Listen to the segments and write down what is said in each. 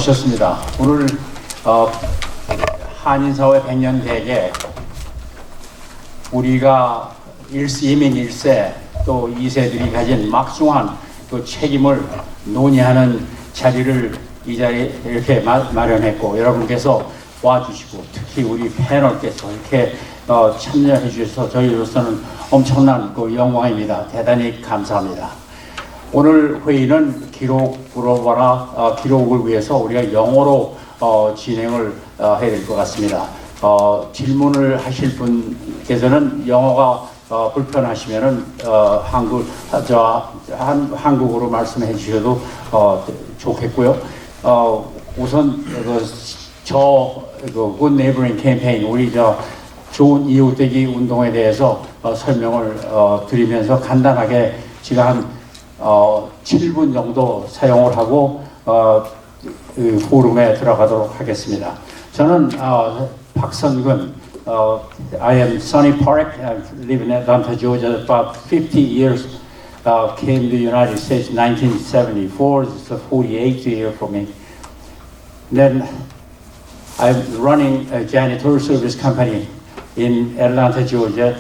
오셨습니다. 오늘 한인사회 백년대계 우리가 이민 1세 또 2세들이 가진 막중한 그 책임을 논의하는 자리를 이 자리에 이렇게 마련했고 여러분께서 와주시고 특히 우리 패널께서 이렇게 참여해 주셔서 저희로서는 엄청난 그 영광입니다. 대단히 감사합니다. 오늘 회의는 기록을 위해서 우리가 영어로 진행을 해야 될 것 같습니다. 질문을 하실 분께서는 영어가 불편하시면은 한국어로 말씀해 주셔도 좋겠고요. 우선 Good Neighboring Campaign, 우리 좋은 이웃되기 운동에 대해서 설명을 드리면서 간단하게 제가 한 7분 정도 사용을 하고 그 포럼에 들어가도록 하겠습니다. 저는 박선근, I am Sonny Park. I live in Atlanta, Georgia. About 50 years. Came to the United States in 1974. It's the 48th year for me. Then I'm running a janitorial service company in Atlanta, Georgia.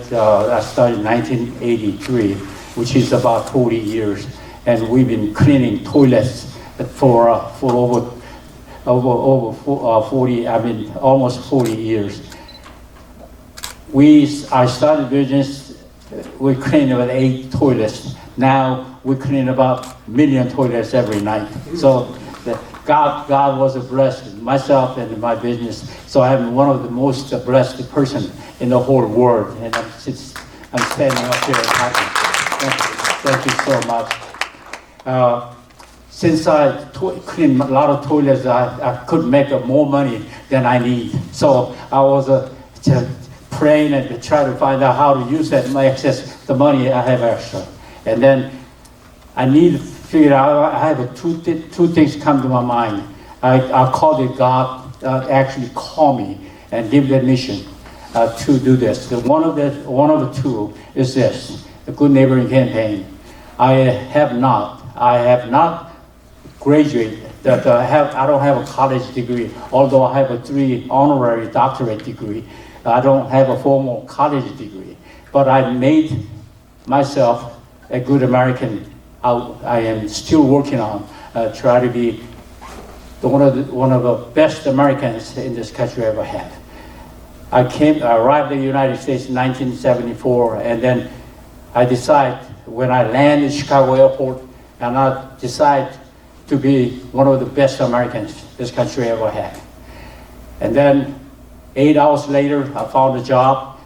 I started in 1983, which is about 40 years. And we've been cleaning toilets for over 40, almost 40 years. I started business, we clean about 8 toilets. Now we clean about 1 million toilets every night. So God was blessed, myself and my business. So I'm one of the most blessed person in the whole world. And I'm standing up here and happy. Thank you so much. Since I clean a lot of toilets, I could make more money than I need. So I was praying and try to find out how to use that the money I have extra. And then I need to figure out, I have two things come to my mind. I called it God actually call me and give the mission to do this. One of the two is this, the Good Neighboring Campaign. I have not graduated. I don't have a college degree, although I have a 3 honorary doctorate degree. I don't have a formal college degree, but I made myself a good American. I am still working on try to be one of the best Americans in this country ever had. I arrived in the United States in 1974, and then I decided when I landed at Chicago Airport, and I decided to be one of the best Americans this country ever had. And then 8 hours later, I found a job.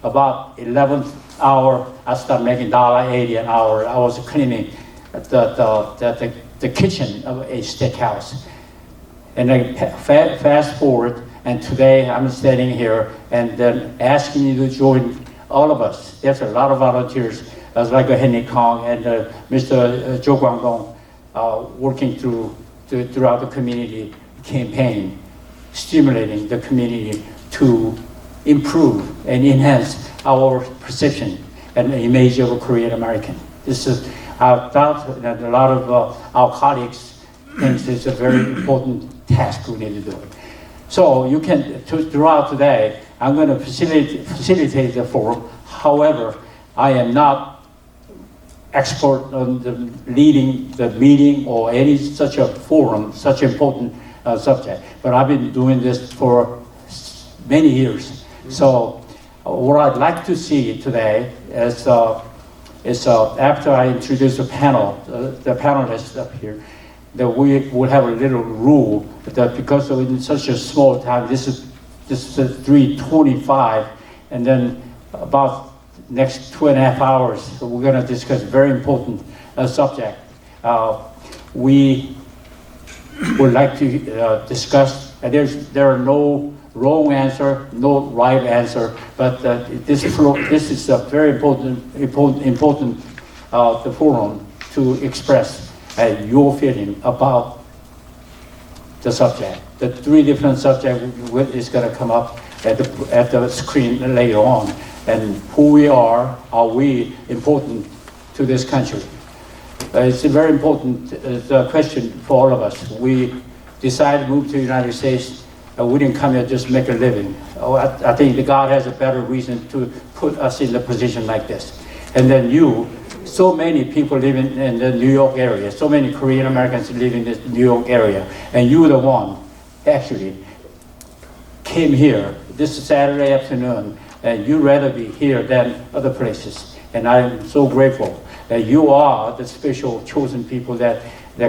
About 11th hour, I started making $1.80 an hour. I was cleaning the kitchen of a steakhouse. And then fast forward, and today I'm standing here and then asking you to join all of us. There's a lot of volunteers, like Henry Kong and Mr. Zhou Guangdong, working throughout the community campaign, stimulating the community to improve and enhance our perception and the image of a Korean American. This is, I thought that a lot of our colleagues think it's a very important task we need to do. So you can, throughout today, I'm going to facilitate the forum. However, I am not expert on leading the meeting or any such a forum, such important subject. But I've been doing this for many years. So what I'd like to see today is after I introduce the panel, the panelists up here, that we will have a little rule that because in such a small time, this is 3:25, and then about next 2.5 hours, we're going to discuss a very important subject. We would like to discuss, and there are no wrong answer, no right answer, but this is a very important the forum to express your feeling about the subject. The 3 different subjects is going to come up at the screen later on, and who we are we important to this country? It's a very important question for all of us. decided to move to the United States. We didn't come here just to make a living. I think that God has a better reason to put us in a position like this. And then you, so many people living in the New York area, so many Korean Americans live in the New York area, and you the one actually came here this Saturday afternoon, and you'd rather be here than other places. And I'm so grateful that you are the special chosen people that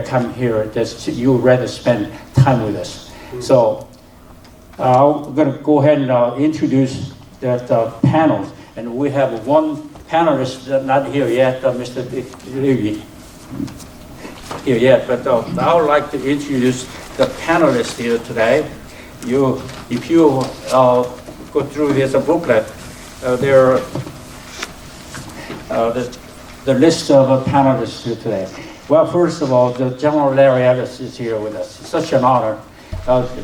come here, that you rather spend time with us. So I'm going to go ahead and introduce the panels. And we have one panelist not here yet, Mr. Levy here yet, but I would like to introduce the panelists here today. If you go through this booklet, there are the list of panelists here today. Well, first of all, the General Larry Ellis is here with us. It's such an honor.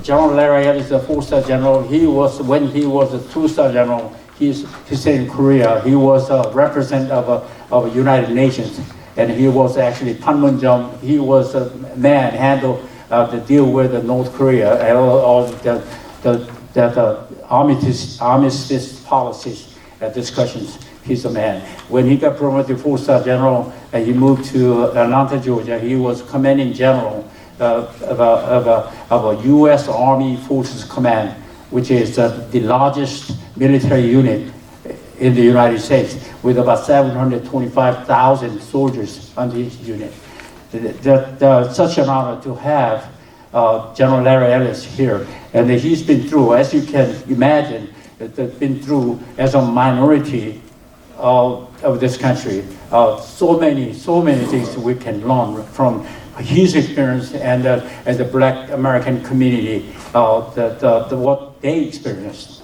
General Larry Ellis is a 4-star general. When he was a 2-star general, he stayed in Korea. He was a representative of United Nations, and he was actually Panmunjom. He was a man handled the deal with North Korea and all the armistice policies discussions. He's a man. When he got promoted to 4-star general, he moved to Atlanta, Georgia. He was commanding general of a U.S. Army Forces Command, which is the largest military unit in the United States, with about 725,000 soldiers under his unit. Such an honor to have General Larry Ellis here. And he's been through, as you can imagine, been through as a minority of this country. So many things we can learn from his experience and the Black American community, what they experienced.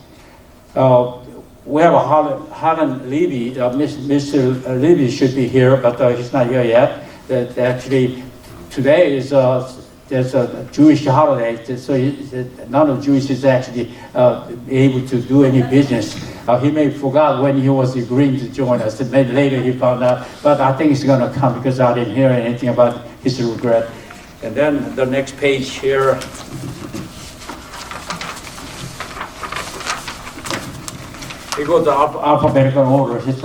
We have a Harlan Levy. Mr. Levy should be here, but he's not here yet. Actually, today is there's a Jewish holiday, so none of Jews is actually able to do any business. He may have forgot when he was agreeing to join us, and maybe later he found out, but I think he's going to come because I didn't hear anything about his regret. And then the next page here. We go to alphabetical order. It's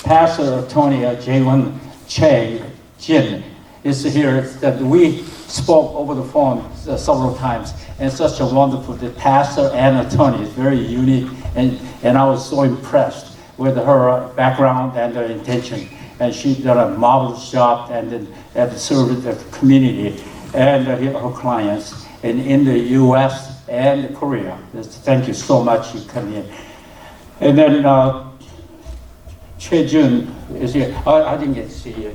Pastor Tony Jaewon Che Jin is here. That we spoke over the phone several times, and such a wonderful pastor and attorney. It's very unique, and I was so impressed with her background and her intention. And she's done a marvelous job and served the community and her clients in the U.S. and Korea. Thank you so much for coming in. And then Choi Jun is here. I didn't get to see you.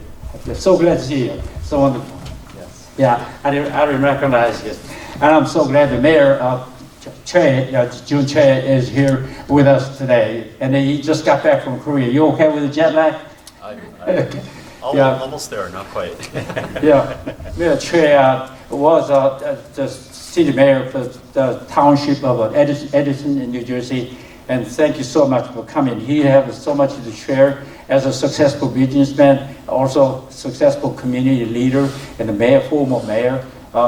So glad to see you. So wonderful. Yes. Yeah, I didn't recognize you. And I'm so glad the mayor, Jun Choi, is here with us today. And he just got back from Korea. You okay with the jet lag? Almost there, not quite. Yeah, Mayor Choi was the city mayor of the township of Edison in New Jersey. And thank you so much for coming. He has so much to share as a successful businessman, also successful community leader, and a former mayor.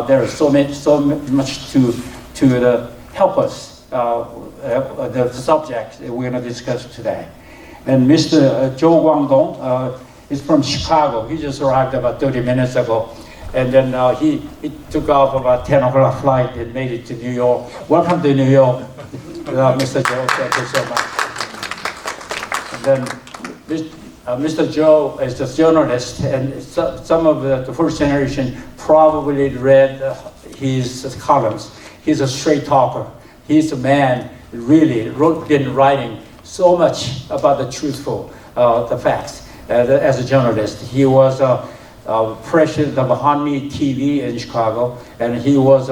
There is so much to help us the subject that we're going to discuss today. And Mr. Joe Guangdong is from Chicago. He just arrived about 30 minutes ago. And then he took off about 10 o'clock flight and made it to New York. Welcome to New York, Mr. Joe. Thank you so much. And then Mr. Joe is a journalist, and some of the first generation probably read his columns. He's a straight talker. He's a man really been writing so much about the truthful, the facts. As a journalist, he was president of Hanmi TV in Chicago, and he was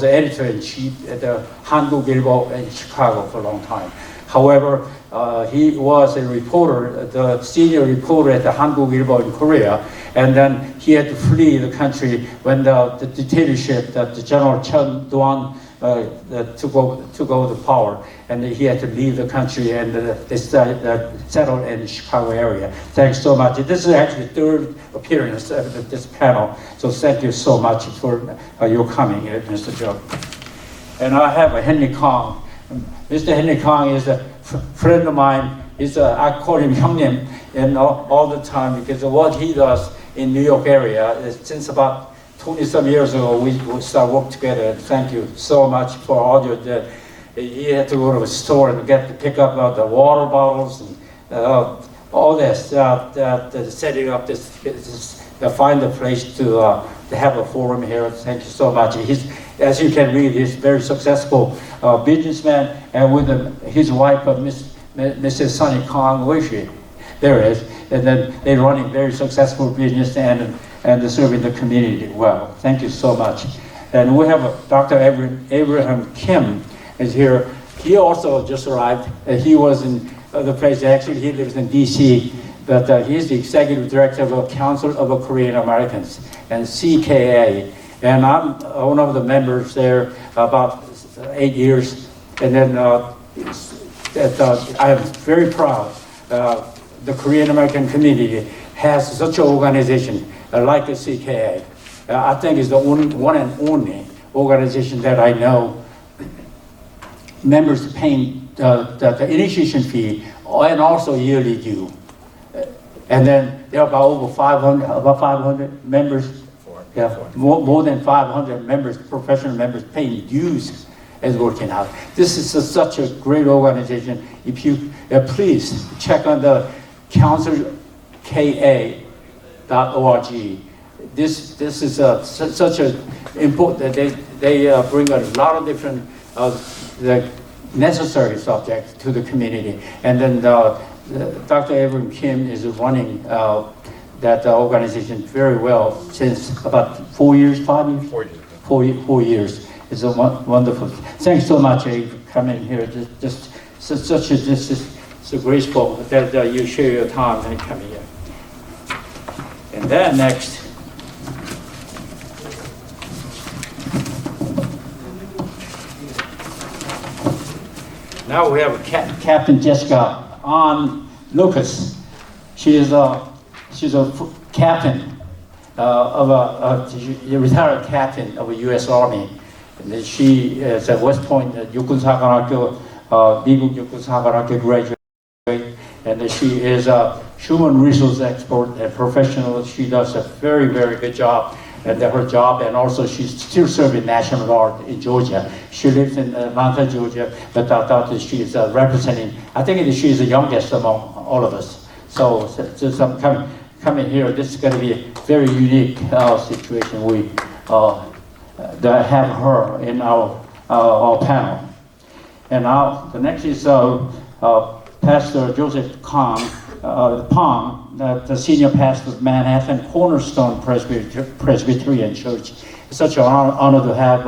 editor-in-chief at the Handuk Ilbo in Chicago for a long time. However, he was a reporter, the senior reporter at the Handuk Ilbo in Korea, and then he had to flee the country when the dictatorship that the General Chun Doo-hwan took over the power, and he had to leave the country, and they settled in the Chicago area. Thanks so much. This is actually the third appearance of this panel, so thank you so much for your coming, Mr. Joe. And I have Henry Kong. Mr. Henry Kong is a friend of mine. I call him 형님, and all the time, because of what he does in New York area. Since about 20-some years ago, we started work together. Thank you so much for all your. He had to go to a store and pick up the water bottles and all this, setting up find a place to have a forum here. Thank you so much. As you can read, he's a very successful businessman, and with his wife, Mrs. Sunny Kong, where is she? There it is. And then they're running very successful business and serving the community well. Thank you so much. And we have Dr. Abraham Kim is here. He also just arrived. He was in the place, actually he lives in DC, but he's the executive director of the Council of Korean Americans and CKA. And I'm one of the members there about 8 years. And then I am very proud the Korean American community has such an organization like the CKA. I think it's the one and only organization that I know members paying the initiation fee and also yearly due. And then there are about 500 members. Yeah, more than 500 members, professional members paying dues is working out. This is such a great organization. If you please check on the councilka.org. This is such a important. They bring a lot of different the necessary subjects to the community, and then Dr. Abraham Kim is running that organization very well since about 4 years, 5 years? 4 years. 4 years. It's a wonderful. Thanks so much, Abe, for coming here. Just so graceful that you share your time and coming here. And then next. Now we have Captain Jessica Ann Lucas. She's a captain of a retired captain of the U.S. Army. And she is at West Point 육군사관학교, 미국 육군사관학교 graduate, and she is a human resource expert and professional. She does a very, very good job at her job, and also she's still serving National Guard in Georgia. She lives in Atlanta, Georgia, but she is representing. I think she is the youngest among all of us. So I'm coming here. This is going to be a very unique situation. We have her in our panel. And now the next is Pastor Joseph Pong, the senior pastor of Manhattan Cornerstone Presbyterian Church. It's such an honor to have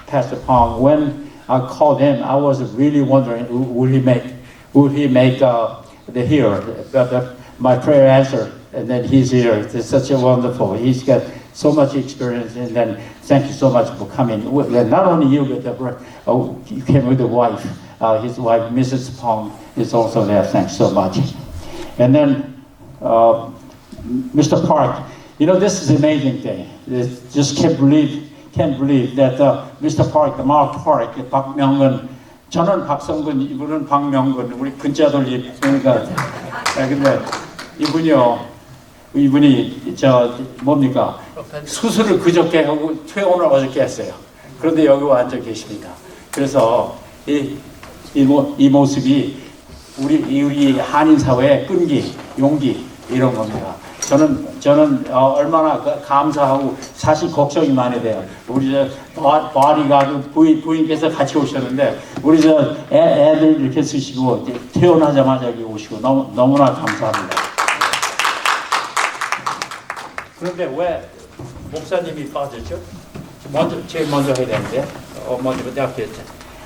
Pastor Pong. When I called him, I was really wondering, will he make the here? But my prayer answered, and then he's here. It's such a wonderful. He's got so much experience, and then thank you so much for coming. Not only you, but you came with the wife. His wife, Mrs. Pong, is also there. Thanks so much. And then Mr. Park. You know, this is an amazing thing. Just can't believe that Mr. Park, Mark Park, 박명근, 저는 박성근, 이분은 박명근, 우리 근자돌이 그러니까. 근데 이분이 뭡니까? 수술을 그저께 하고 퇴원을 어저께 했어요. 그런데 여기 와 앉아 계십니다. 그래서 이 모습이 우리 한인 사회의 끈기, 용기 이런 겁니다. 저는 얼마나 감사하고 사실 걱정이 많이 돼요. 우리 바리가드 부인께서 같이 오셨는데 우리 애들 이렇게 쓰시고 태어나자마자 여기 오시고 너무나 감사합니다. 그런데 왜 목사님이 빠졌죠? 제일 먼저 해야 되는데 먼저 앞에 했죠.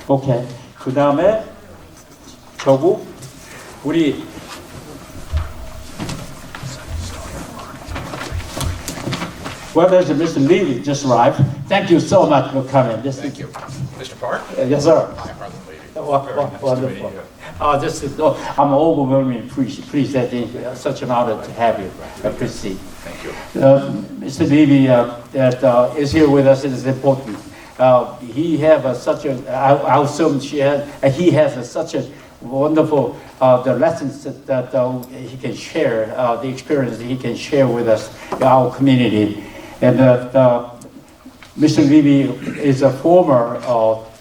오케이. 그 다음에 저국 우리 Well, there's Mr. Levy just arrived. Thank you so much for coming. Thank you. Mr. Park? Yes, sir. Hi, Harlan Levy. Wonderful. I'm overwhelmingly appreciating such an honor to have you. I appreciate. Thank you. Mr. Levy that is here with us is important. He have such a, I assume he has such a wonderful the lessons that he can share, the experience that he can share with us, our community. And Mr. Levy is a former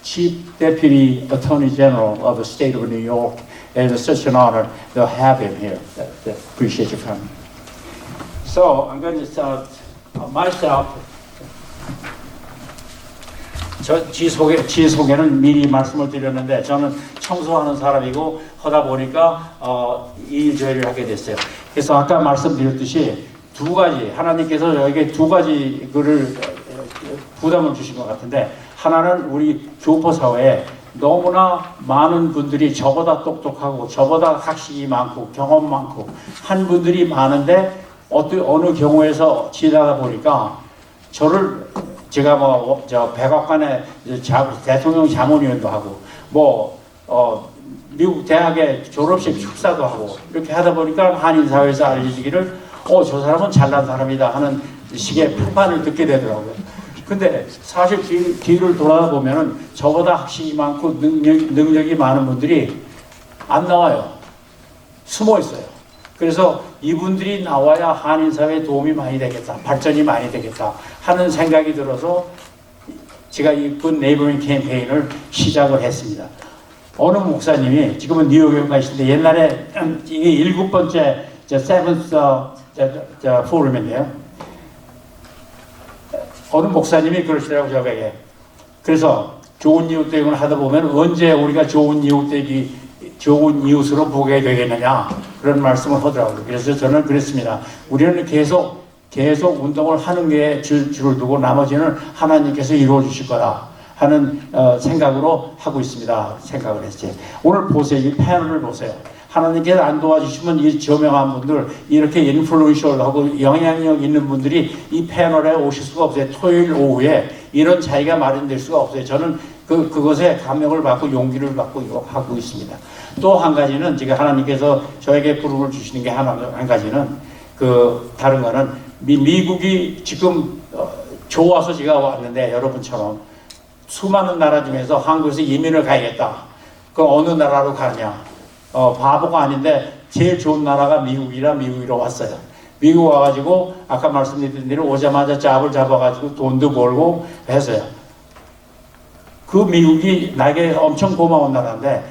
Chief Deputy Attorney General of the state of New York. And it's such an honor to have him here. Appreciate you coming. So I'm going to start myself. 지 소개는 미리 말씀을 드렸는데 저는 청소하는 사람이고 하다 보니까 이 일조회를 하게 됐어요. 그래서 아까 말씀드렸듯이 두 가지, 하나님께서 저에게 두 가지 그를 부담을 주신 것 같은데, 하나는 우리 교포 사회에 너무나 많은 분들이 저보다 똑똑하고 저보다 학식이 많고 경험 많고 한 분들이 많은데 어느 경우에서 지나다 보니까 저를 제가 백악관에 대통령 자문위원도 하고 미국 대학의 졸업식 축사도 하고 이렇게 하다 보니까 한인 사회에서 알려지기를 저 사람은 잘난 사람이다 하는 식의 평판을 듣게 되더라고요. 근데 사실 뒤를 돌아보면은 저보다 학식이 많고 능력이 많은 분들이 안 나와요. 숨어 있어요. 그래서 이분들이 나와야 한인 사회에 도움이 많이 되겠다, 발전이 많이 되겠다 하는 생각이 들어서 제가 이 굿 네이버링 캠페인을 시작을 했습니다. 어느 목사님이 지금은 뉴욕에 가시는데 옛날에 이게 7번째 세븐스 포럼인데요. 어느 목사님이 그러시더라고 저에게. 그래서 좋은 이웃되기를 하다 보면 언제 우리가 좋은 이웃으로 보게 되겠느냐 그런 말씀을 하더라고요. 그래서 저는 그랬습니다. 우리는 계속 운동을 하는 게 줄을 두고 나머지는 하나님께서 이루어 주실 거다 하는 생각으로 하고 있습니다. 생각을 했어요. 오늘 보세요. 이 패널을 보세요. 하나님께서 안 도와주시면 이 저명한 분들, 이렇게 인플루언셜하고 영향력 있는 분들이 이 패널에 오실 수가 없어요. 토요일 오후에 이런 자리가 마련될 수가 없어요. 저는 그것에 감명을 받고 용기를 받고 하고 있습니다. 또 한 가지는 지금 하나님께서 저에게 부름을 주시는 게 한 가지는 다른 거는 미국이 지금 좋아서 제가 왔는데 여러분처럼 수많은 나라 중에서 한국에서 이민을 가야겠다. 그 어느 나라로 가냐? 바보가 아닌데 제일 좋은 나라가 미국으로 왔어요. 미국 와가지고 아까 말씀드린 대로 오자마자 잡을 잡아가지고 돈도 벌고 했어요. 그 미국이 나에게 엄청 고마운 나라인데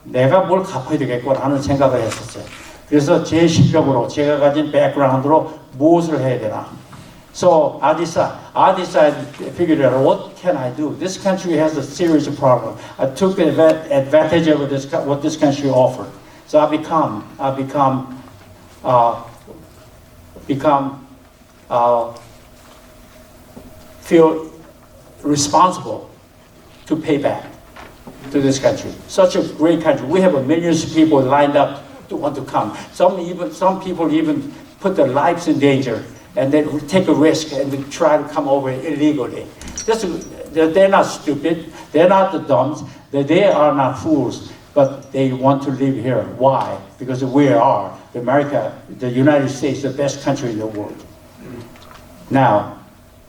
내가 뭘 갚아야 되겠구나 하는 생각을 했었어요. 그래서 제 실력으로 제가 가진 백그라운드로 무엇을 해야 되나. So I decided to figure out what can I do. This country has a serious problem. I took advantage of what this country offered. So I feel responsible to pay back to this country. Such a great country. We have millions of people lined up to want to come. Some people even put their lives in danger. And they take a risk and they try to come over illegally. They're not stupid. They're not the dumb. They are not fools. But they want to live here. Why? Because we are America, the United States, the best country in the world. Now,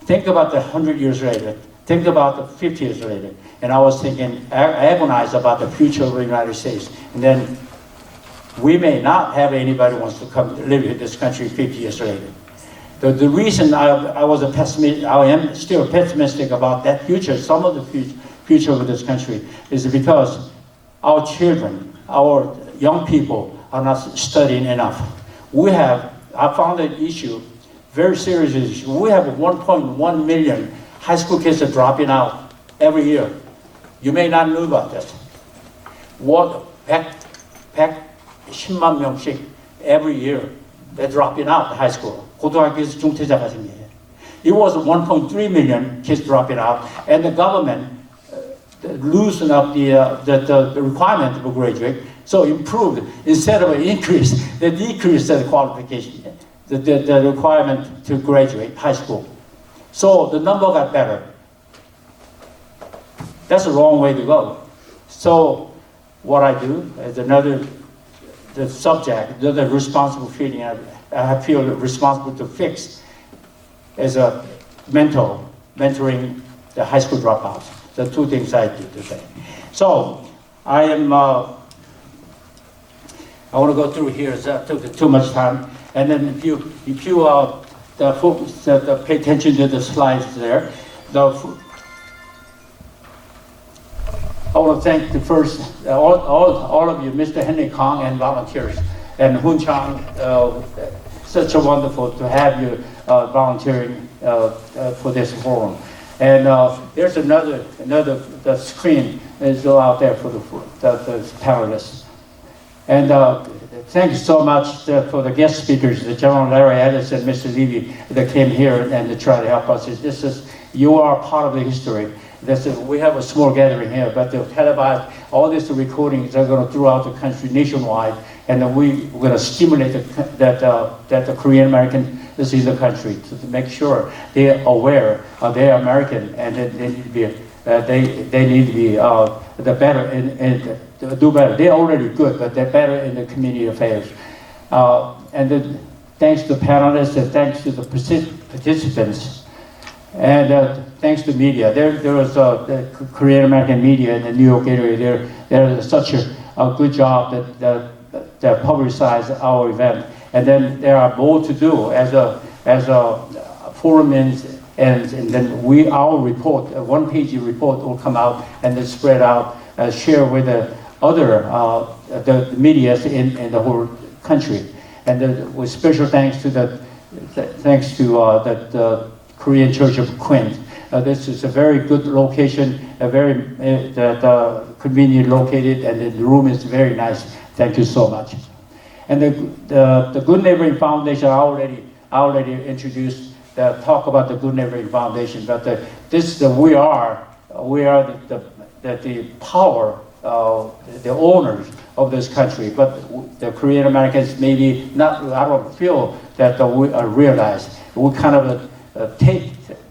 think about the 100 years later. Think about the 50 years later. And I was thinking, agonized about the future of the United States. And then we may not have anybody who wants to come live in this country 50 years later. The reason I was a pessimist, I am still pessimistic about that future, some of the future of this country, is because our children, our young people are not studying enough. I found an issue, very serious issue. We have 1.1 million high school kids are dropping out every year. You may not know about that. 110만 명씩 every year they're dropping out of high school. 고등학교에서 중퇴자가 생겨요. It was 1.3 million kids dropping out, and the government loosened up the requirement to graduate, so improved instead of an increase, they decreased the qualification, the requirement to graduate high school. So the number got better. That's the wrong way to go. So what I do is the subject, the responsible feeling I feel responsible to fix is a mentoring the high school dropouts. The two things I do today. So I want to go through here, so it took too much time. And then if you pay attention to the slides there, I want to thank the first, all of you, Mr. Henry Kong and volunteers, and Hun Chang, such a wonderful to have you volunteering for this forum. And there's the screen is out there for the panelists. And thank you so much for the guest speakers, the General Larry Ellis and Mr. Levy that came here and to try to help us. You are part of the history. We have a small gathering here, but the televised, all these recordings are going to throughout the country, nationwide, and we're going to stimulate that the Korean American is in the country to make sure they're aware they're American and they need to be the better and do better. They're already good, but they're better in the community affairs. And then thanks to the panelists and thanks to the participants. And thanks to media, there was the Korean American media in the New York area. There is such a good job that publicize our event. And then there are more to do as a forum and then our report, a one-page report will come out and then spread out, share with the other the media in the whole country. And with special thanks to the Korean Church of Queens. This is a very good location, a very convenient located, and the room is very nice. Thank you so much. And the Good Neighboring Foundation, I already introduced talk about the Good Neighboring Foundation, but we are the power, the owners of this country, but the Korean Americans maybe not. I don't feel that we are realized. We kind of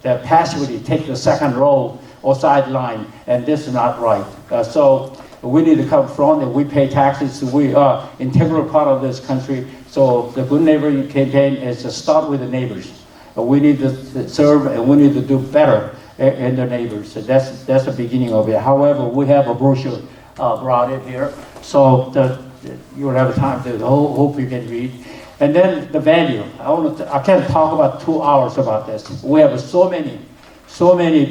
passively take the second row or sideline, and this is not right. So we need to come front, and we pay taxes. We are integral part of this country. So the Good Neighboring campaign is to start with the neighbors. We need to serve, and we need to do better in the neighbors. So that's the beginning of it. However, we have a brochure brought in here, so you'll have time to hope you can read. And then the value. I can't talk about 2 hours about this. We have so many,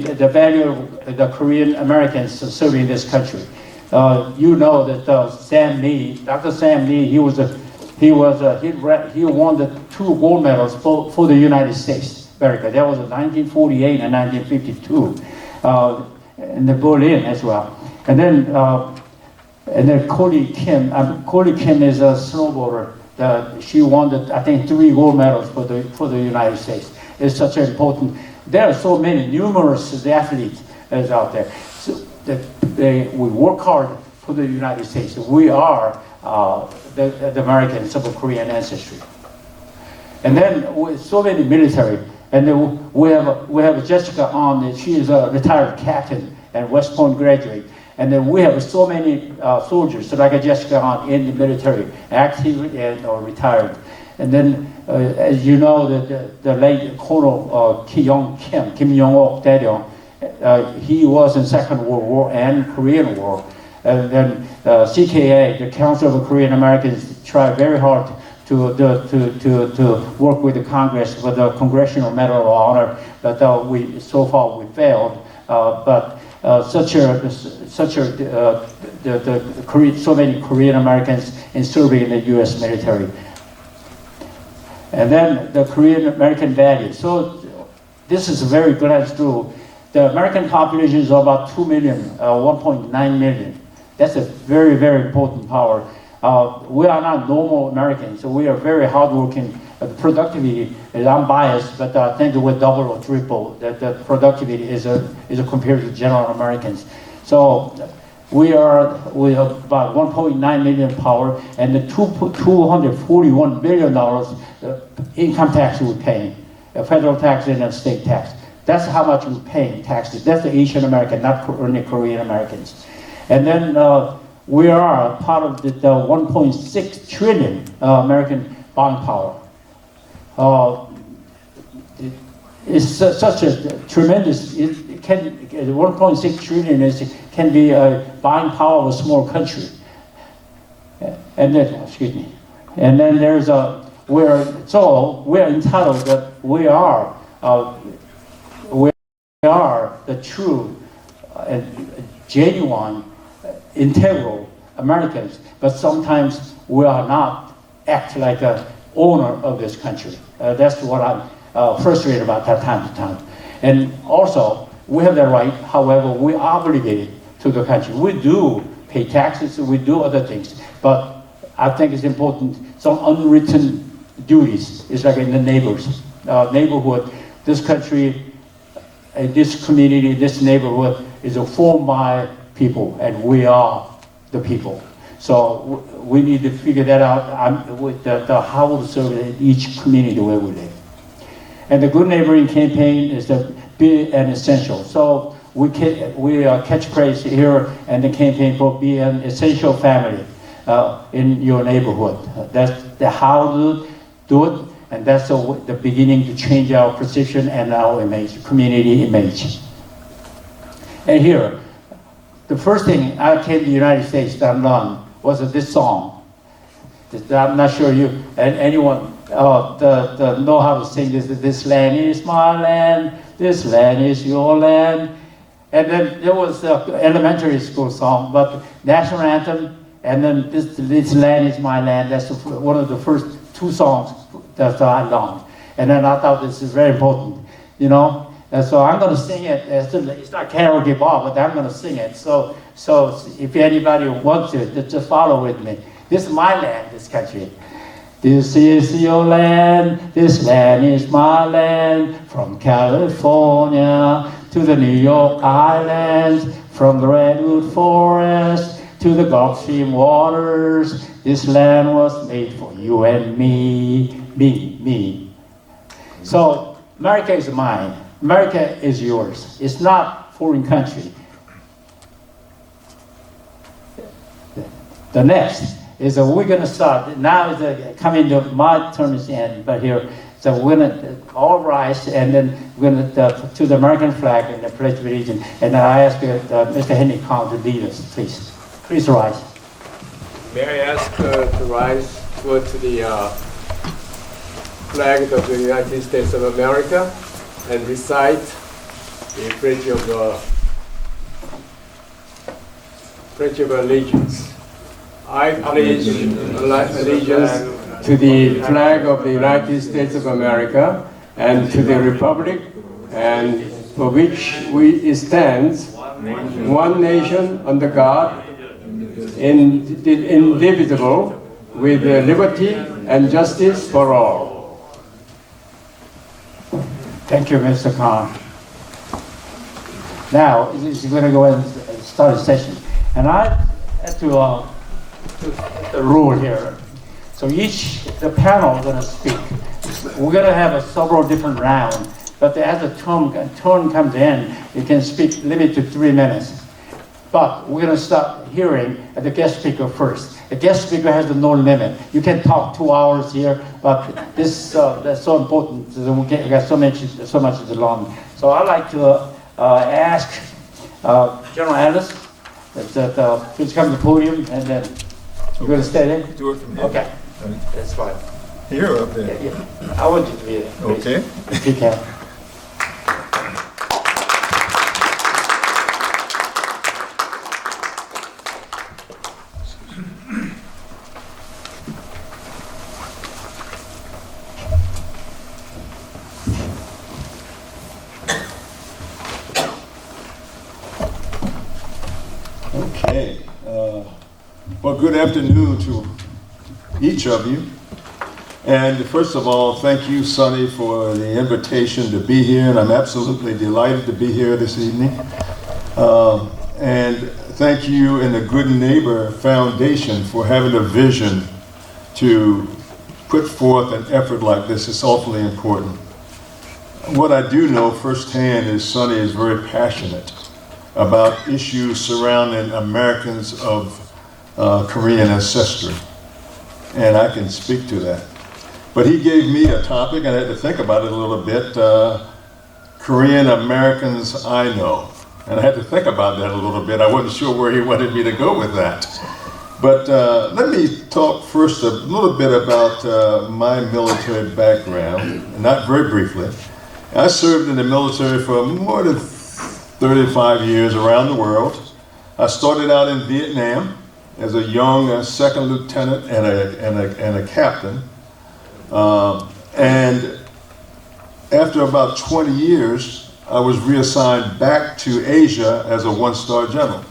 the value of the Korean Americans serving this country. You know that Dr. Sam Lee, he won the 2 gold medals for the United States, America. That was in 1948 and 1952, in the Berlin as well. And then Coley Kim is a snowboarder. She won I think 3 gold medals for the United States. It's such an important. There are so many numerous athletes out there. So we work hard for the United States. We are the Americans of Korean ancestry. And then with so many military. And then we have Jessica on. She is a retired captain and West Point graduate. And then we have so many soldiers, so like Jessica on in the military, active and or retired. And then, as you know, the late Colonel Kim Jong-ok Daeryong, he was in Second World War and Korean War. And then CKA, the Council of Korean Americans, tried very hard to work with the Congress for the Congressional Medal of Honor, but so far we failed. So many Korean Americans in serving in the U.S. military. And then the Korean American values. So this is very glad through. The American population is about 2 million, 1.9 million. That's a very, very important power. We are not normal Americans, so we are very hardworking. The productivity is unbiased, but I think we're double or triple. The productivity is compared to general Americans. So we are about 1.9 million power, and the $241 billion income tax we're paying, federal tax and state tax. That's how much we pay in taxes. That's the Asian American, not only Korean Americans. And then we are part of the 1.6 trillion American buying power. It's such a tremendous, 1.6 trillion can be a buying power of a small country. And then, excuse me. And then there's we're entitled that we are the true and genuine, integral Americans, but sometimes we are not act like an owner of this country. That's what I'm frustrated about that time to time. And also, we have the right, however, we're obligated to the country. We do pay taxes, we do other things, but I think it's important, some unwritten duties. It's like in the neighborhood, this country, this community, this neighborhood is formed by people, and we are the people. So we need to figure that out with how to serve in each community where we live. And the Good Neighboring campaign is be an essential. So we catchphrase here and the campaign for be an essential family in your neighborhood. That's the how to do it, and that's the beginning to change our position and our image, community image. And here, the first thing I came to the United States that I learned was this song. I'm not sure anyone know how to sing this. This land is my land, this land is your land. And then there was an elementary school song, but national anthem, and then this land is my land. That's one of the first two songs that I learned. And then I thought this is very important, you know. And so I'm going to sing it. It's not karaoke bar, but I'm going to sing it. So if anybody wants to, just follow with me. This is my land, this country. This is your land, this land is my land, from California to the New York Islands, from the Redwood Forest to the Gulf Stream waters. This land was made for you and me. So America is mine. America is yours. It's not foreign country. The next is that we're going to start. Now is coming to my turn is end, but here, so we're going to all rise, and then we're going to the American flag and the Pledge of Allegiance. And I ask Mr. Henry Kong to lead us, please. Please rise. May I ask to rise to the flag of the United States of America and recite the Pledge of Allegiance. I pledge allegiance to the flag of the United States of America and to the republic and for which it stands, one nation under God, indivisible, with liberty and justice for all. Thank you, Mr. Khan. Now, we're going to go and start a session. And I have to the rule here. So the panel is going to speak. We're going to have several different rounds, but as the turn comes in, you can speak limited to 3 minutes. But we're going to start hearing the guest speaker first. The guest speaker has no limit. You can talk 2 hours here, but this that's so important. We got so much to learn. So I'd like to ask General Ellis that please come to the podium, and then you're going to stay there? Do it from here. Okay, that's fine. Here or up there? Yeah. I want you to be there. Please. Okay. If you can. Okay. Well, good afternoon to each of you. And first of all, thank you, Sonny, for the invitation to be here. And I'm absolutely delighted to be here this evening. And thank you and the Good Neighbor Foundation for having a vision to put forth an effort like this. It's awfully important. what I do know firsthand is Sonny is very passionate about issues surrounding Americans of Korean ancestry. And I can speak to that. But he gave me a topic, and I had to think about it a little bit, Korean Americans I know. And I had to think about that a little bit. I wasn't sure where he wanted me to go with that. But let me talk first a little bit about my military background, not very briefly. I served in the military for more than 35 years around the world. I started out in Vietnam as a young second lieutenant and a captain. And after about 20 years, I was reassigned back to Asia as a one-star general.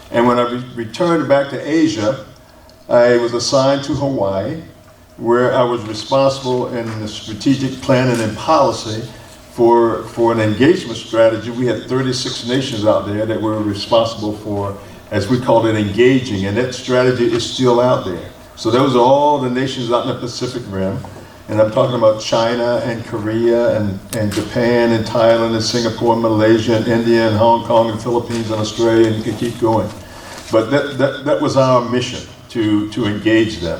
And when I returned back to Asia, I was assigned to Hawaii, where I was responsible in the strategic planning and policy for an engagement strategy. We had 36 nations out there that were responsible for, as we called it, engaging, and that strategy is still out there. So those are all the nations out in the Pacific Rim, and I'm talking about China and Korea and Japan and Thailand and Singapore and Malaysia and India and Hong Kong and Philippines and Australia, and you can keep going. But that was our mission, to engage them.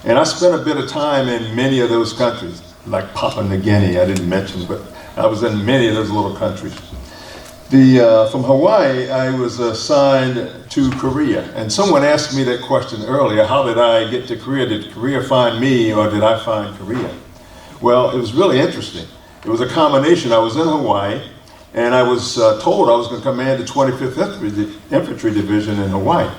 And I spent a bit of time in many of those countries, like Papua New Guinea, I didn't mention, but I was in many of those little countries. From Hawaii, I was assigned to Korea. And someone asked me that question earlier, how did I get to Korea? Did Korea find me, or did I find Korea? Well, it was really interesting. It was a combination. I was in Hawaii, and I was told I was going to command the 25th Infantry Division in Hawaii.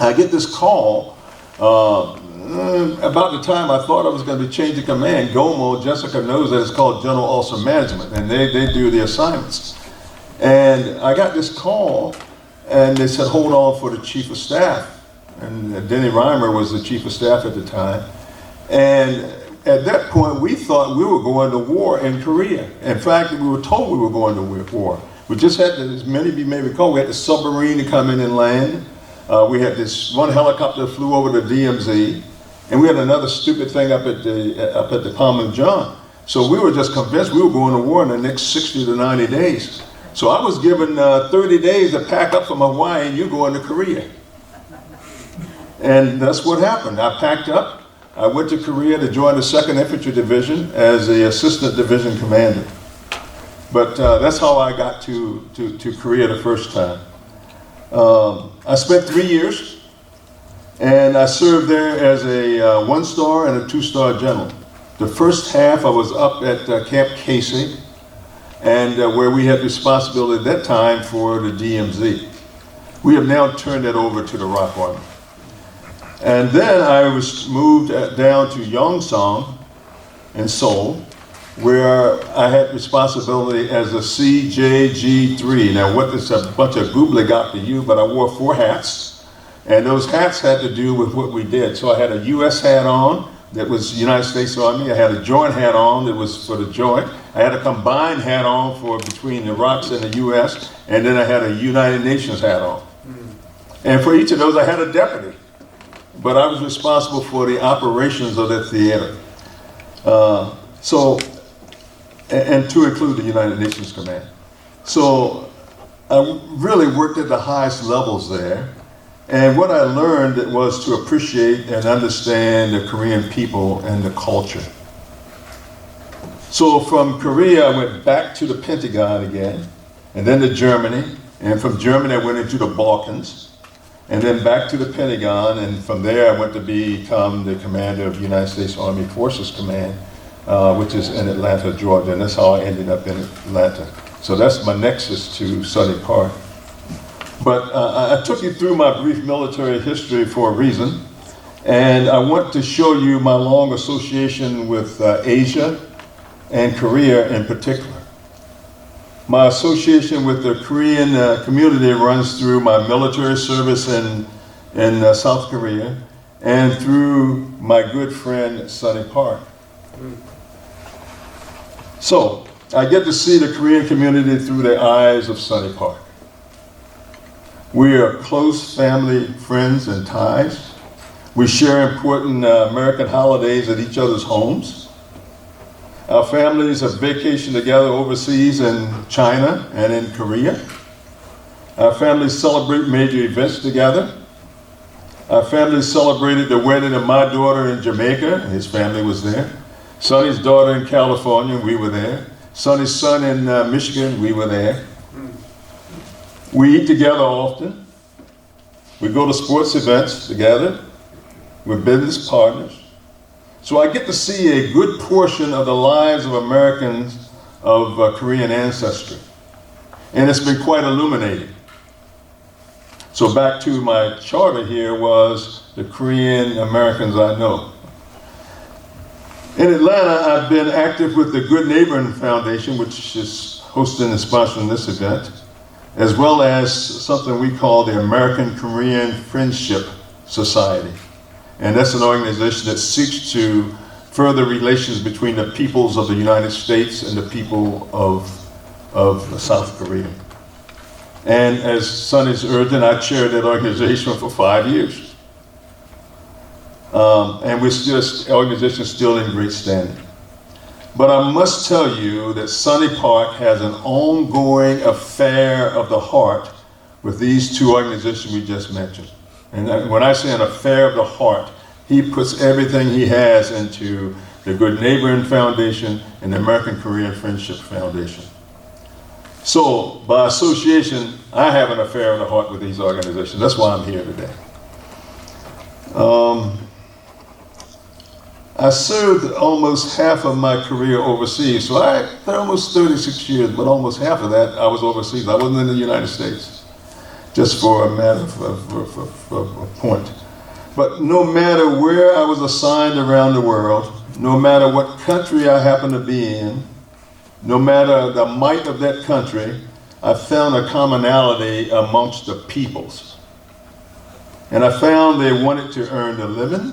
I get this call about the time I thought I was going to be changed to command. Gomo, Jessica knows that it's called General Officer Management, and they do the assignments. And I got this call, and they said, hold on for the Chief of Staff. And Denny Reimer was the Chief of Staff at the time. And at that point, we thought we were going to war in Korea. In fact, we were told we were going to war. We just had, as many of you may recall, we had the submarine to come in and land. We had this one helicopter that flew over the DMZ. And we had another stupid thing up at the Palm John. So we were just convinced we were going to war in the next 60 to 90 days. So I was given 30 days to pack up from Hawaii, and you go into Korea. And that's what happened. I packed up. I went to Korea to join the 2nd Infantry Division as the Assistant Division Commander. But that's how I got to Korea the first time. I spent 3 years, and I served there as a 1-star and a 2-star general. The first half I was up at Camp Casey, and where we had responsibility at that time for the DMZ. We have now turned that over to the ROK Army. And then I was moved down to Yongsan in Seoul, where I had responsibility as a CJG3. Now, what is a bunch of gobbledygook to you, but I wore 4 hats, and those hats had to do with what we did. So I had a U.S. hat on, that was United States Army. I had a joint hat on that was for the joint. I had a combined hat on for between the ROKs and the U.S., and then I had a United Nations hat on. And for each of those, I had a deputy. But I was responsible for the operations of that theater. And to include the United Nations Command. So I really worked at the highest levels there. And what I learned was to appreciate and understand the Korean people and the culture. So from Korea, I went back to the Pentagon again, and then to Germany. And from Germany, I went into the Balkans, and then back to the Pentagon. And from there, I went to become the commander of the United States Army Forces Command, which is in Atlanta, Georgia. And that's how I ended up in Atlanta. So that's my nexus to Sonny Park. But I took you through my brief military history for a reason, and I want to show you my long association with Asia and Korea in particular. My association with the Korean community runs through my military service in South Korea and through my good friend Sonny Park. So I get to see the Korean community through the eyes of Sonny Park. We are close family, friends, and ties. We share important American holidays at each other's homes. Our families have vacationed together overseas in China and in Korea. Our families celebrate major events together. Our families celebrated the wedding of my daughter in Jamaica, and his family was there. Sonny's daughter in California, we were there. Sonny's son in Michigan, we were there. We eat together often. We go to sports events together. We're business partners. So I get to see a good portion of the lives of Americans of Korean ancestry. And it's been quite illuminating. So back to my charter here was the Korean Americans I know. In Atlanta, I've been active with the Good Neighboring Foundation, which is hosting and sponsoring this event, as well as something we call the American Korean Friendship Society. And that's an organization that seeks to further relations between the peoples of the United States and the people of South Korea. And as Sonny's urging, I chaired that organization for 5 years. And the organization is still in great standing. But I must tell you that Sonny Park has an ongoing affair of the heart with these two organizations we just mentioned. And when I say an affair of the heart, he puts everything he has into the Good Neighboring Foundation and the American Korean Friendship Foundation. So, by association, I have an affair of the heart with these organizations. That's why I'm here today. I served almost half of my career overseas. So almost 36 years, but almost half of that I was overseas. I wasn't in the United States, just for a matter of a point. But no matter where I was assigned around the world, no matter what country I happened to be in, no matter the might of that country, I found a commonality amongst the peoples. And I found they wanted to earn a living.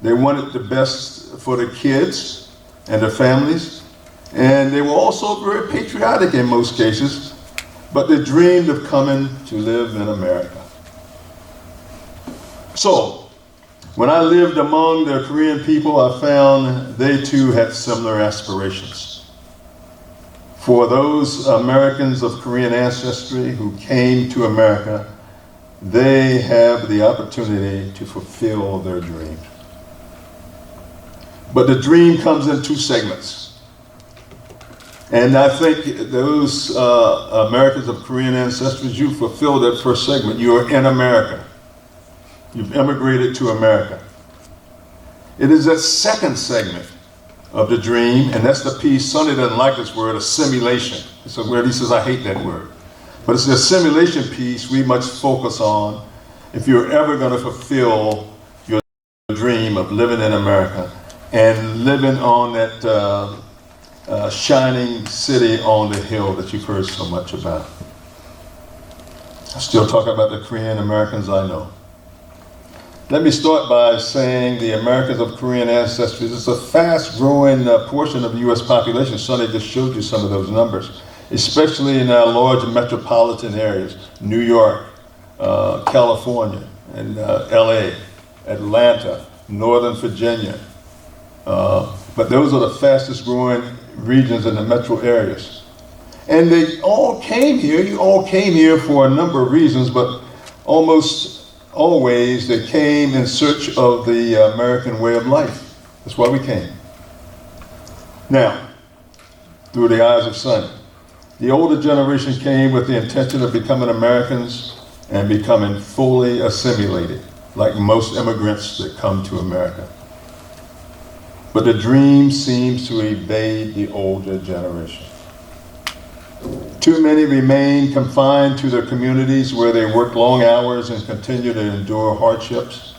They wanted the best for the kids and their families. And they were also very patriotic in most cases, but they dreamed of coming to live in America. So, when I lived among the Korean people, I found they too had similar aspirations. For those Americans of Korean ancestry who came to America, they have the opportunity to fulfill their dreams. But the dream comes in two segments. And I think those Americans of Korean ancestry, you fulfill that first segment. You are in America. You've immigrated to America. It is that second segment of the dream, and that's the piece, Sonny doesn't like this word, assimilation. It's a word, he says, I hate that word. But it's the assimilation piece we must focus on if you're ever going to fulfill your dream of living in America and living on that shining city on the hill that you've heard so much about. I still talk about the Korean Americans I know. Let me start by saying the Americans of Korean ancestry is a fast-growing portion of the U.S. population. Sonny just showed you some of those numbers, especially in our large metropolitan areas, New York, California, and LA, Atlanta, Northern Virginia. But those are the fastest-growing regions in the metro areas. And they all came here, you all came here for a number of reasons, but almost always they came in search of the American way of life. That's why we came. Now, through the eyes of Sonny, the older generation came with the intention of becoming Americans and becoming fully assimilated, like most immigrants that come to America. But the dream seems to evade the older generation. Too many remain confined to their communities where they work long hours and continue to endure hardships.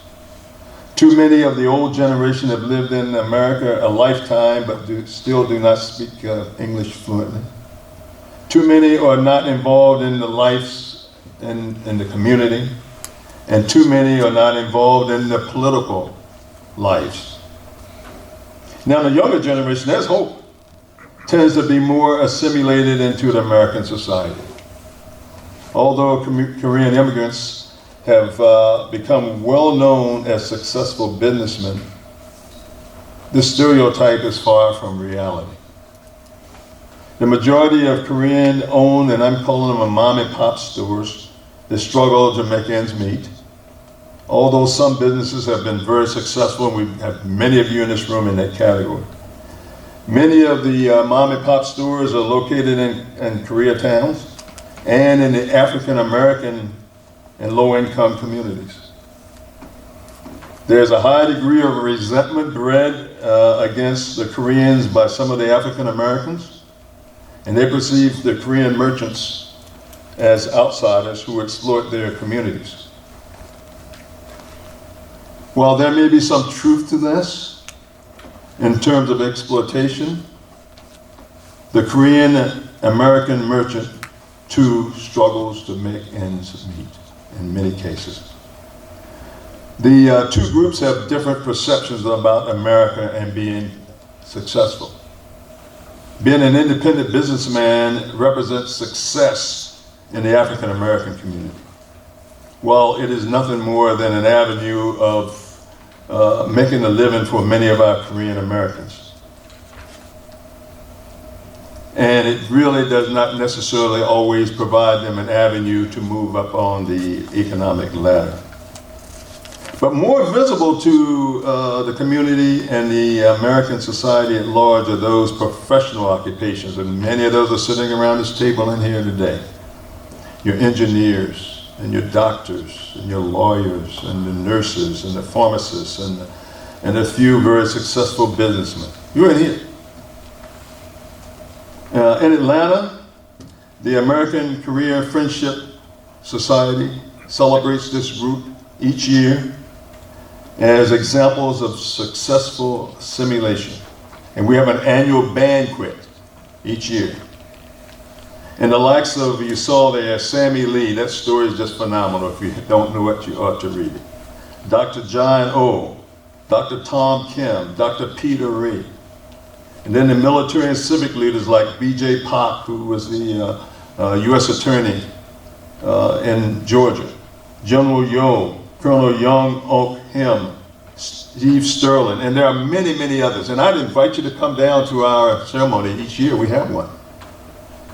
Too many of the old generation have lived in America a lifetime but still do not speak English fluently. Too many are not involved in the lives in the community, and too many are not involved in the political lives. Now, the younger generation, there's hope, tends to be more assimilated into the American society. Although Korean immigrants have become well known as successful businessmen, This stereotype is far from reality. The majority of Korean-owned, and I'm calling them mom and pop stores, they struggle to make ends meet. Although some businesses have been very successful, and we have many of you in this room in that category. Many of the mom and pop stores are located in Koreatowns and in the African American and low-income communities. There's a high degree of resentment bred against the Koreans by some of the African Americans, and they perceive the Korean merchants as outsiders who exploit their communities. While there may be some truth to this, in terms of exploitation, the Korean American merchant too struggles to make ends meet in many cases. The two groups have different perceptions about America and being successful. Being an independent businessman represents success in the African American community, while it is nothing more than an avenue of making a living for many of our Korean Americans. And it really does not necessarily always provide them an avenue to move up on the economic ladder. But more visible to the community and the American society at large are those professional occupations, and many of those are sitting around this table in here today. Your engineers, and your doctors, and your lawyers, and the nurses, and the pharmacists, and a few very successful businessmen. You're in here. In Atlanta, the American Korea Friendship Society celebrates this group each year as examples of successful assimilation. And we have an annual banquet each year. And the likes of, you saw there, Sammy Lee, that story is just phenomenal. If you don't know it, you ought to read it. Dr. John Oh, Dr. Tom Kim, Dr. Peter Ree. And then the military and civic leaders like B.J. Pak, who was the U.S. Attorney in Georgia, General Yo, Colonel Young Ok Him, Steve Sterling, and there are many, many others. And I'd invite you to come down to our ceremony. Each year we have one.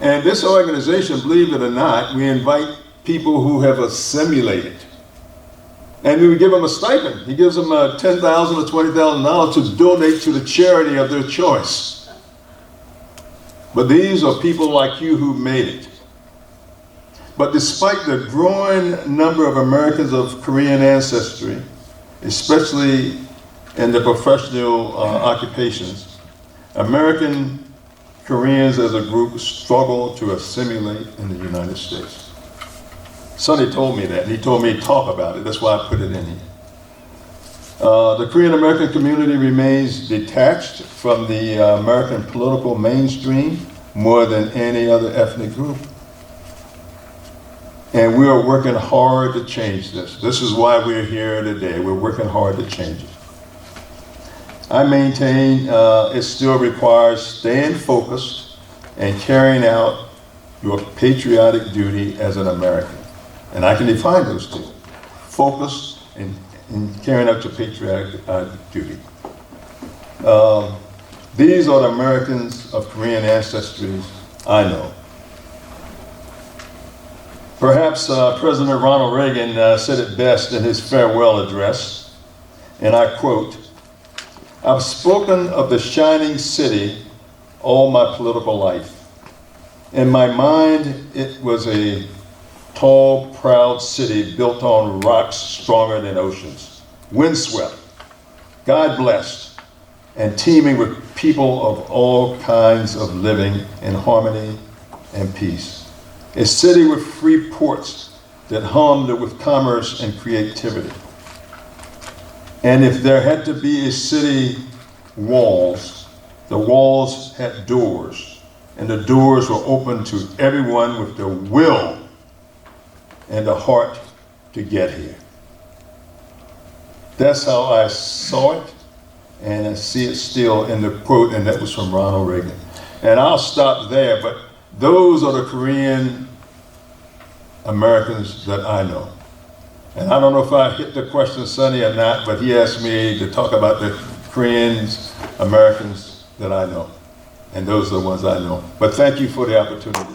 And this organization, believe it or not, we invite people who have assimilated. And we give them a stipend. He gives them $10,000 or $20,000 to donate to the charity of their choice. But these are people like you who made it. But despite the growing number of Americans of Korean ancestry, especially in the professional occupations, American Koreans as a group struggle to assimilate in the United States. Sonny told me that. He told me to talk about it. That's why I put it in here. The Korean American community remains detached from the American political mainstream more than any other ethnic group. And we are working hard to change this. This is why we're here today. We're working hard to change it. I maintain it still requires staying focused and carrying out your patriotic duty as an American. And I can define those two. Focus and carrying out your patriotic duty. These are the Americans of Korean ancestry I know. Perhaps President Ronald Reagan said it best in his farewell address, and I quote, "I've spoken of the shining city all my political life. In my mind, it was a tall, proud city built on rocks stronger than oceans, windswept, God-blessed, and teeming with people of all kinds of living in harmony and peace. A city with free ports that hummed with commerce and creativity. And if there had to be a city walls, the walls had doors, and the doors were open to everyone with the will and the heart to get here." That's how I saw it, and I see it still in the quote, and that was from Ronald Reagan. And I'll stop there, but those are the Korean Americans that I know. And I don't know if I hit the question, Sonny, or not, but he asked me to talk about the friends, Americans that I know. And those are the ones I know. But thank you for the opportunity.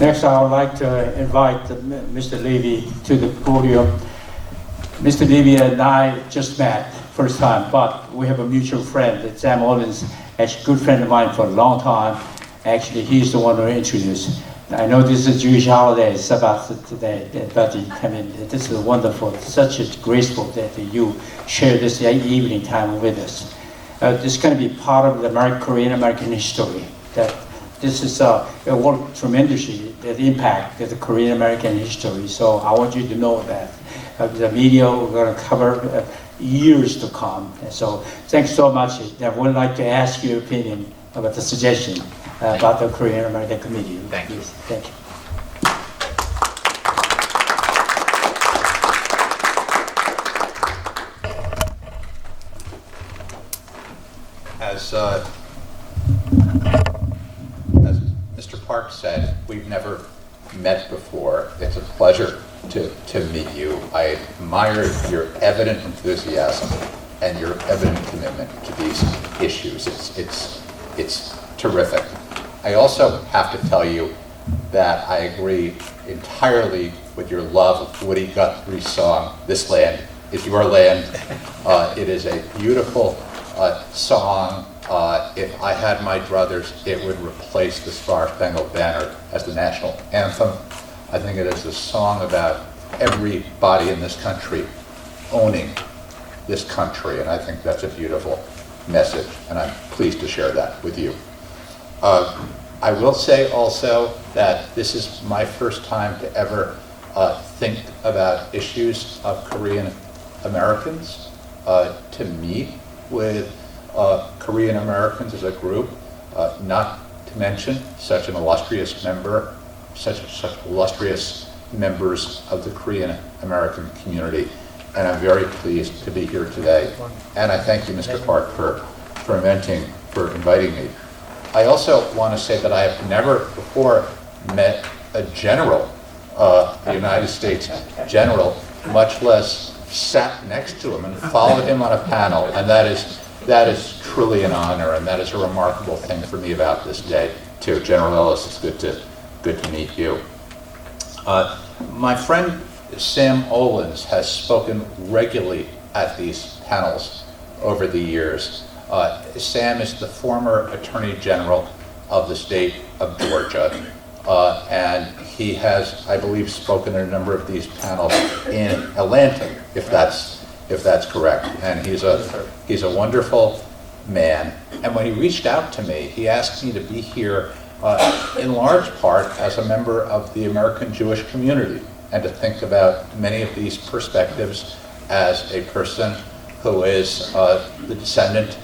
Next, I would like to invite Mr. Levy to the podium. Mr. Levy and I just met first time, but we have a mutual friend, Sam Owens, actually a good friend of mine for a long time. Actually, he's the one who introduced. I know this is a Jewish holiday, it's about today, but I mean, this is wonderful, such a graceful that you share this evening time with us. This is going to be part of the Korean-American history. That this is it worked tremendously, the impact of the Korean-American history. So I want you to know that the media are going to cover years to come. So thanks so much. I would like to ask your opinion about the suggestion about the Korean-American community. Thank you. Thank you. As Mr. Park said, we've never met before. It's a pleasure to meet you. I admire your evident enthusiasm and your evident commitment to these issues. It's terrific. I also have to tell you that I agree entirely with your love of Woody Guthrie's song, "This Land Is Your Land." It is a beautiful song. If I had my druthers, it would replace the Star-Spangled Banner as the national anthem. I think it is a song about everybody in this country owning this country, and I think that's a beautiful message, and I'm pleased to share that with you. I will say also that this is my first time to ever think about issues of Korean Americans, to meet with Korean Americans as a group, not to mention such an illustrious member, such illustrious members of the Korean American community. And I'm very pleased to be here today. And I thank you, Mr. Park, for inviting me. I also want to say that I have never before met a general, the United States general, much less sat next to him and followed him on a panel. And that is truly an honor, and that is a remarkable thing for me about this day, too. General Ellis, it's good to meet you. My friend Sam Owens has spoken regularly at these panels over the years. Sam is the former Attorney General of the state of Georgia, and he has, I believe, spoken at a number of these panels in Atlanta, if that's correct. And he's a wonderful man. And when he reached out to me, he asked me to be here in large part as a member of the American Jewish community, and to think about many of these perspectives as a person who is the descendant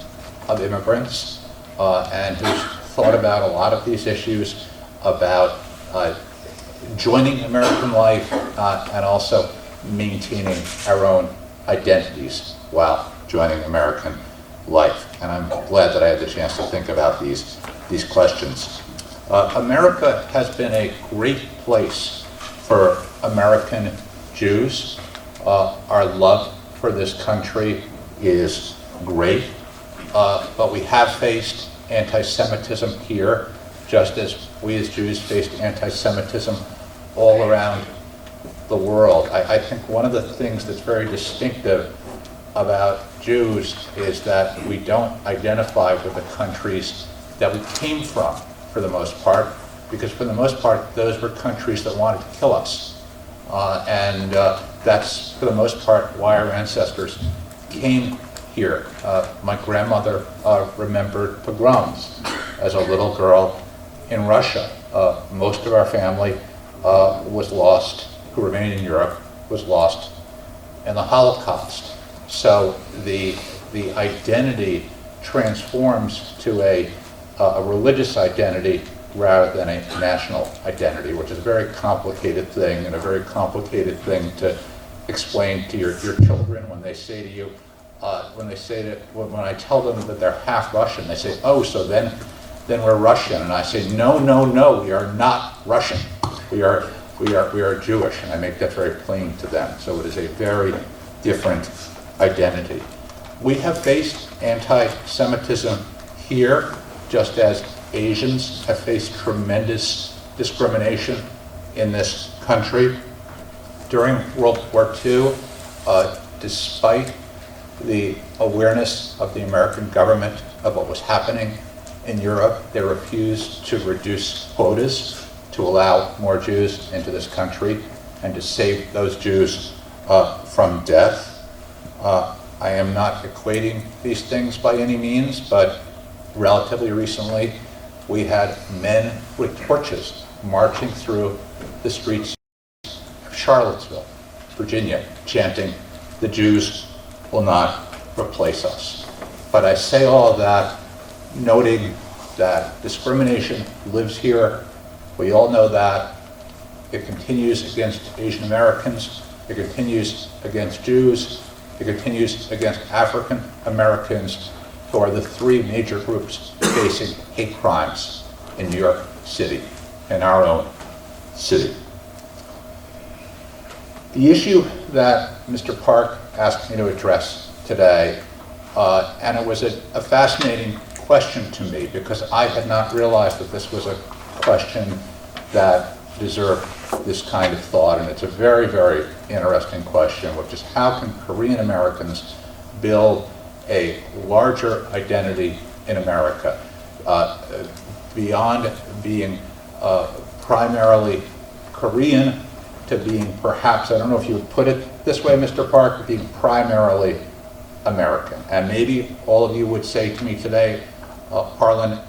of immigrants and who's thought about a lot of these issues, about joining American life and also maintaining our own identities while joining American life. And I'm glad that I had the chance to think about these questions. America has been a great place for American Jews. Our love for this country is great, but we have faced anti-Semitism here, just as we as Jews faced anti-Semitism all around the world. I think one of the things that's very distinctive about Jews is that we don't identify with the countries that we came from, for the most part, because for the most part, those were countries that wanted to kill us. And that's, for the most part, why our ancestors came here. My grandmother remembered pogroms as a little girl in Russia. Most of our family was lost, who remained in Europe, was lost in the Holocaust. So the identity transforms to a religious identity rather than a national identity, which is a very complicated thing, and a very complicated thing to explain to your children when they say to you, when they say that, when I tell them that they're half Russian, they say, oh, so then we're Russian. And I say, no, no, no, we are not Russian. We are Jewish, and I make that very plain to them. So it is a very different identity. We have faced anti-Semitism here, just as Asians have faced tremendous discrimination in this country. During World War II, despite the awareness of the American government of what was happening in Europe, they refused to reduce quotas to allow more Jews into this country and to save those Jews from death. I am not equating these things by any means, but relatively recently we had men with torches marching through the streets of Charlottesville, Virginia, chanting, "The Jews will not replace us." But I say all of that noting that discrimination lives here. We all know that. It continues against Asian Americans. It continues against Jews. It continues against African Americans, who are the three major groups facing hate crimes in New York City, in our own city. The issue that Mr. Park asked me to address today, and it was a fascinating question to me because I had not realized that this was a question that deserved this kind of thought, and it's a very, very interesting question, which is how can Korean Americans build a larger identity in America beyond being primarily Korean to being perhaps, I don't know if you would put it this way, Mr. Park, being primarily American. And maybe all of you would say to me today, Harlan,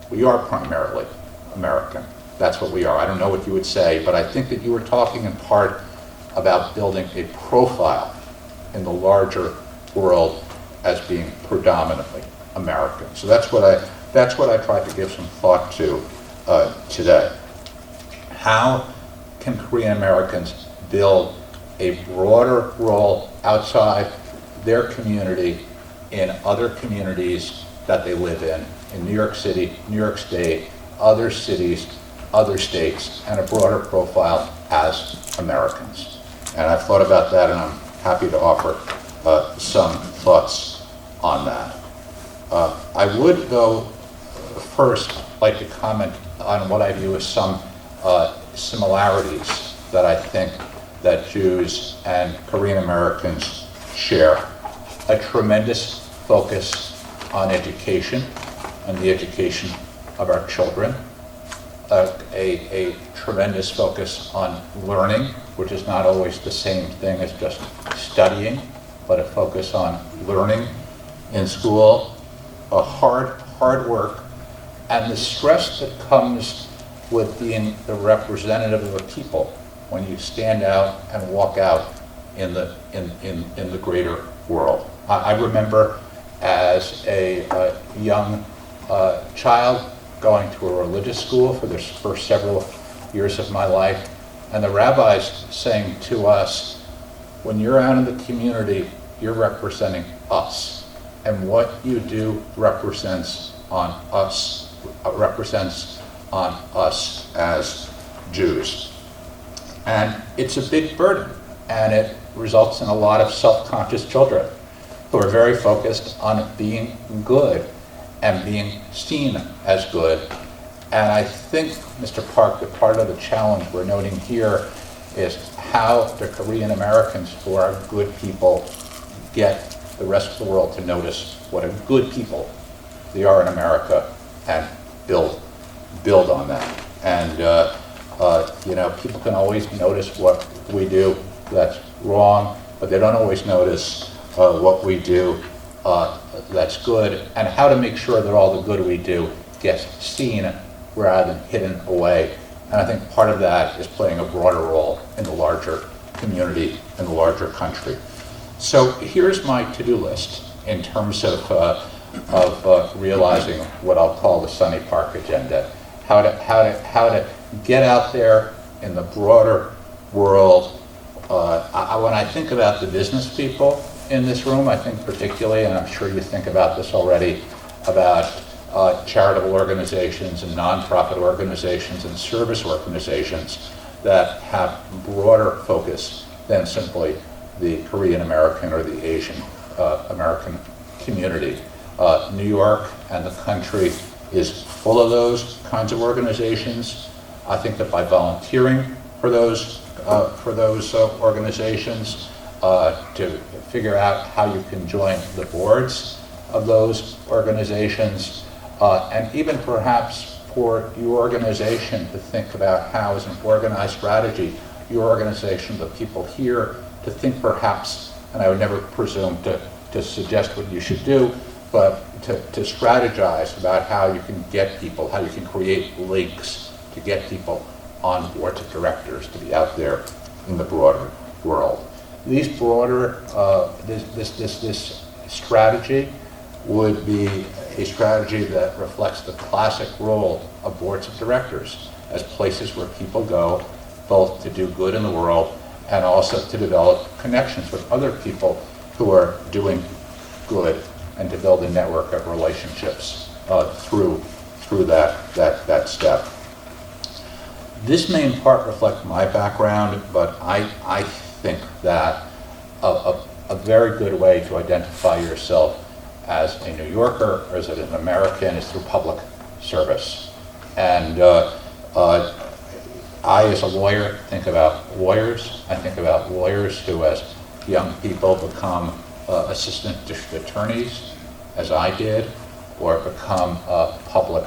we are primarily American. That's what we are. I don't know what you would say, but I think that you were talking in part about building a profile in the larger world as being predominantly American. So that's what I tried to give some thought to today. How can Korean Americans build a broader role outside their community in other communities that they live in New York City, New York State, other cities, other states, and a broader profile as Americans? And I've thought about that, and I'm happy to offer some thoughts on that. I would, though, first like to comment on what I view as some similarities that I think that Jews and Korean Americans share. A tremendous focus on education and the education of our children. A tremendous focus on learning, which is not always the same thing as just studying, but a focus on learning in school, a hard work, and the stress that comes with being the representative of a people when you stand out and walk out in the greater world. I remember as a young child going to a religious school for the first several years of my life, and the rabbis saying to us, when you're out in the community, you're representing us, and what you do represents on us as Jews. And it's a big burden, and it results in a lot of self-conscious children who are very focused on being good and being seen as good. And I think, Mr. Park, that part of the challenge we're noting here is how the Korean Americans who are good people get the rest of the world to notice what a good people they are in America and build on that. And people can always notice what we do that's wrong, but they don't always notice what we do that's good, and how to make sure that all the good we do gets seen rather than hidden away. And I think part of that is playing a broader role in the larger community, in the larger country. So here's my to-do list in terms of realizing what I'll call the Sunny Park agenda. How to get out there in the broader world. When I think about the business people in this room, I think particularly, and I'm sure you think about this already, about charitable organizations and nonprofit organizations and service organizations that have broader focus than simply the Korean American or the Asian American community. New York and the country is full of those kinds of organizations. I think that by volunteering for those organizations, to figure out how you can join the boards of those organizations, and even perhaps for your organization to think about how, as an organized strategy, your organization, the people here, to think perhaps, and I would never presume to suggest what you should do, but to strategize about how you can get people, how you can create links to get people on boards of directors to be out there in the broader world. These broader, this strategy would be a strategy that reflects the classic role of boards of directors as places where people go both to do good in the world and also to develop connections with other people who are doing good and to build a network of relationships through that step. This may in part reflect my background, but I think that a very good way to identify yourself as a New Yorker or as an American is through public service. And I, as a lawyer, think about lawyers. I think about lawyers who, as young people, become assistant district attorneys, as I did, or become public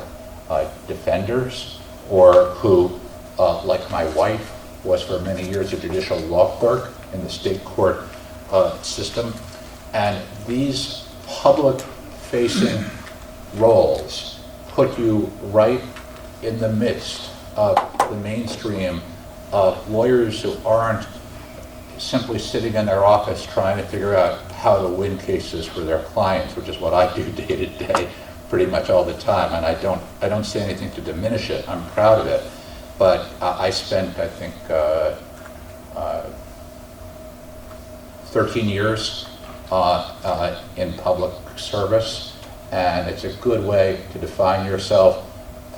defenders, or who, like my wife, was for many years a judicial law clerk in the state court system. And these public-facing roles put you right in the midst of the mainstream of lawyers who aren't simply sitting in their office trying to figure out how to win cases for their clients, which is what I do day to day pretty much all the time. And I don't say anything to diminish it. I'm proud of it. But I spent, I think, 13 years in public service, and it's a good way to define yourself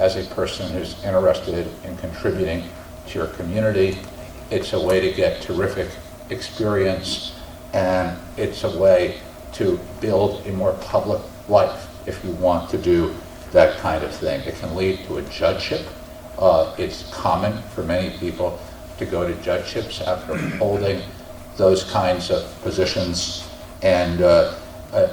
as a person who's interested in contributing to your community. It's a way to get terrific experience, and it's a way to build a more public life if you want to do that kind of thing. It can lead to a judgeship. It's common for many people to go to judgeships after holding those kinds of positions. And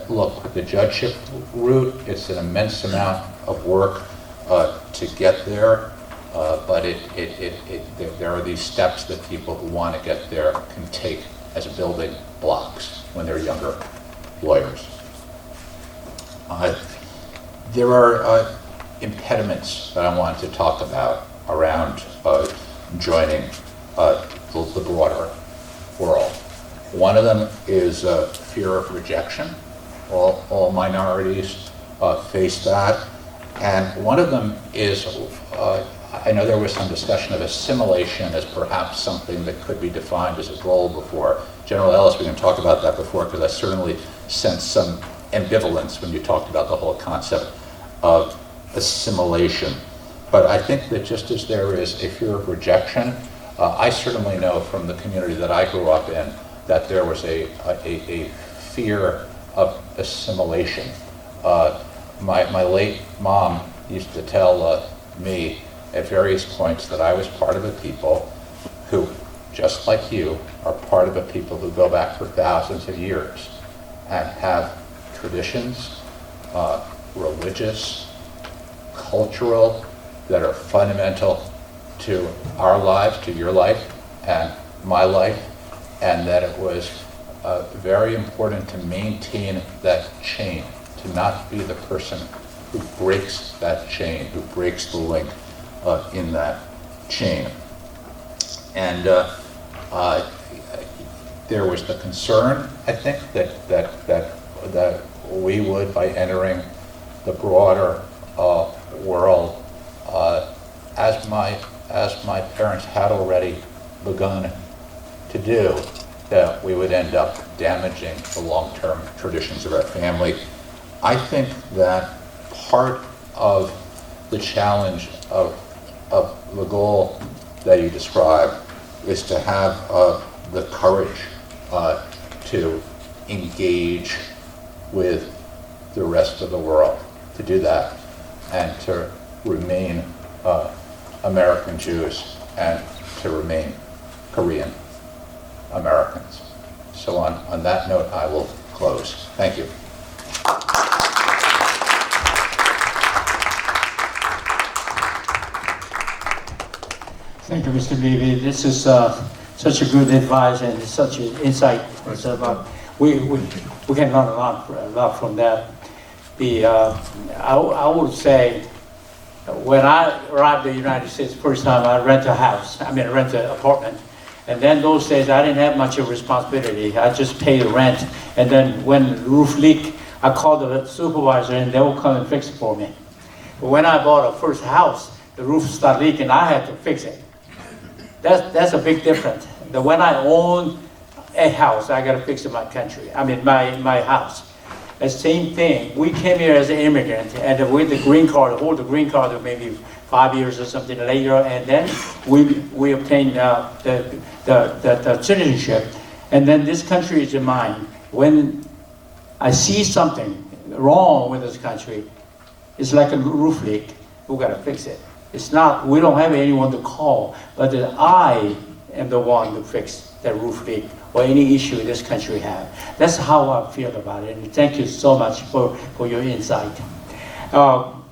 look, the judgeship route, it's an immense amount of work to get there, but there are these steps that people who want to get there can take as building blocks when they're younger lawyers. There are impediments that I want to talk about around joining the broader world. One of them is fear of rejection. All minorities face that. And one of them is, I know there was some discussion of assimilation as perhaps something that could be defined as a goal before. General Ellis, we can talk about that before, because I certainly sensed some ambivalence when you talked about the whole concept of assimilation. But I think that just as there is a fear of rejection, I certainly know from the community that I grew up in that there was a fear of assimilation. My late mom used to tell me at various points that I was part of a people who, just like you, are part of a people who go back for thousands of years and have traditions, religious, cultural, that are fundamental to our lives, to your life and my life, and that it was very important to maintain that chain, to not be the person who breaks that chain, who breaks the link in that chain. And there was the concern, I think, that we would, by entering the broader world, as my parents had already begun to do, that we would end up damaging the long-term traditions of our family. I think that part of the challenge of the goal that you describe is to have the courage to engage with the rest of the world, to do that, and to remain American Jews and to remain Korean Americans. So on that note, I will close. Thank you. Thank you, Mr. Levy. This is such a good advice and such an insight. It's about, we can learn a lot from that. I would say, when I arrived in the United States the first time, I rent an apartment. And then those days, I didn't have much of a responsibility. I just paid the rent. And then when the roof leaked, I called the supervisor and they will come and fix it for me. But when I bought a first house, the roof started leaking, I had to fix it. That's a big difference. When I own a house, I gotta fix it my house. The same thing, we came here as an immigrant, and with the green card, hold the green card maybe 5 years or something later, and then we obtained the citizenship, and then this country is mine. When I see something wrong with this country, it's like a roof leak, we gotta fix it. It's not, we don't have anyone to call, but I am the one to fix the roof leak or any issue this country have. That's how I feel about it, and thank you so much for your insight. Now,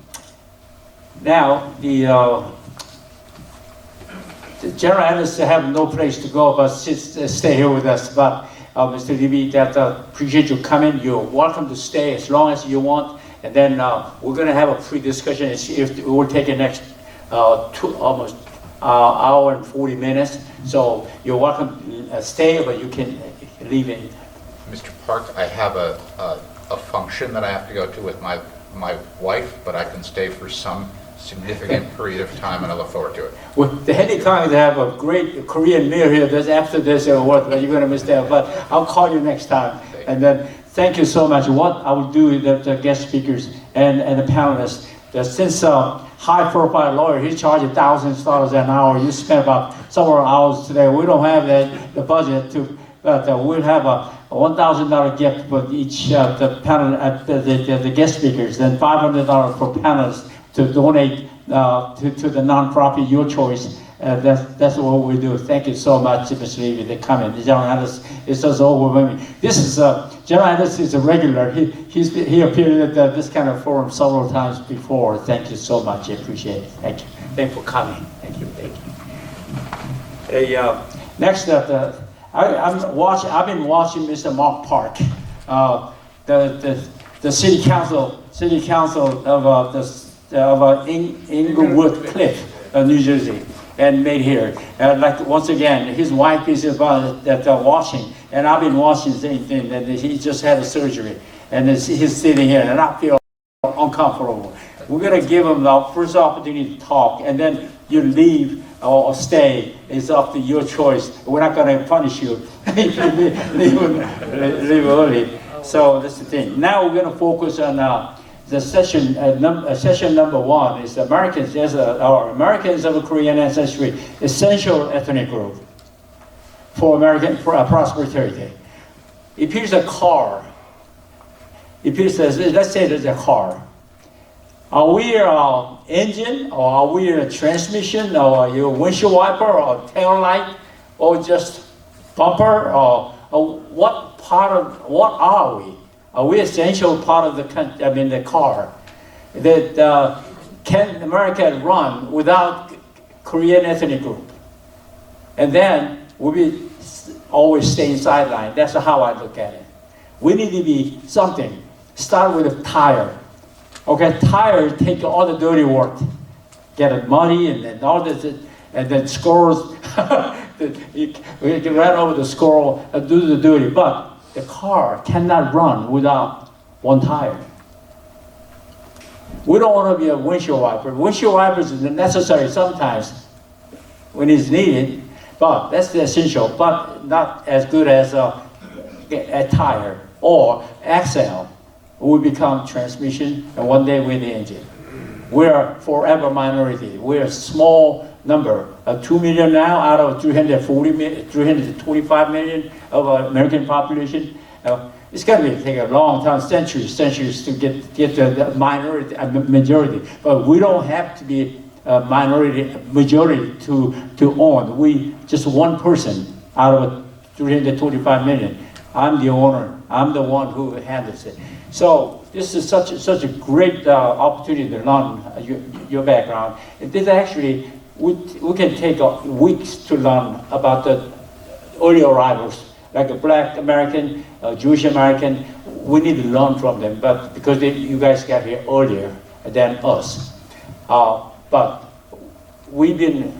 the General Ellis have no place to go, but stay here with us. But Mr. Levy, appreciate you coming. You're welcome to stay as long as you want, and then we're going to have a pre-discussion. It will take the next almost hour and 40 minutes. So you're welcome to stay, but you can leave in. Mr. Park, I have a function that I have to go to with my wife, but I can stay for some significant period of time, and I look forward to it. Well, the Henny have a great Korean meal here. That's after this work, but you're going to miss that. But I'll call you next time. And then thank you so much. What I will do is the guest speakers and the panelists, since high-profile lawyer, he charges $1,000 an hour. You spend about several hours today. We don't have the budget to, but we'll have a $1,000 gift for each the panel the guest speakers, then $500 per panelist to donate to the nonprofit Your Choice. That's what we do. Thank you so much, Mr. Levy, for coming. General Ellis is just overwhelming. This is General Ellis is a regular. He appeared at this kind of forum several times before. Thank you so much. I appreciate it. Thank you. Thank you for coming. Thank you. Thank you. Next, I've been watching Mr. Mark Park, the city council of Inglewood Cliff, New Jersey, and made here. Like once again, his wife is watching, and I've been watching the same thing. And he just had a surgery, and he's sitting here, and I feel uncomfortable. We're gonna give him the first opportunity to talk, and then you leave or stay. It's up to your choice. We're not gonna punish you if you leave early. So that's the thing. Now we're gonna focus on the session number one is Americans. There's Americans of Korean ancestry, essential ethnic group for American prosperity. If here's a car, let's say there's a car. Are we an engine, or are we a transmission, or are you a windshield wiper, or tail light, or just bumper, or what are we? Are we essential part of the car? That can America run without Korean ethnic group? And then we'll be always staying sidelined. That's how I look at it. We need to be something. Start with a tire. Okay, tire take all the dirty work, get it muddy, and then all this, and then squirrels. We can run over the squirrel and do the dirty, but the car cannot run without one tire. We don't want to be a windshield wiper. Windshield wipers is necessary sometimes when it's needed, But that's the essential, but not as good as a tire or axle. We become transmission, and one day we're the engine. We're forever minority. We're a small number, 2 million now out of 325 million of American population. It's going to take a long time, centuries to get the minority, majority. But we don't have to be a majority to own. We just one person out of 325 million. I'm the owner. I'm the one who handles it. So this is such a great opportunity to learn your background. This actually, we can take weeks to learn about the early arrivals, like a Black American, Jewish American. We need to learn from them, but because you guys got here earlier than us. But we've been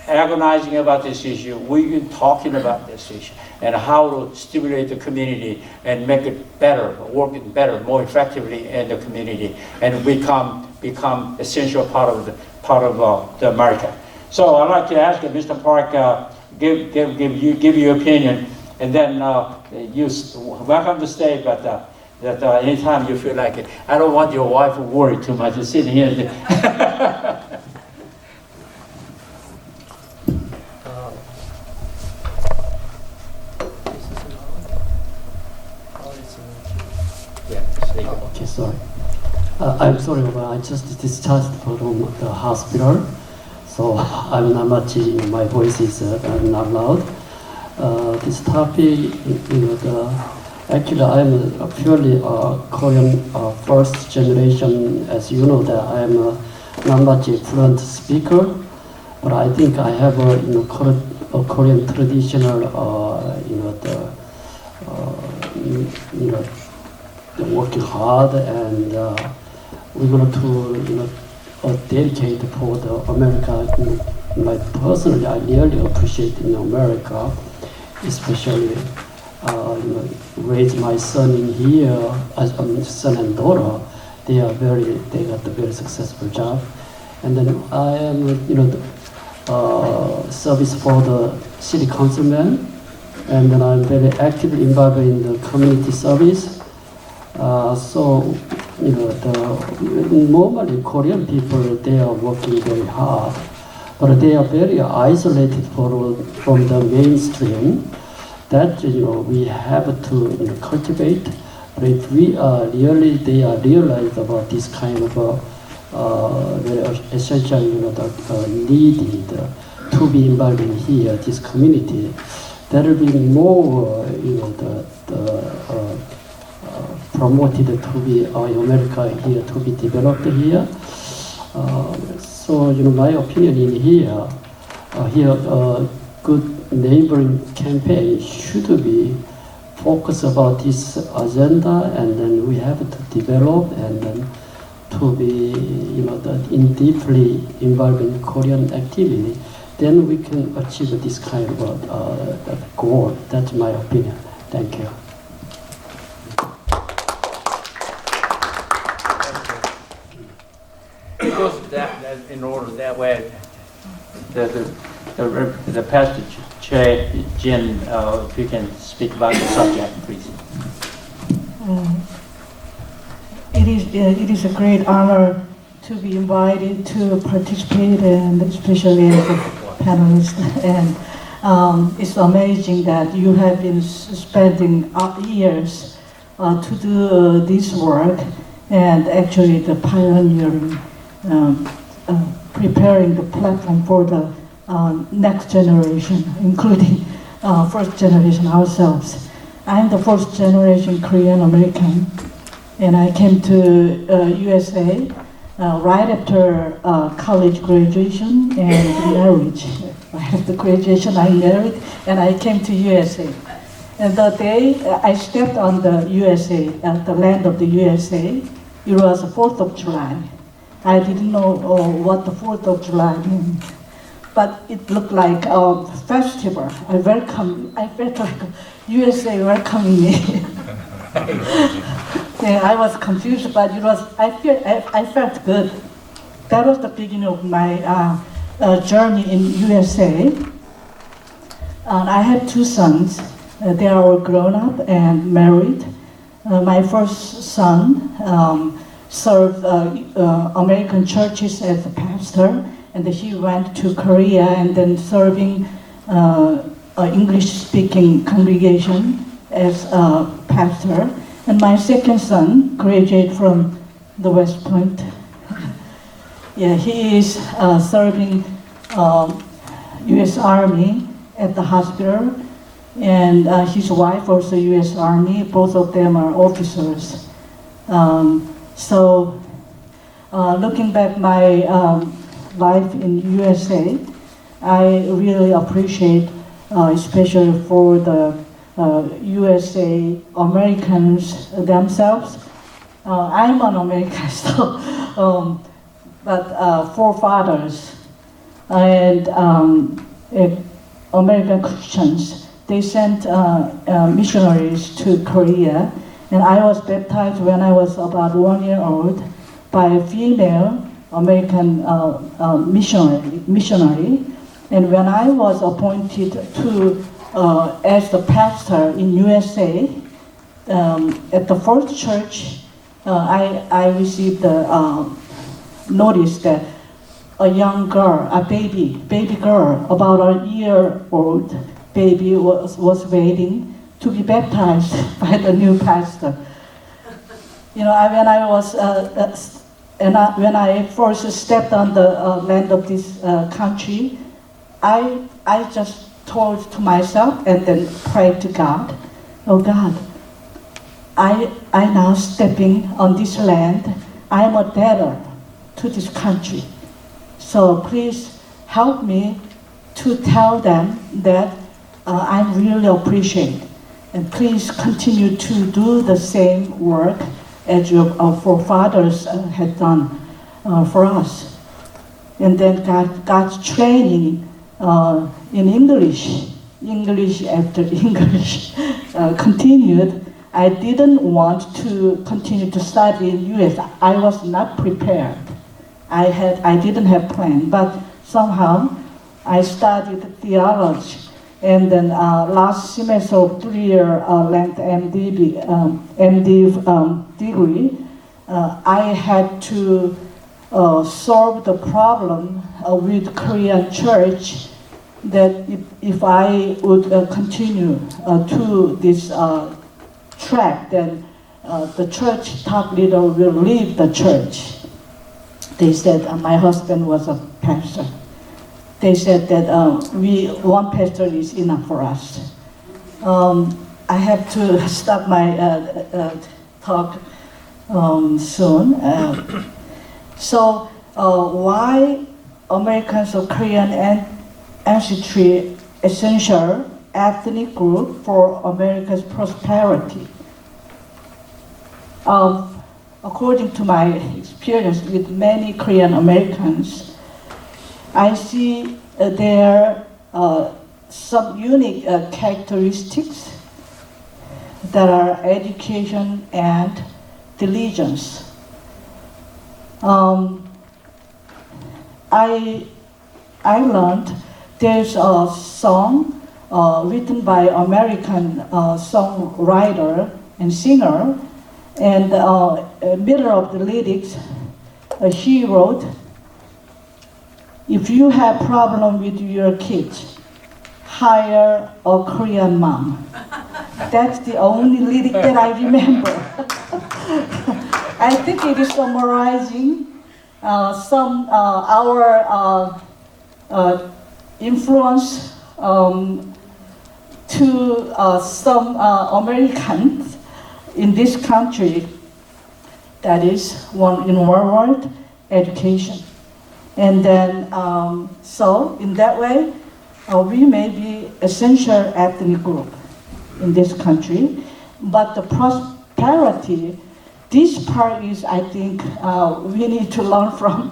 agonizing about this issue. We've been talking about this issue and how to stimulate the community and make it better, work it better, more effectively in the community, and become essential part of the America. So I'd like to ask Mr. Park, give your opinion, and then you welcome to stay, but that anytime you feel like it. I don't want your wife to worry too much. Just sitting here. Okay, sorry. I'm sorry, but I just discharged from the hospital, so I'm not much. My voice is not loud. This topic, actually, I'm purely Korean first generation. As you know, that I'm not much a fluent speaker, but I think I have a Korean traditional, working hard, and we're going to dedicate for the America. Like personally, I really appreciate America, especially raise my son in here as son and daughter. They got a very successful job, and then I am service for the city councilman, and then I'm very actively involved in the community service. Normally Korean people, they are working very hard, but they are very isolated from the mainstream. That we have to cultivate. But if we are they are realized about this kind of very essential, needed to be involved in here, this community, there will be more, promoted to be America here, to be developed here. So my opinion in here, good neighboring campaign should be focused about this agenda, and then we have to develop and then to be deeply involved in Korean activity. Then we can achieve this kind of goal. That's my opinion. Thank you. Because that in order that way, the Pastor Jin, if you can speak about the subject, please. It is a great honor to be invited to participate, and especially as a panelist. And it's amazing that you have been spending years to do this work, and actually the pioneering. Preparing the platform for the next generation, including first generation ourselves. I'm the first generation Korean American, and I came to USA right after college graduation and marriage. Right after graduation, I married, and I came to USA. And the day I stepped on the USA, the land of the USA, it was the 4th of July. I didn't know what the 4th of July meant, but it looked like a festival. I felt like USA welcoming me. Yeah, I was confused, but I felt good. That was the beginning of my journey in USA. And I have two sons. They are all grown up and married. My first son served American churches as a pastor, and he went to Korea and then serving English-speaking congregation as a pastor. And my second son graduated from the West Point. Yeah, he is serving U.S. Army at the hospital, and his wife also U.S. Army. Both of them are officers. So, looking back my life in USA, I really appreciate, especially for the USA Americans themselves. I'm an American, so, but forefathers and American Christians, they sent missionaries to Korea, and I was baptized when I was about 1 year old by a female American missionary. And when I was appointed to as the pastor in USA, at the first church, I received the notice that a young girl, a baby girl, about a year-old baby was waiting to be baptized by the new pastor. You know, when I was when I first stepped on the land of this country, I just told to myself and then prayed to God, oh God, I now stepping on this land. I am a debtor to this country. So please help me to tell them that I really appreciate, and please continue to do the same work as your forefathers had done for us. And then God's training in English after English continued. I didn't want to continue to study in US. I was not prepared. I didn't have plan, but somehow I studied theology, and then last semester of 3-year length MD degree, I had to solve the problem with Korean church, that if I would continue to this track, then the church top leader will leave the church. They said my husband was a pastor. They said that one pastor is enough for us. I have to stop my talk soon. So why Americans of Korean ancestry essential ethnic group for America's prosperity? According to my experience with many Korean Americans, I see there some unique characteristics that are education and diligence. I learned there's a song written by American songwriter and singer, and middle of the lyrics, he wrote, if you have problem with your kids, hire a Korean mom. That's the only lyric that I remember. I think it is summarizing some our influence to some Americans in this country, that is one word, education. And then, so in that way, we may be essential ethnic group in this country, but the prosperity, this part is, I think, we need to learn from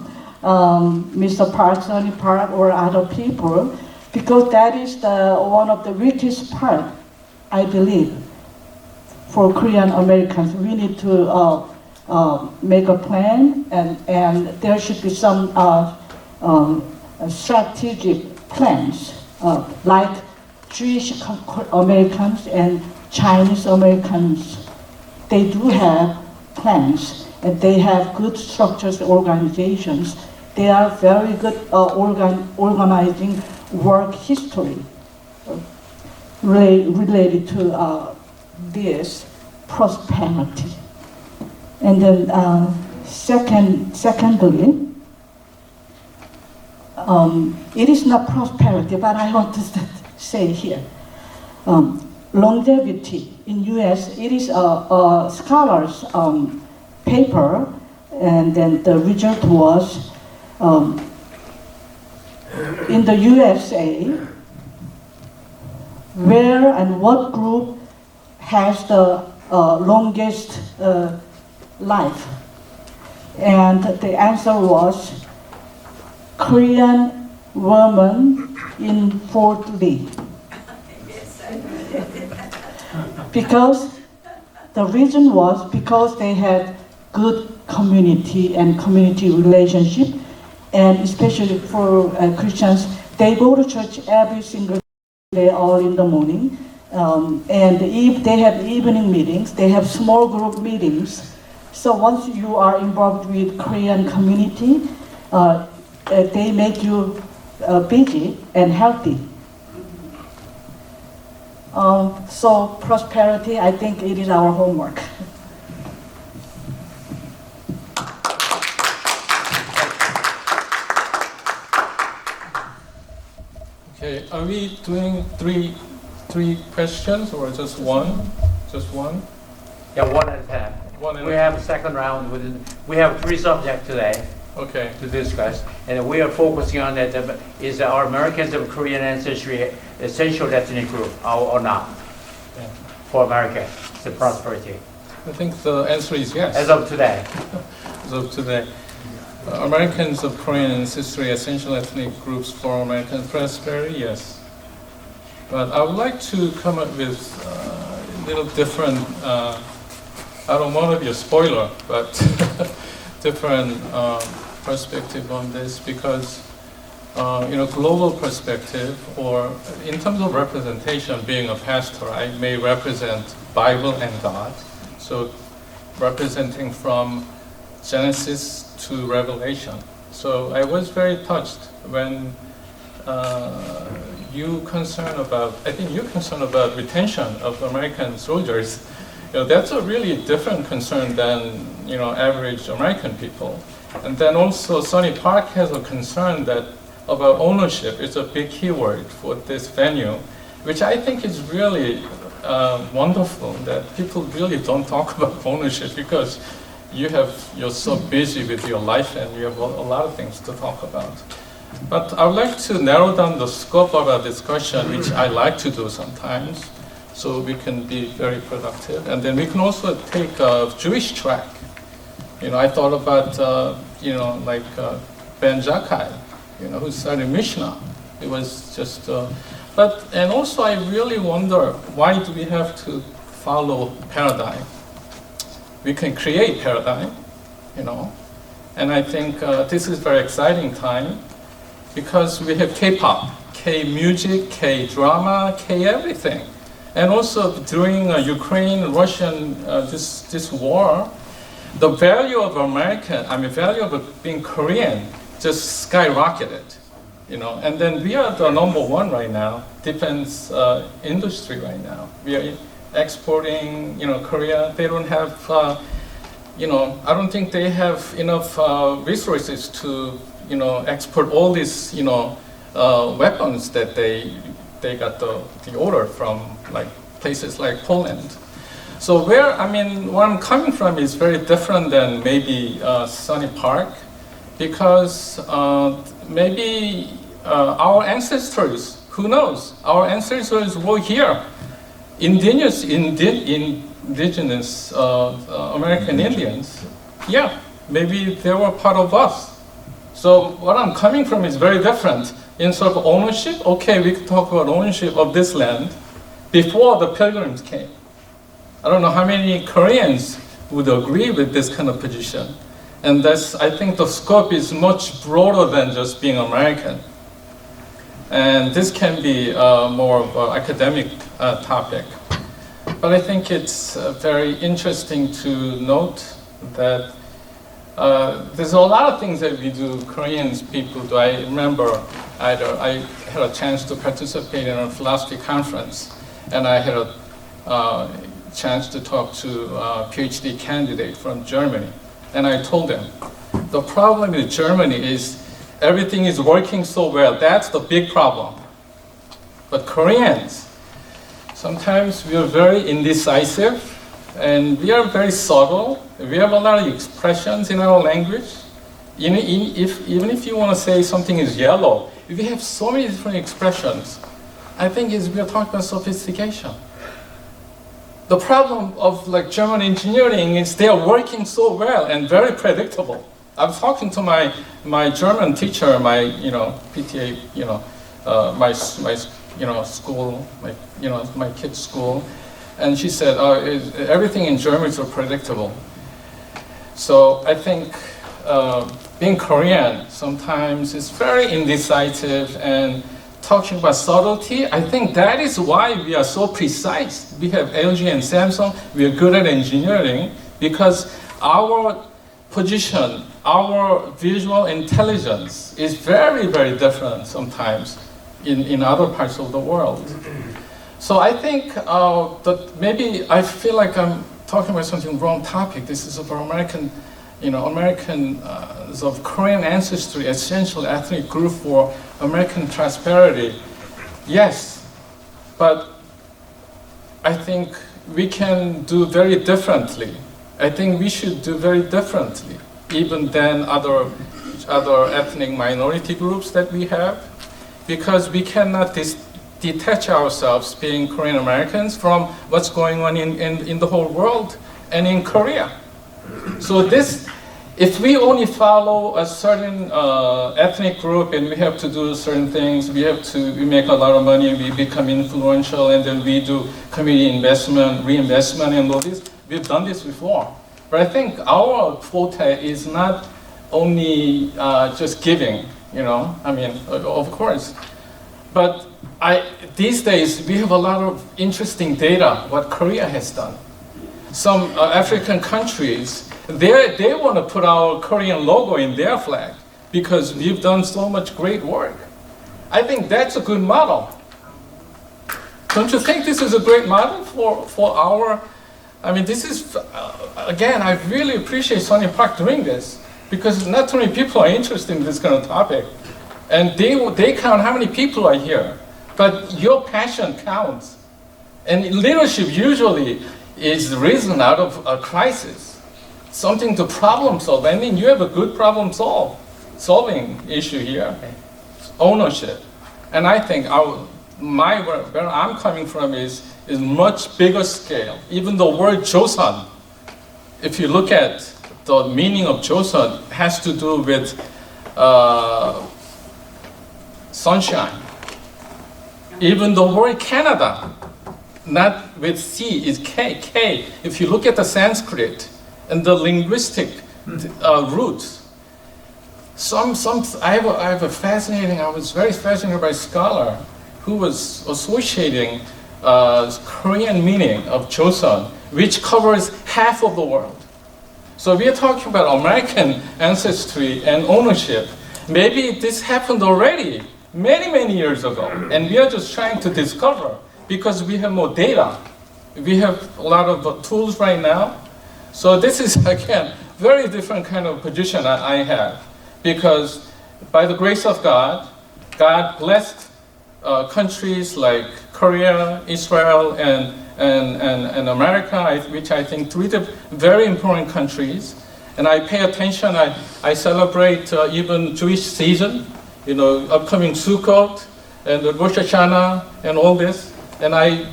Mr. Park, Sonny Park, or other people, because that is one of the richest part, I believe, for Korean Americans. We need to make a plan, and there should be some strategic plans, like Jewish Americans and Chinese Americans, they do have plans and they have good structures, organizations. They are very good organizing work history related to this prosperity. And then secondly, it is not prosperity, but I want to say here, longevity in U.S. It is a scholar's paper, and then the result was in the USA, where and what group has the longest life, and the answer was Korean woman in Fort Lee. Because the reason was because they had good community and community relationship, and especially for Christians, they go to church every single day, all in the morning, and they have evening meetings, they have small group meetings. So once you are involved with Korean community, they make you busy and healthy. So prosperity, I think it is our homework. Okay, are we doing three questions or just one? Just one? Yeah, one at a time. We have a second round. We have 3 subjects today Okay. to discuss, and we are focusing on that. Is our Americans of Korean ancestry essential ethnic group or not Yeah. for America, the prosperity, I think the answer is yes. as of today? As of today. Americans of Korean ancestry, essential ethnic groups for American prosperity, yes. But I would like to come up with a little different, I don't want to be a spoiler, but different perspective on this, because global perspective, or in terms of representation, being a pastor, I may represent Bible and God. So representing from Genesis to Revelation. So I was very touched when you're concerned about retention of American soldiers. That's a really different concern than average American people. And then also Sonny Park has a concern about ownership. It's a big keyword for this venue, which I think is really wonderful that people really don't talk about ownership, because you're so busy with your life and you have a lot of things to talk about. But I would like to narrow down the scope of our discussion, which I like to do sometimes, so we can be very productive. And then we can also take a Jewish track. I thought about, Ben Zakkai, who studied Mishnah. It was just, and also I really wonder, why do we have to follow paradigm? We can create paradigm, and I think this is a very exciting time, because we have K-pop, K-music, K-drama, K-everything. And also during Ukraine-Russian, this war, the value of value of being Korean just skyrocketed, and then we are the number 1 right now, defense industry right now. We are exporting, Korea, they don't have, I don't think they have enough resources to, export all these, weapons that they got the order from, like places like Poland. So where I'm coming from is very different than maybe Sonny Park, because maybe our ancestors, who knows, our ancestors were here. Indigenous American Indians, yeah, maybe they were part of us. So what I'm coming from is very different. In sort of ownership, okay, we could talk about ownership of this land before the pilgrims came. I don't know how many Koreans would agree with this kind of position. And I think the scope is much broader than just being American. And this can be more of an academic topic. But I think it's very interesting to note that there's a lot of things that we do, Koreans people do. I remember I had a chance to participate in a philosophy conference, and I had a chance to talk to a PhD candidate from Germany. And I told him, the problem with Germany is everything is working so well. That's the big problem. But Koreans, sometimes we are very indecisive, and we are very subtle. We have a lot of expressions in our language. Even if you want to say something is yellow, we have so many different expressions. I think we are talking about sophistication. The problem of German engineering is they are working so well and very predictable. I was talking to my German teacher, my PTA, my school, my kids' school, and she said, everything in German is so predictable. So I think being Korean sometimes is very indecisive, and talking about subtlety, I think that is why we are so precise. We have LG and Samsung, we are good at engineering, because our position, our visual intelligence is very, very different sometimes in other parts of the world. So I think that maybe I feel like I'm talking about something wrong topic. This is about Americans of Korean ancestry, essential ethnic group for American prosperity. Yes, but I think we can do very differently. I think we should do very differently, even than other ethnic minority groups that we have, because we cannot detach ourselves, being Korean Americans, from what's going on in the whole world and in Korea. So if we only follow a certain ethnic group and we have to do certain things, we make a lot of money, we become influential, and then we do community investment, reinvestment, and all this. We've done this before. But I think our forte is not only just giving, of course. But these days, we have a lot of interesting data, what Korea has done. Some African countries, they want to put our Korean logo in their flag because we've done so much great work. I think that's a good model. Don't you think this is a great model for our, this is, again, I really appreciate Sonny Park doing this, because not too many people are interested in this kind of topic. And they count how many people are here. But your passion counts. And leadership usually is risen out of a crisis, something to problem solve. You have a good problem solving issue here, ownership. And I think where I'm coming from is much bigger scale. Even the word Joseon, if you look at the meaning of Joseon, has to do with sunshine. Even the word Canada, not with C, is K. If you look at the Sanskrit and the linguistic roots, I was very fascinated by a scholar who was associating Korean meaning of Joseon, which covers half of the world. So we are talking about American ancestry and ownership. Maybe this happened already many years ago, and we are just trying to discover, because we have more data. We have a lot of tools right now. So this is, again, very different kind of position I have, because by the grace of God, God blessed countries like Korea, Israel, and America, which I think three very important countries. And I pay attention, I celebrate even Jewish season, upcoming Sukkot and the Rosh Hashanah and all this. And I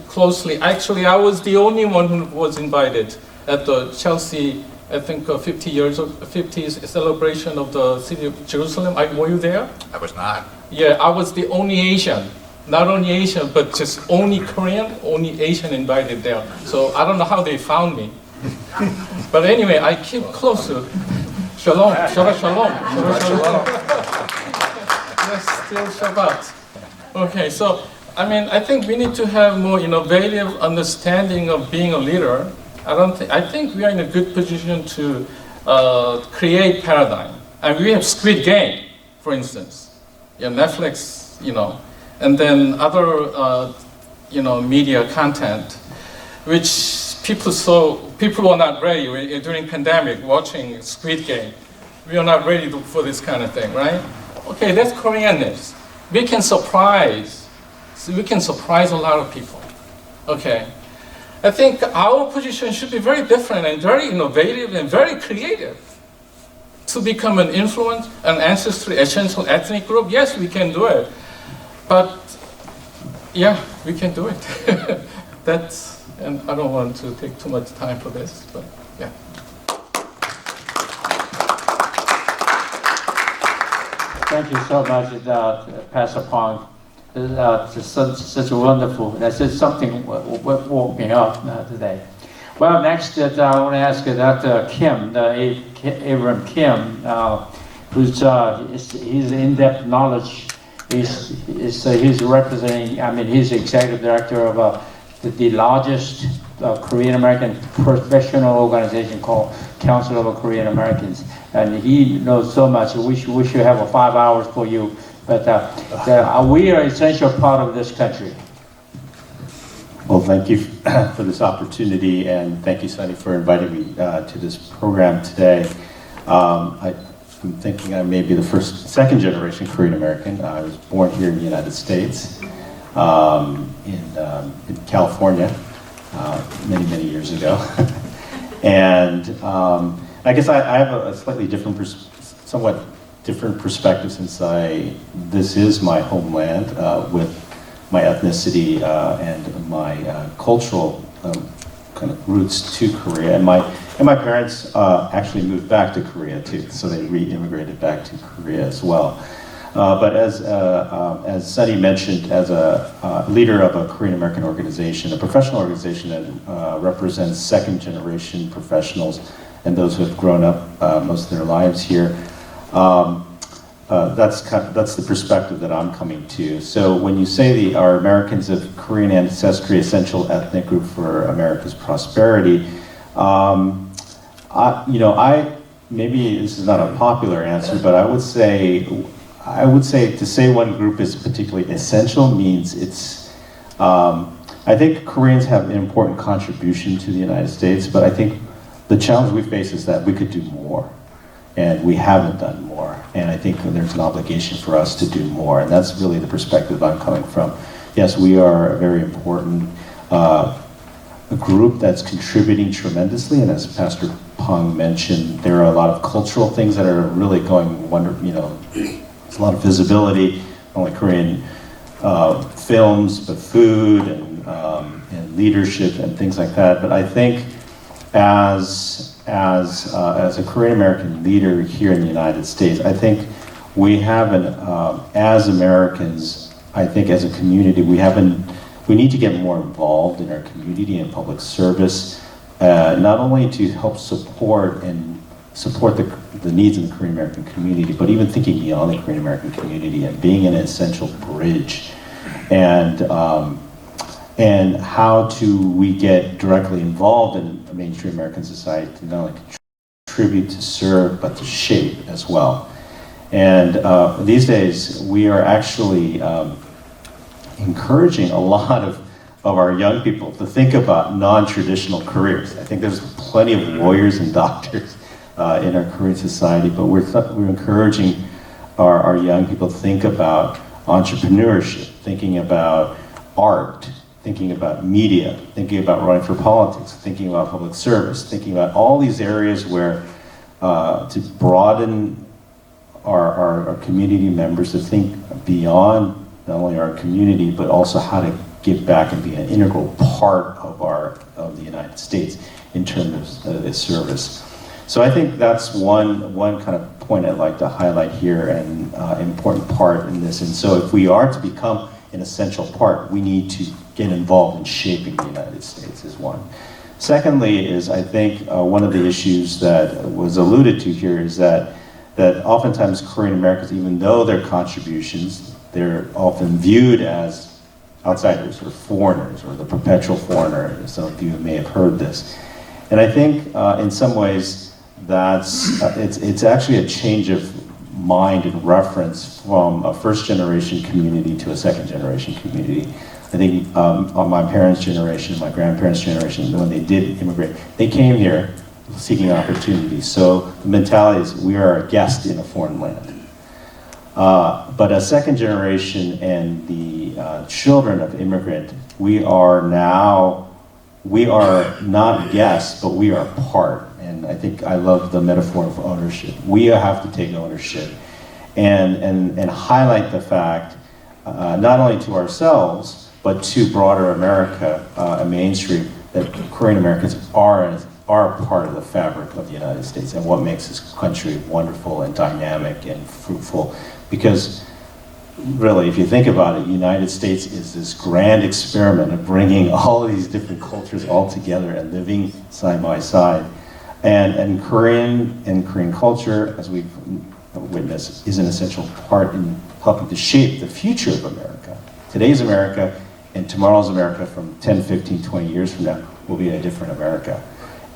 closely, actually I was the only one who was invited at the Chelsea, I think 50th celebration of the city of Jerusalem. Were you there? I was not. Yeah, I was the only Asian. Not only Asian, but just only Korean, only Asian invited there. So I don't know how they found me. But anyway, I keep closer. Shalom, Shabbat Shalom. Shabbat Shalom. Yes, still Shabbat. Okay, so I mean, I think we need to have more innovative understanding of being a leader. I think we are in a good position to create paradigm. And we have Squid Game, for instance. Netflix, and then other, media content, which people were not ready during pandemic watching Squid Game. We are not ready for this kind of thing, right? Okay, that's Koreanness. We can surprise a lot of people. Okay, I think our position should be very different and very innovative and very creative. To become an influence, an ancestry, essential ethnic group, yes, we can do it. But yeah, we can do it. And I don't want to take too much time for this, but yeah. Thank you so much, Pastor Pong. Such a wonderful, that's just something woke me up today. Well, next I want to ask Dr. Kim, Abram Kim, who's his in-depth knowledge he's representing. I mean, he's the executive director of the largest Korean American professional organization called Council of Korean Americans, and he knows so much. We should have 5 hours for you, but we are an essential part of this country. Well, thank you for this opportunity, and thank you, Sunny, for inviting me to this program today. I'm thinking I may be the second generation Korean American. I was born here in the United States, in California, many years ago. And I guess I have a slightly different, somewhat different perspective, since this is my homeland with my ethnicity and my cultural kind of roots to Korea, and my parents actually moved back to Korea too, so they re-immigrated back to Korea as well. But as Sunny mentioned, as a leader of a Korean American organization, a professional organization that represents second generation professionals and those who have grown up most of their lives here. That's the perspective that I'm coming to. So when you say are Americans of Korean ancestry essential ethnic group for America's prosperity, maybe this is not a popular answer, but I would say to say one group is particularly essential means it's. I think Koreans have an important contribution to the United States, but I think the challenge we face is that we could do more. And we haven't done more, and I think there's an obligation for us to do more, and that's really the perspective I'm coming from. Yes, we are a very important a group that's contributing tremendously, and as Pastor Pong mentioned, there are a lot of cultural things that are really going there's a lot of visibility, not only Korean films, but food and leadership and things like that. But I think as a Korean American leader here in the United States, I think we have as Americans, I think as a community, we need to get more involved in our community and public service, not only to help support the needs of the Korean American community, but even thinking beyond the Korean American community and being an essential bridge. And how do we get directly involved in mainstream American society to not only contribute to serve, but to shape as well. And these days, we are actually encouraging a lot of our young people to think about non-traditional careers. I think there's plenty of lawyers and doctors in our Korean society, but we're encouraging our young people to think about entrepreneurship, thinking about art, thinking about media, thinking about running for politics, thinking about public service, thinking about all these areas where to broaden our community members to think beyond not only our community, but also how to give back and be an integral part of the United States in terms of its service. So I think that's one kind of point I'd like to highlight here, and important part in this. And so if we are to become an essential part, we need to get involved in shaping the United States is one. Secondly is, I think one of the issues that was alluded to here is that oftentimes Korean Americans, even though their contributions they're often viewed as outsiders or foreigners or the perpetual foreigner. Some of you may have heard this. And I think in some ways it's actually a change of mind and reference from a first generation community to a second generation community. I think on my parents' generation, my grandparents' generation, when they did immigrate, they came here seeking opportunities. So the mentality is we are a guest in a foreign land. But a second generation and the children of immigrant, we are not guests, but we are part. And I think I love the metaphor of ownership. We have to take ownership and highlight the fact, not only to ourselves, but to broader America and mainstream, that Korean Americans are part of the fabric of the United States and what makes this country wonderful and dynamic and fruitful. Because really, if you think about it, the United States is this grand experiment of bringing all of these different cultures all together and living side by side. And Korean culture, as we've witnessed, is an essential part in helping to shape the future of America. Today's America and tomorrow's America from 10, 15, 20 years from now will be a different America.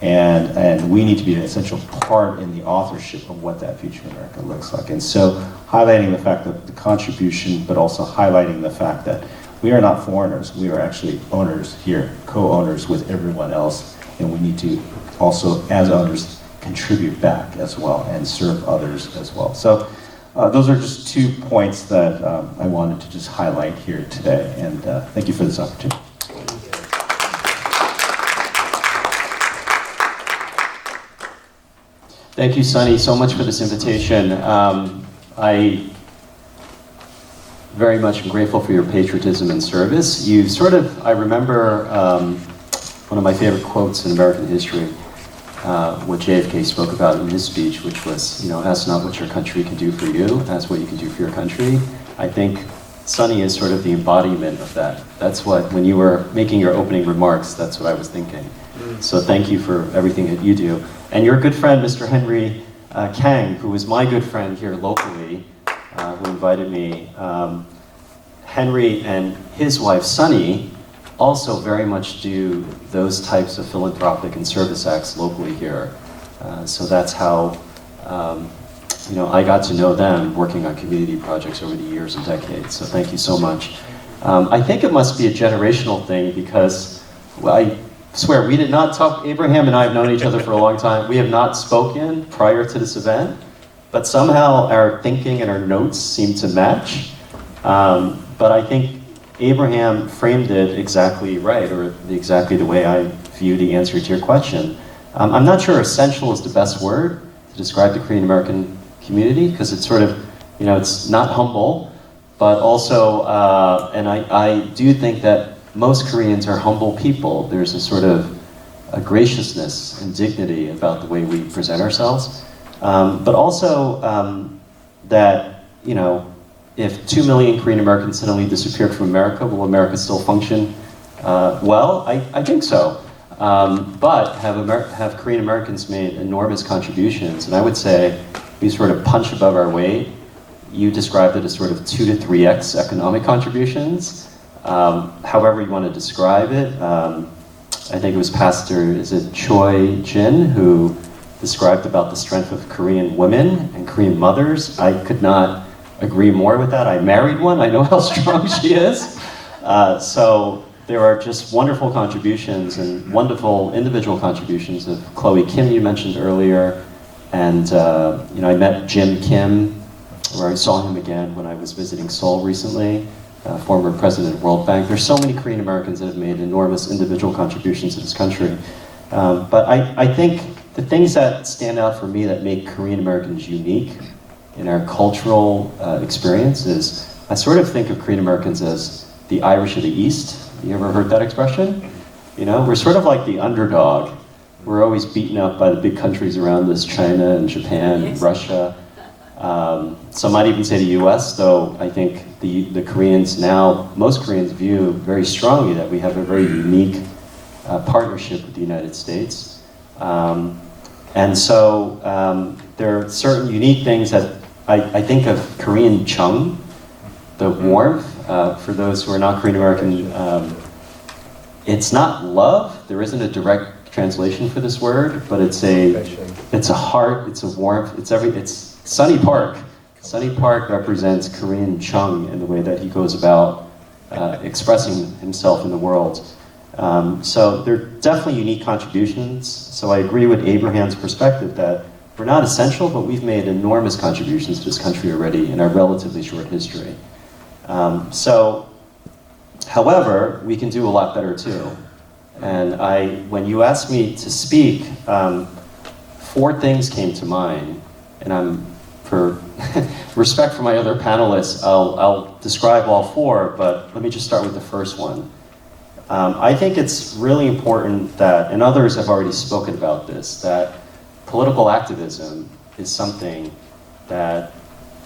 And we need to be an essential part in the authorship of what that future America looks like. And so highlighting the fact that the contribution, but also highlighting the fact that we are not foreigners, we are actually owners here, co-owners with everyone else, and we need to also, as owners, contribute back as well and serve others as well. So those are just 2 points that I wanted to just highlight here today, and thank you for this opportunity. Thank you, Sunny, so much for this invitation. I very much am grateful for your patriotism and service. You sort of, I remember one of my favorite quotes in American history, what JFK spoke about in his speech, which was, ask not what your country can do for you, ask what you can do for your country. I think Sunny is sort of the embodiment of that. That's what, when you were making your opening remarks, that's what I was thinking. So thank you for everything that you do. And your good friend, Mr. Henry Kang, who is my good friend here locally, who invited me, Henry and his wife, Sunny, also very much do those types of philanthropic and service acts locally here. So that's how I got to know them working on community projects over the years and decades. So thank you so much. I think it must be a generational thing because I swear we did not talk. Abraham and I have known each other for a long time. We have not spoken prior to this event, but somehow our thinking and our notes seem to match. But I think Abraham framed it exactly right, or exactly the way I view the answer to your question. I'm not sure essential is the best word to describe the Korean American community, because it's sort of, it's not humble, but also, and I do think that most Koreans are humble people. There's a sort of a graciousness and dignity about the way we present ourselves. But also that, if 2 million Korean Americans suddenly disappeared from America, will America still function well? I think so. But have Korean Americans made enormous contributions? And I would say we sort of punch above our weight. You described it as sort of 2 to 3x economic contributions. However you want to describe it. I think it was Pastor, Choi Jin, who described about the strength of Korean women and Korean mothers. I could not agree more with that. I married one, I know how strong she is. So there are just wonderful contributions and wonderful individual contributions of Chloe Kim you mentioned earlier. And I met Jim Kim, where I saw him again when I was visiting Seoul recently. Former president of World Bank. There's so many Korean Americans that have made enormous individual contributions to this country. But I think the things that stand out for me that make Korean Americans unique in our cultural experience is, I sort of think of Korean Americans as the Irish of the East. You ever heard that expression? We're sort of like the underdog. We're always beaten up by the big countries around us, China and Japan, and Russia. Some might even say the US, though I think the Koreans now, most Koreans view very strongly that we have a very unique partnership with the United States. And so there are certain unique things that I think of Korean chung, the warmth. For those who are not Korean American, it's not love. There isn't a direct translation for this word, but it's a heart, it's a warmth, it's Sunny Park. Sunny Park represents Korean Chung in the way that he goes about expressing himself in the world. So they're definitely unique contributions. So I agree with Abraham's perspective that we're not essential, but we've made enormous contributions to this country already in our relatively short history. However, we can do a lot better too. And when you asked me to speak, 4 things came to mind, and for respect for my other panelists, I'll describe all 4, but let me just start with the first one. I think it's really important that, and others have already spoken about this, that political activism is something that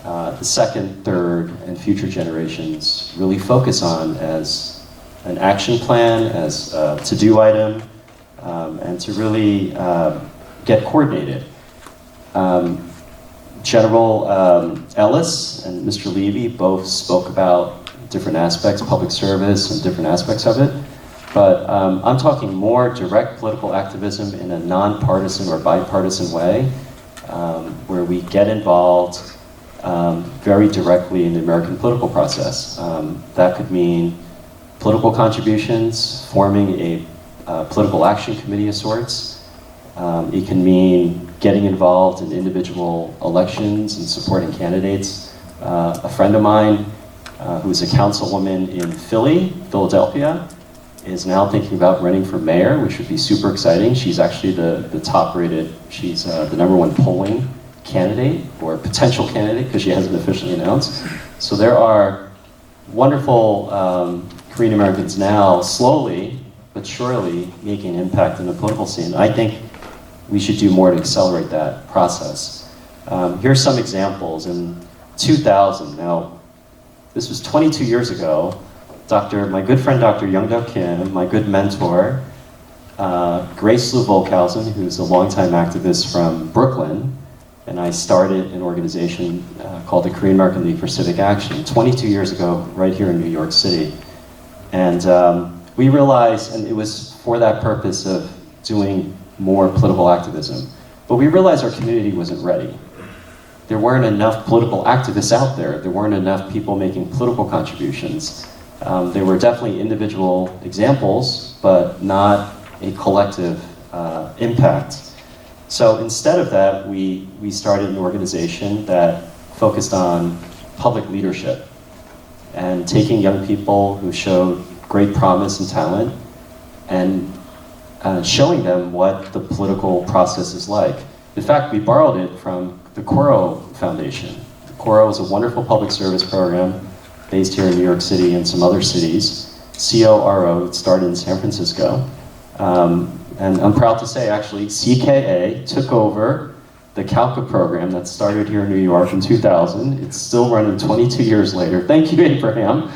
the second, third, and future generations really focus on as an action plan, as a to-do item, and to really get coordinated. General Ellis and Mr. Levy both spoke about different aspects, public service and different aspects of it. But I'm talking more direct political activism in a nonpartisan or bipartisan way, where we get involved very directly in the American political process. That could mean political contributions, forming a political action committee of sorts. It can mean getting involved in individual elections and supporting candidates. A friend of mine who's a councilwoman in Philadelphia, is now thinking about running for mayor, which would be super exciting. She's actually the top rated, she's the #1 polling candidate, or potential candidate, because she hasn't officially announced. So there are wonderful Korean Americans now, slowly but surely, making an impact in the political scene. I think we should do more to accelerate that process. Here's some examples. In 2000, now this was 22 years ago, my good friend Dr. Young-Duk Kim, my good mentor, Grace Lou Volkhausen, who's a longtime activist from Brooklyn, and I started an organization called the Korean American League for Civic Action 22 years ago, right here in New York City. And we realized, and it was for that purpose of doing more political activism, but we realized our community wasn't ready. There weren't enough political activists out there. There weren't enough people making political contributions. There were definitely individual examples, but not a collective impact. So instead of that, we started an organization that focused on public leadership and taking young people who showed great promise and talent and showing them what the political process is like. In fact, we borrowed it from the Coro Foundation. Coro is a wonderful public service program based here in New York City and some other cities. CORO, it started in San Francisco. And I'm proud to say, actually, CKA took over the CALCA program that started here in New York in 2000. It's still running 22 years later. Thank you, Abraham.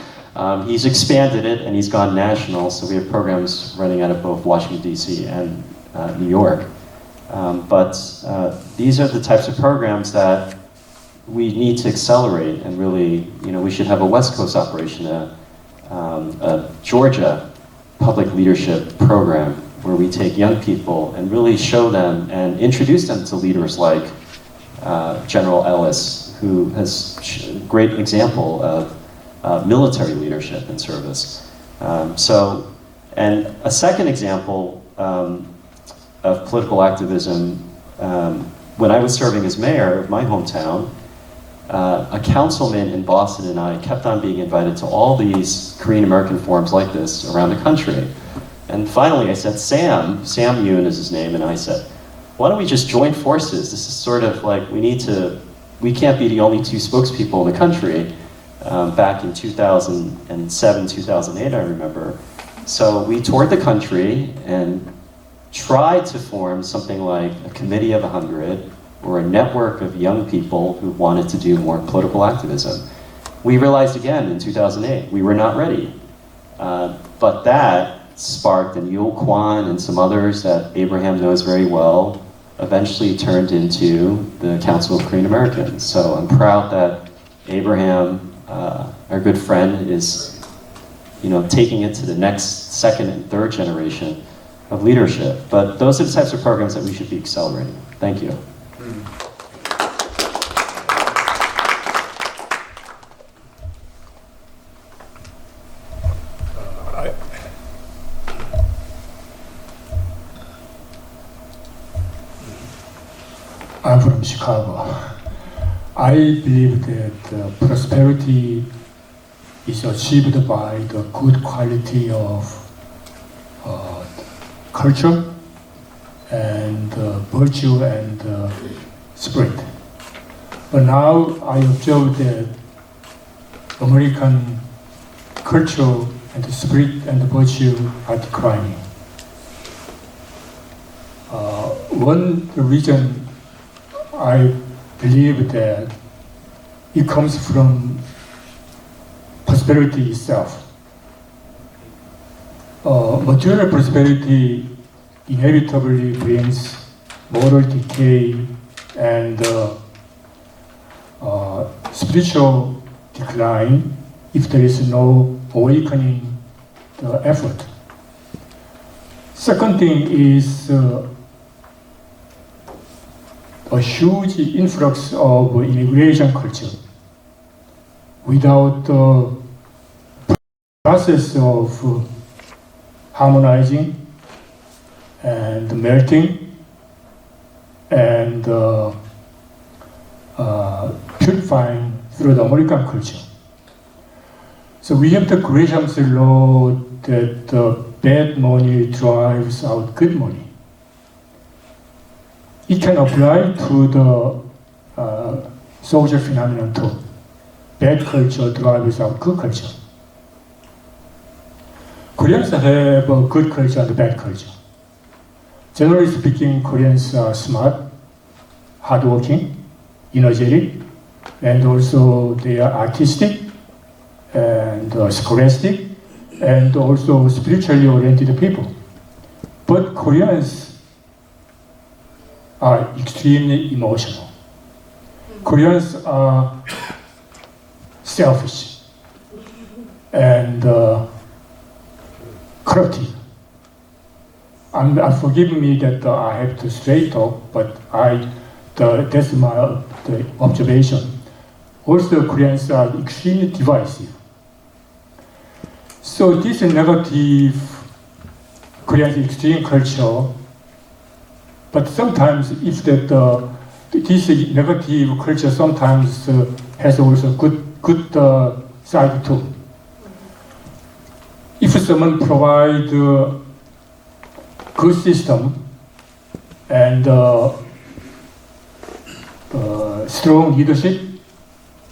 He's expanded it and he's gone national, so we have programs running out of both Washington, D.C. and New York. But these are the types of programs that we need to accelerate, and really, we should have a West Coast operation, a Georgia public leadership program, where we take young people and really show them and introduce them to leaders like General Ellis, who has a great example of military leadership and service. And a second example of political activism, when I was serving as mayor of my hometown, a councilman in Boston and I kept on being invited to all these Korean American forums like this around the country. And finally I said, Sam Yoon is his name, and I said, why don't we just join forces? This is sort of like, we can't be the only 2 spokespeople in the country. Back in 2007, 2008, I remember. So we toured the country and tried to form something like a committee of 100 or a network of young people who wanted to do more political activism. We realized again in 2008, we were not ready. But that sparked, and Yul Kwan and some others that Abraham knows very well, eventually turned into the Council of Korean Americans. So I'm proud that Abraham our good friend is, taking it to the next second and third generation of leadership. But those are the types of programs that we should be accelerating. Thank you. I'm from Chicago. I believe that prosperity is achieved by the good quality of culture and virtue and spirit. But now I observe that American culture and the spirit and the virtue are declining. One reason I believe that it comes from prosperity itself. Material prosperity inevitably brings moral decay and spiritual decline if there is no awakening effort. Second thing is a huge influx of immigration culture. Without the process of harmonizing and melting and purifying through the American culture. So we have the Gresham's law that bad money drives out good money. It can apply to the social phenomenon too. Bad culture drives out good culture. Koreans have a good culture and bad culture. Generally speaking, Koreans are smart, hardworking, energetic, and also they are artistic and scholastic, and also spiritually oriented people. But Koreans are extremely emotional. Koreans are selfish and corruptive. Forgive me that I have to straight talk, but that's my observation. Also, Koreans are extremely divisive. So this negative Korean extreme culture, but sometimes if this negative culture sometimes has also good side too. If someone provides good system and strong leadership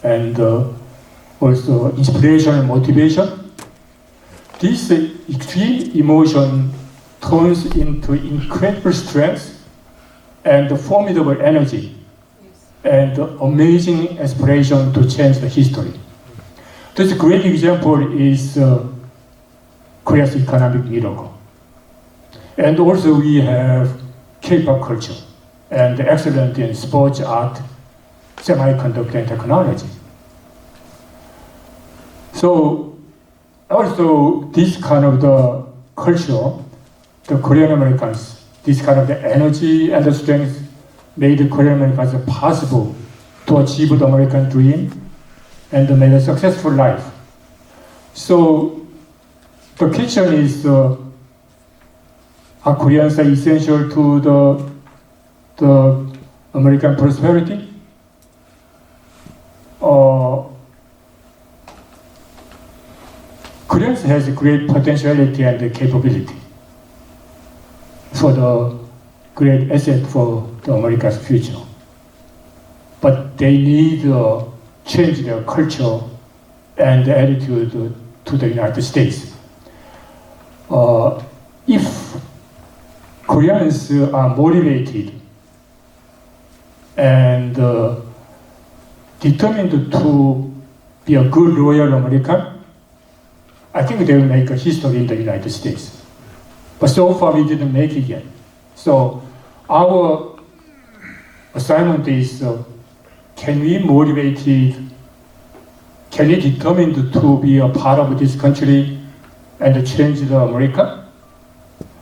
and also inspiration and motivation, this extreme emotion turns into incredible strength and formidable energy and amazing aspiration to change the history. This great example is Korea's economic miracle. And also we have K-pop culture and excellent in sports, art, semiconductor and technology. So also this kind of the culture, the Korean Americans, this kind of the energy and the strength made the Korean Americans possible to achieve the American dream and make a successful life. So the question is, are Koreans essential to the American prosperity? Koreans has great potentiality and capability for the great asset for the America's future. But they need to change their culture and attitude to the United States. If Koreans are motivated and determined to be a good loyal American, I think they will make a history in the United States. But so far we didn't make it yet. So our assignment is, can we motivate can it determined to be a part of this country and change the America?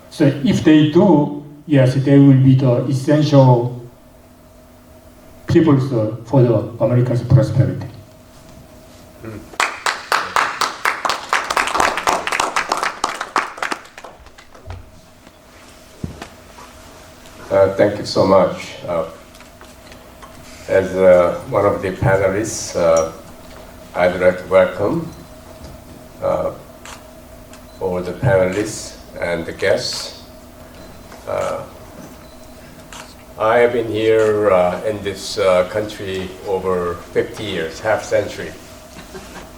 So if they do, yes, they will be the essential people for the America's prosperity. Thank you so much. As one of the panelists, I'd like to welcome all the panelists and the guests. I have been here in this country over 50 years, half century.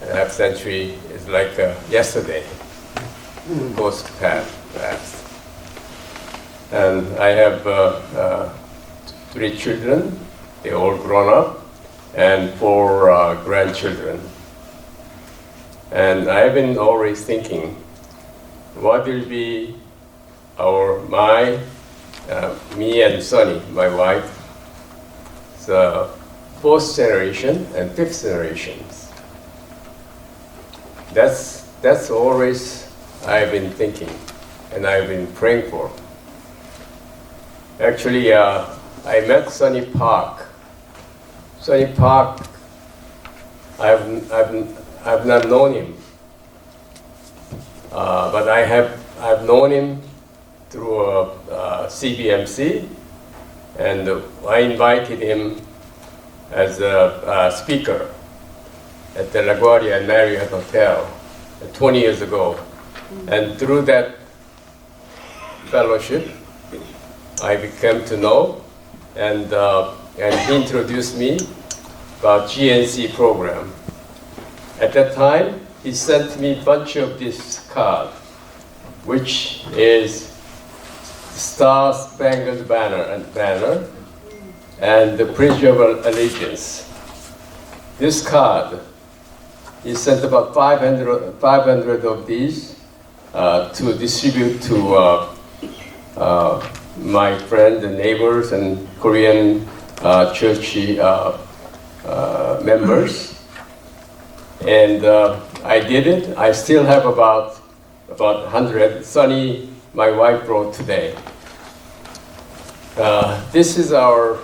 And half century is like yesterday, goes fast. And I have 3 children, they're all grown up, and 4 grandchildren. And I've been always thinking, what will be me and Sunny, my wife, the 4th generation and 5th generations. That's always I've been thinking, and I've been praying for. Actually, I met Sonny Park. Sonny Park, I've not known him, but I've known him through CBMC, and I invited him as a speaker at the LaGuardia Marriott Hotel 20 years ago. And through that fellowship, I became to know, and he introduced me about GNC program. At that time, he sent me a bunch of this card, which is Star Spangled Banner and the Pledge of Allegiance. This card, he sent about 500 of these to distribute to my friends and neighbors and Korean church members. And I did it. I still have about 100. Sunny, my wife, wrote today. This is our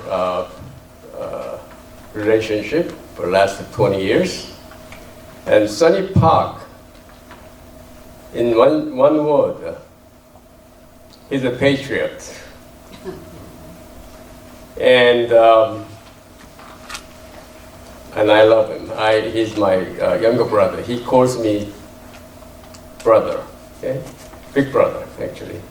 relationship for the last 20 years. And Sonny Park, in one word, he's a patriot. And I love him. He's my younger brother. He calls me brother, okay? Big brother, actually.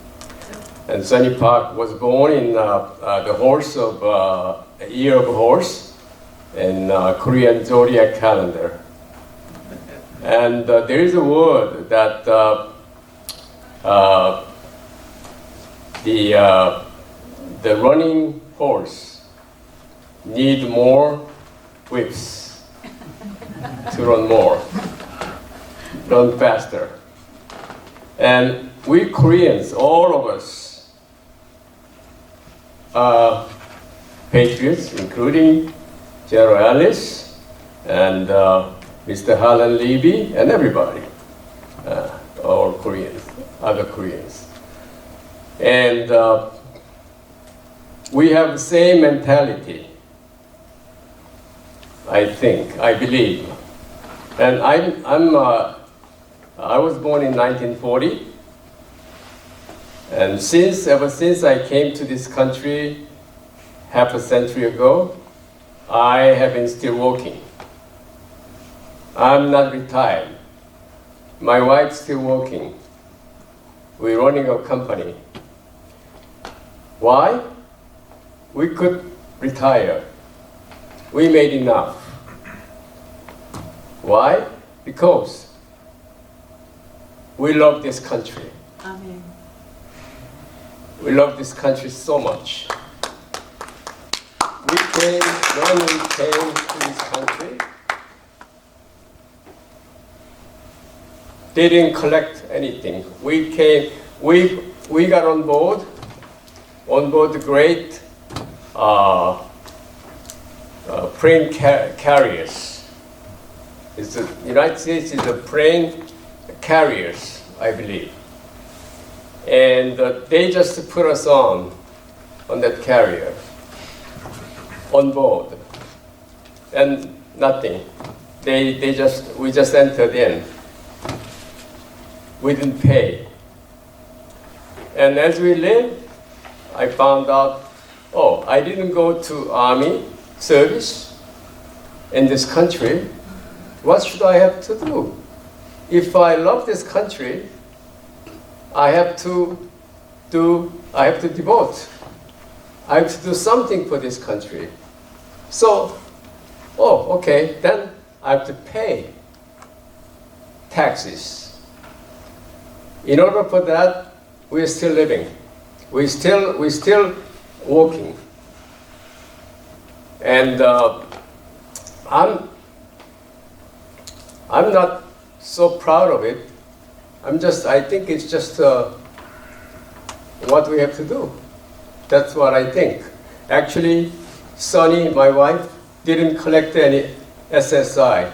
And Sonny Park was born in the year of horse in Korean zodiac calendar. And there is a word that the running horse need more whips to run more, run faster. And we Koreans, all of us, are patriots, including General Ellis and Mr. Harlan Levy and everybody, all Koreans, other Koreans. And we have the same mentality, I think, I believe. And I was born in 1940, and ever since I came to this country half a century ago, I have been still working. I'm not retired. My wife's still working. We're running a company. Why? We could retire. We made enough. Why? Because we love this country. Amen. We love this country so much. When we came to this country, they didn't collect anything. We got on board the great plane carriers. The United States is a plane carriers, I believe. And they just put us on that carrier, on board, and nothing. We just entered in. We didn't pay. And as we lived, I found out, oh, I didn't go to army service in this country. What should I have to do? If I love this country, I have to devote. I have to do something for this country. So, oh, okay, then I have to pay taxes. In order for that, we're still living. We're still working. And I'm not so proud of it. I think it's just what we have to do. That's what I think. Actually, Sunny, my wife, didn't collect any SSI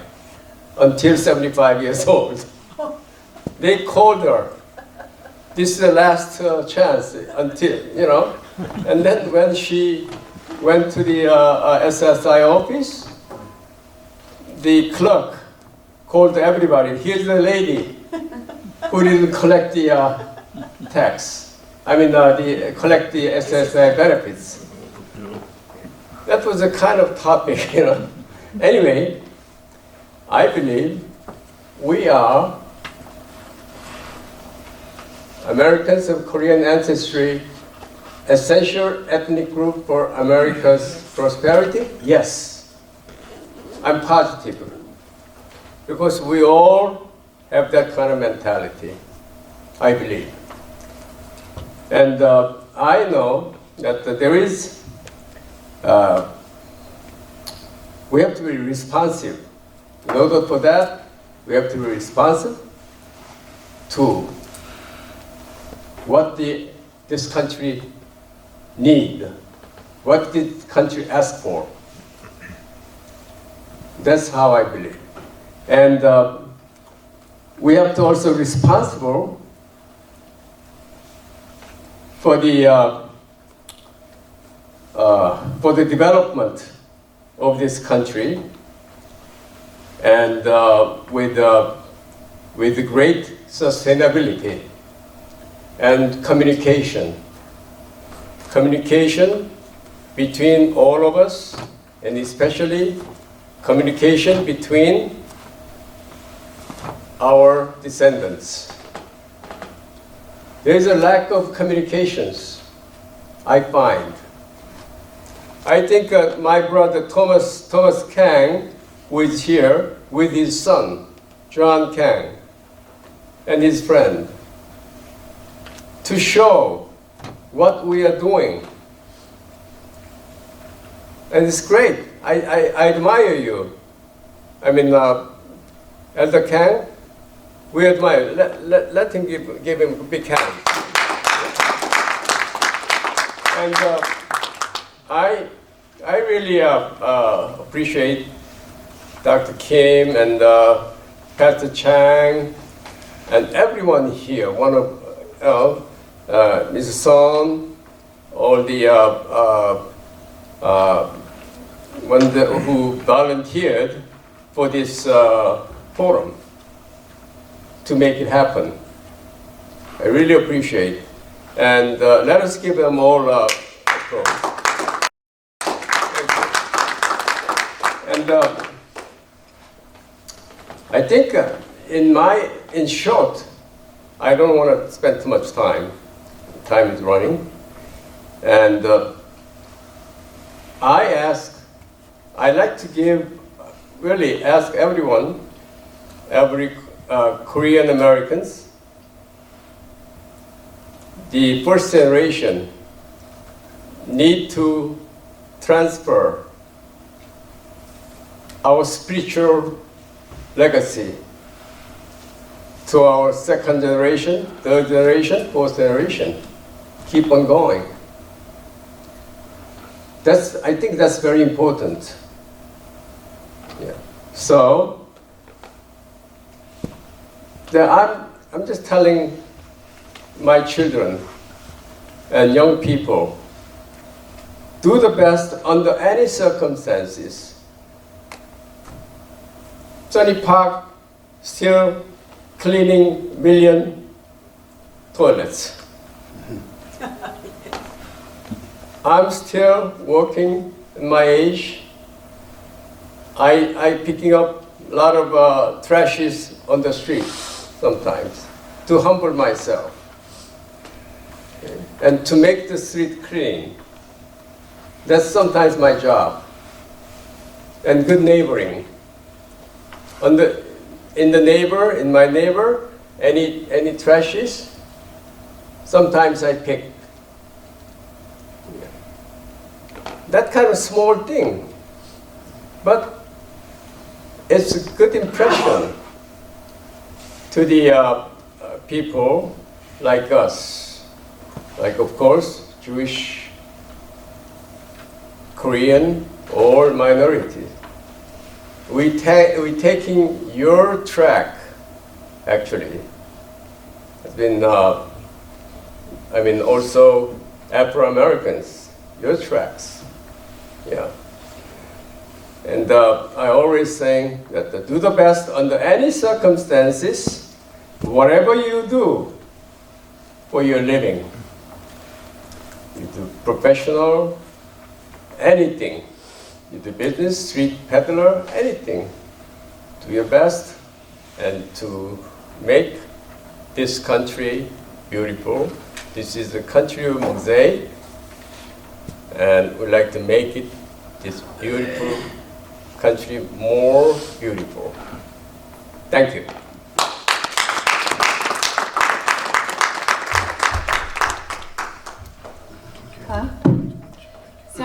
until 75 years old. They called her. This is the last chance until, And then when she went to the SSI office, the clerk called everybody. Here's the lady who didn't collect the tax. Collect the SSI benefits. That was a kind of topic, Anyway, I believe we are Americans of Korean ancestry, essential ethnic group for America's prosperity? Yes. I'm positive. Because we all have that kind of mentality, I believe. And I know that there is, we have to be responsive. In order for that, we have to be responsive to what this country need, what did country ask for. That's how I believe. And we have to also be responsible for the development of this country, and with great sustainability and communication between all of us, and especially communication between our descendants. There is a lack of communications, I find. I think my brother Thomas Kang, who is here with his son, John Kang, and his friend, to show what we are doing. And it's great. I admire you. Elder Kang, we admire. Let him give him a big hand. And I really appreciate Dr. Kim and Pastor Chang and everyone here. Mrs. Song, all the who volunteered for this forum to make it happen. I really appreciate. And let us give them all applause. And I think in short, I don't want to spend too much time. Time is running. And I like to ask everyone, every Korean Americans, the first generation need to transfer our spiritual legacy to our second generation, third generation, fourth generation. Keep on going. I think that's very important. Yeah. So I'm just telling my children and young people, do the best under any circumstances. Sonny Park still cleaning million toilets. I'm still working in my age. I picking up a lot of trashes on the street sometimes to humble myself and to make the street clean. That's sometimes my job. And good neighboring. In my neighbor, any trashes, sometimes I pick. That kind of small thing, but it's a good impression to the people like us, like of course Jewish, Korean, or minorities. We taking your track, actually. It's been, also Afro-Americans, your tracks. Yeah. And I always say that do the best under any circumstances, whatever you do for your living. You do professional, anything. You do business, street peddler, anything. Do your best and to make this country beautiful. This is the country of mosaic, and we'd like to make it, this beautiful country, more beautiful. Thank you. Hello. So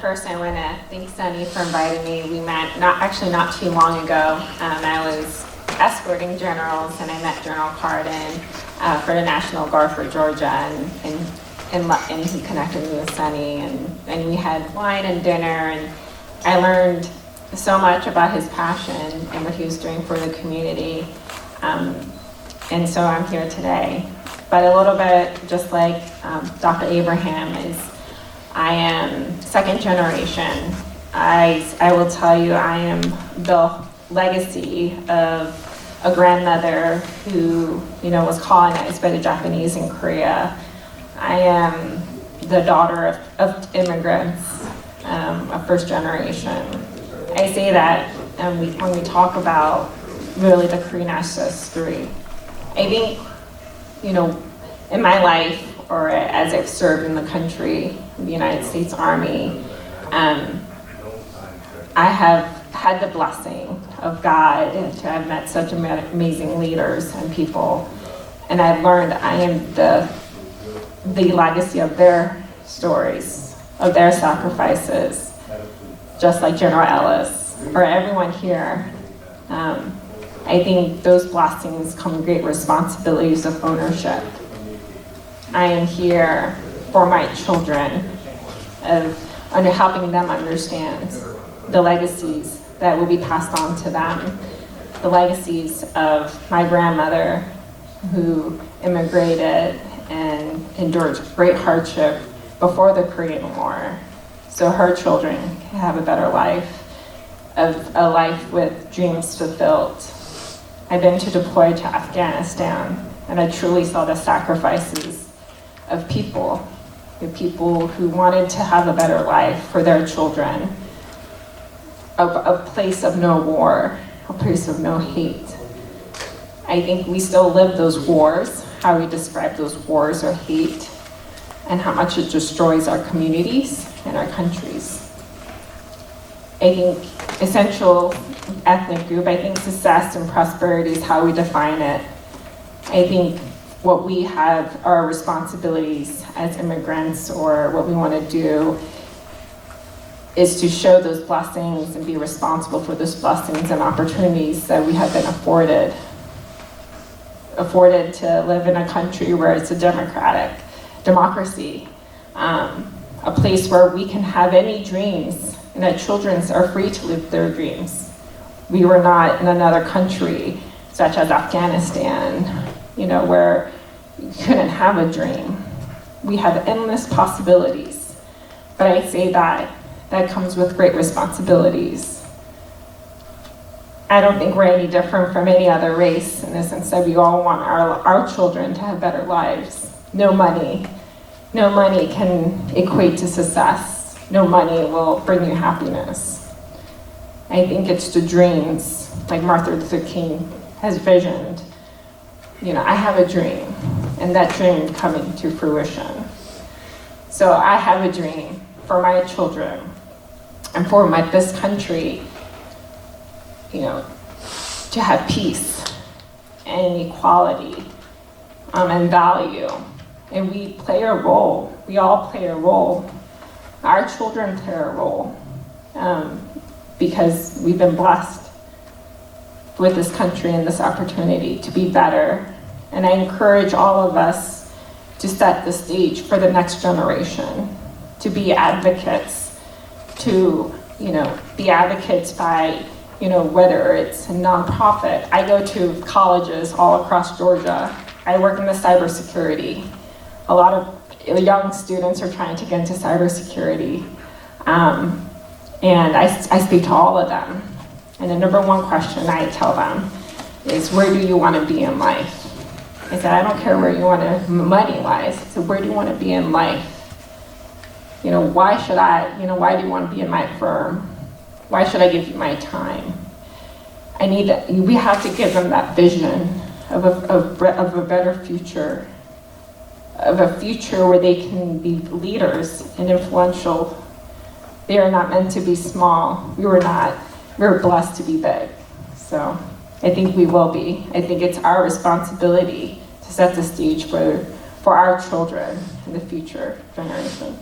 first I want to thank Sunny for inviting me. We met not too long ago. I was escorting generals and I met General Cardin for the National Guard for Georgia, and he connected me with Sunny, and we had wine and dinner, and I learned so much about his passion and what he was doing for the community. And so I'm here today. But a little bit, just like Dr. Abraham, I am second generation. I will tell you, I am the legacy of a grandmother who, was colonized by the Japanese in Korea. I am the daughter of immigrants, of first generation. I say that when we talk about really the Korean ancestry. I think, in my life, or as I've served in the country, the United States Army, I have had the blessing of God to have met such amazing leaders and people, and I've learned I am the legacy of their stories, of their sacrifices, just like General Ellis, or everyone here. I think those blessings come with great responsibilities of ownership. I am here for my children, under helping them understand the legacies that will be passed on to them, the legacies of my grandmother who immigrated and endured great hardship before the Korean War, so her children can have a better life, a life with dreams fulfilled. I've been to deploy to Afghanistan, and I truly saw the sacrifices of people, the people who wanted to have a better life for their children, a place of no war, a place of no hate. I think we still live those wars, how we describe those wars or hate, and how much it destroys our communities and our countries. I think essential ethnic group, I think success and prosperity is how we define it. I think what we have, our responsibilities as immigrants, or what we want to do, is to show those blessings and be responsible for those blessings and opportunities that we have been afforded to live in a country where it's a democracy, a place where we can have any dreams and that children are free to live their dreams. We were not in another country such as Afghanistan, where you couldn't have a dream. We have endless possibilities. But I say that comes with great responsibilities. I don't think we're any different from any other race in the sense that we all want our children to have better lives. No money can equate to success. No money will bring you happiness. I think it's the dreams, like Martin Luther King has visioned. I have a dream, and that dream coming to fruition. So I have a dream for my children and for this country, to have peace and equality and value. And we play a role. We all play a role. Our children play a role because we've been blessed with this country and this opportunity to be better. And I encourage all of us to set the stage for the next generation, to be advocates, to be advocates by whether it's a nonprofit. I go to colleges all across Georgia. I work in the cybersecurity. A lot of young students are trying to get into cybersecurity. And I speak to all of them. And the number one question I tell them is, where do you want to be in life? I said, I don't care where you want to money-wise. I said, where do you want to be in life? Why do you want to be in my firm? Why should I give you my time? We have to give them that vision of a better future, of a future where they can be leaders and influential. They are not meant to be small. We were blessed to be big. So I think we will be. I think it's our responsibility to set the stage for our children and the future generation.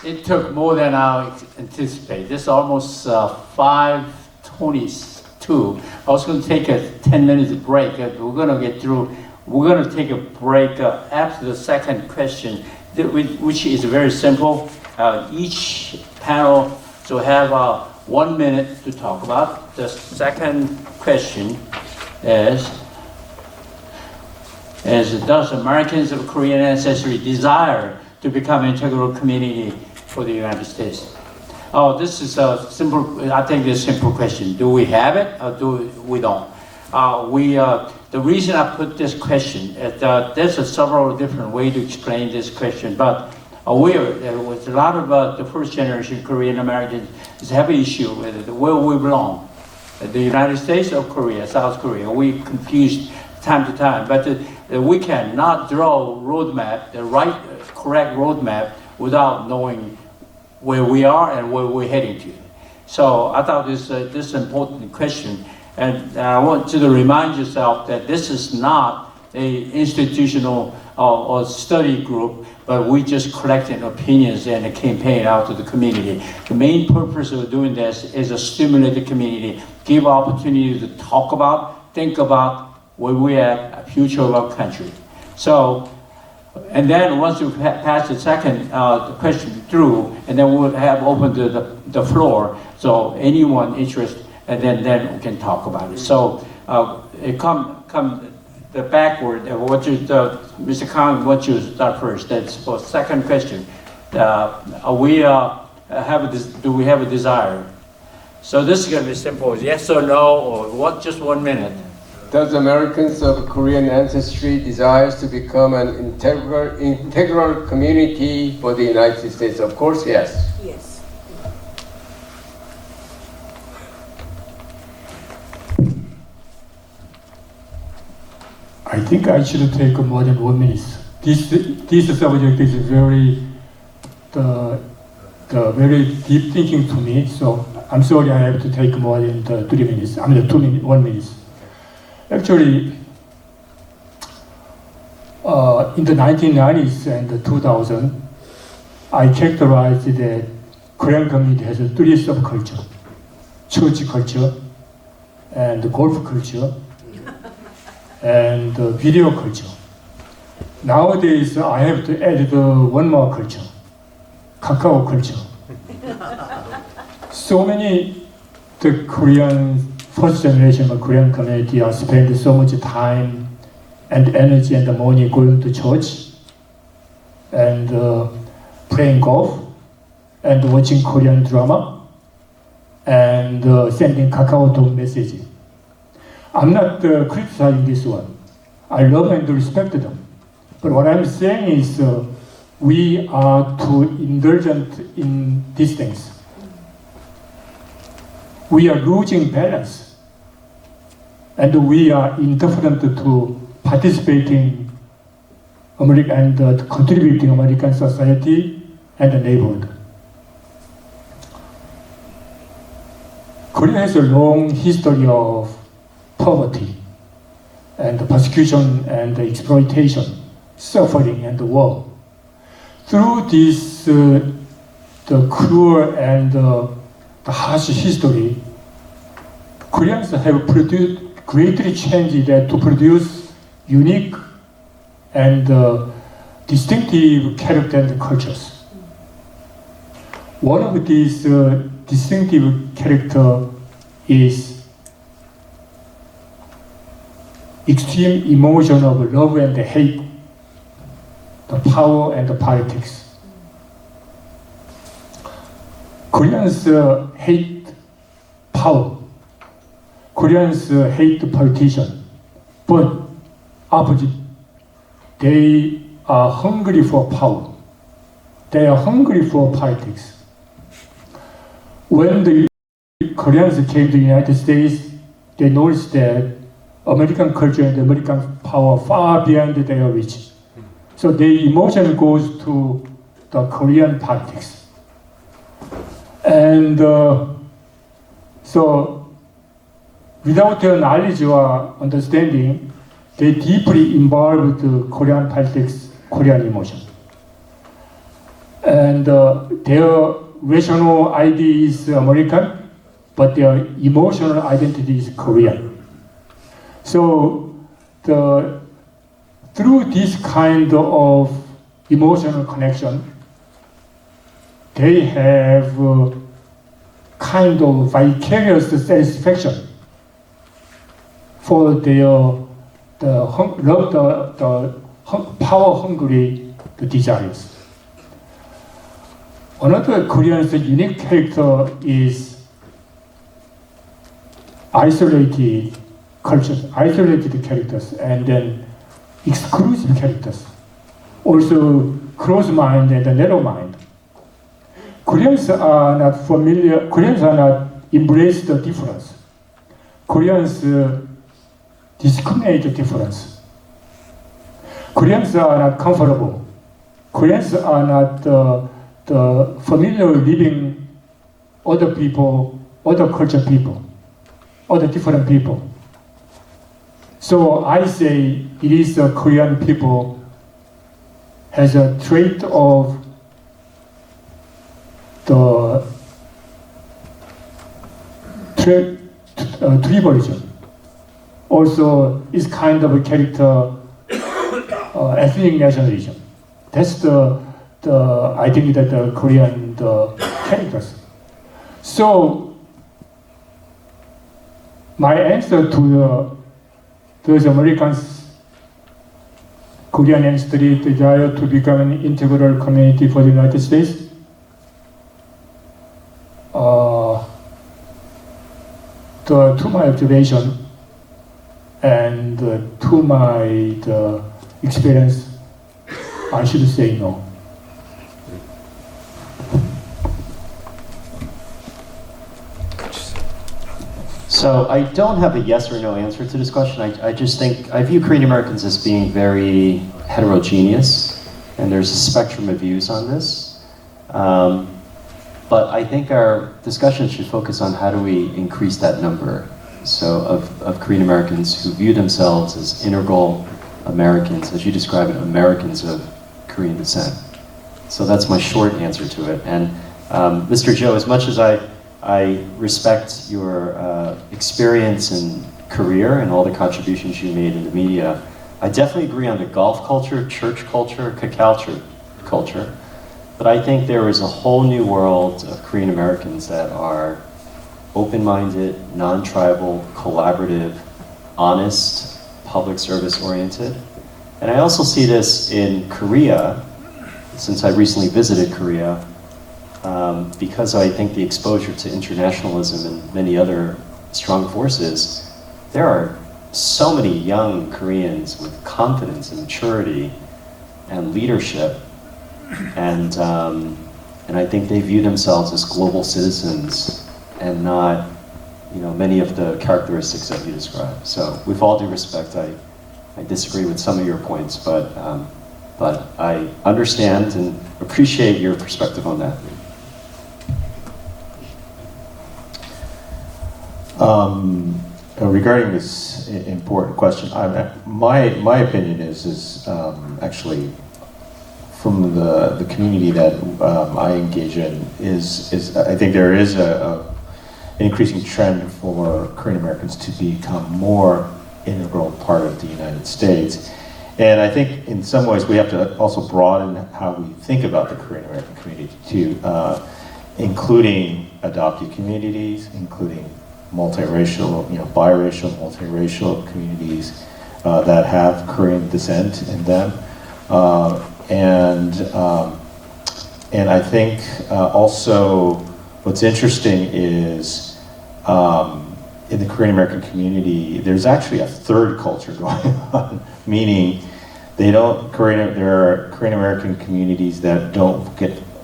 It took more than I anticipated. This is almost 5:22. I was going to take a 10-minute break. We're going to get through. We're going to take a break after the second question, which is very simple. Each panel will have 1 minute to talk about. The second question is does Americans of Korean ancestry desire to become an integral community for the United States? Oh, this is a simple, I think this is a simple question. Do we have it or we don't? The reason I put this question, there's several different ways to explain this question, but with a lot of the first generation Korean Americans have an issue with where we belong. The United States or Korea, South Korea. We confused time to time, but we cannot draw a roadmap, the correct roadmap, without knowing where we are and where we're heading to. So I thought this is an important question, and I want you to remind yourself that this is not an institutional or study group, but we just collecting opinions and a campaign out to the community. The main purpose of doing this is to stimulate the community, give opportunity to talk about, think about where we're at, the future of our country. So, and then once you pass the second question through, and then we'll have opened the floor, so anyone interested, and then we can talk about it. So, it come the backward. Mr. Kang, what you start first? That's for second question. Do we have a desire? So this is going to be simple. Yes or no, or what? Just 1 minute. Does Americans of Korean ancestry desires to become an integral community for the United States? Of course, yes. Yes. I think I should take more than 1 minute. This subject is very very deep thinking to me. So I'm sorry I have to take more than 3 minutes. 1 minute. Actually, in the 1990s and the 2000s, I characterized that Korean community has 3 subcultures: church culture, and golf culture, and video culture. Nowadays, I have to add one more culture: Kakao culture. so many the Korean first generation of Korean community are spending so much time and energy and money going to church and playing golf and watching Korean drama and sending KakaoTalk messages. I'm not criticizing this one. I love and respect them. But what I'm saying is we are too indulgent in these things. We are losing balance. And we are indifferent to participating American and contributing American society and the neighborhood. Korea has a long history of poverty and persecution and exploitation, suffering and war. Through this the cruel and the harsh history, Koreans have produced greatly changed that to produce unique and distinctive character and cultures. One of these distinctive character is extreme emotion of love and hate, the power and the politics. Koreans hate power. Koreans hate the politician, but opposite, they are hungry for power. They are hungry for politics. When the Koreans came to the United States, they noticed that American culture and American power far beyond their reach. So their emotion goes to the Korean politics. And so without their knowledge or understanding, they deeply involved the Korean politics, Korean emotion. And their rational idea is American, but their emotional identity is Korean. So through this kind of emotional connection, they have kind of vicarious satisfaction for their power-hungry desires. Another Korean's unique character is isolated cultures, isolated characters, and then exclusive characters. Also, close mind and narrow mind. Koreans are not familiar. Koreans are not embrace the difference. Koreans discriminate the difference. Koreans are not comfortable. Koreans are not the familiar living other people, other culture people, other different people. So I say it is the Korean people has a trait of the tribalism. Also, is kind of a character, ethnic nationalism. That's I think that the Korean characters. So my answer to those Americans, Korean ancestry desire to become an integral community for the United States. To my observation and to my experience, I should say no. So I don't have a yes or no answer to this question. I just think, I view Korean Americans as being very heterogeneous, and there's a spectrum of views on this. But I think our discussion should focus on how do we increase that number. So of Korean Americans who view themselves as integral Americans, as you describe it, Americans of Korean descent. So that's my short answer to it. And Mr. Joe, as much as I respect your experience and career and all the contributions you made in the media, I definitely agree on the golf culture, church culture, cacao culture. But I think there is a whole new world of Korean Americans that are open-minded, non-tribal, collaborative, honest, public service oriented. And I also see this in Korea, since I recently visited Korea, because I think the exposure to internationalism and many other strong forces, there are so many young Koreans with confidence and maturity and leadership, and I think they view themselves as global citizens and not, many of the characteristics that you described. So, with all due respect, I disagree with some of your points, but I understand and appreciate your perspective on that. Regarding this important question, my opinion is actually from the community that I engage in is I think there is an increasing trend for Korean Americans to become more integral part of the United States. And I think in some ways we have to also broaden how we think about the Korean American community too, including adopted communities, including multiracial, biracial, multiracial communities that have Korean descent in them. And I think also what's interesting is in the Korean American community, there's actually a third culture going on, meaning there are Korean American communities that don't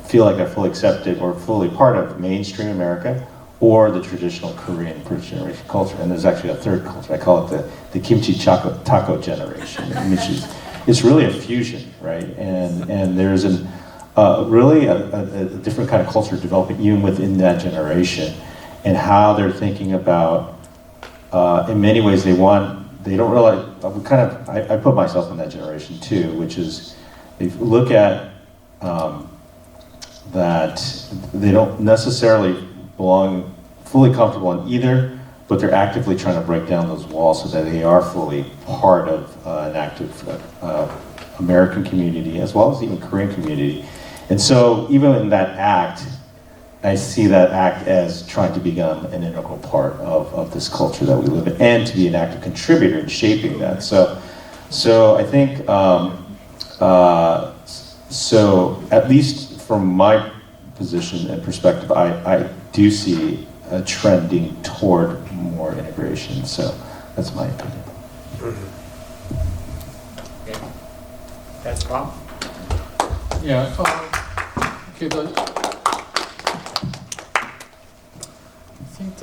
feel like they're fully accepted or fully part of mainstream America or the traditional Korean first generation culture. And there's actually a third culture. I call it the kimchi taco generation, which is, it's really a fusion, right? And there's really a different kind of culture developing even within that generation, and how they're thinking about, in many ways they don't realize, I put myself in that generation too, which is, if you look at that they don't necessarily belong fully comfortable in either, but they're actively trying to break down those walls so that they are fully part of an active American community as well as even Korean community. And so even in that act, I see that act as trying to become an integral part of this culture that we live in, and to be an active contributor in shaping that. So I think, so at least from my position and perspective, I do see a trending toward more integration. So that's my opinion. Okay. That's Bob. Yeah. Okay. I think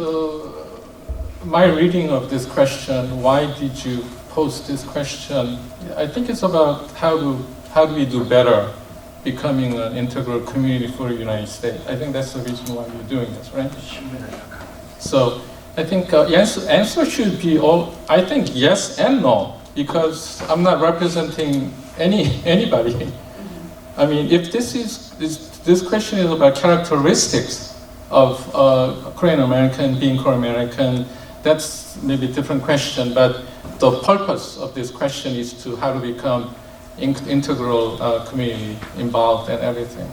my reading of this question, why did you pose this question? I think it's about how do we do better becoming an integral community for the United States. I think that's the reason why you're doing this, right? So I think answer should be I think yes and no, because I'm not representing anybody. I mean, if this question is about characteristics of Korean American being Korean American, that's maybe a different question, but the purpose of this question is to how to become integral community involved and everything.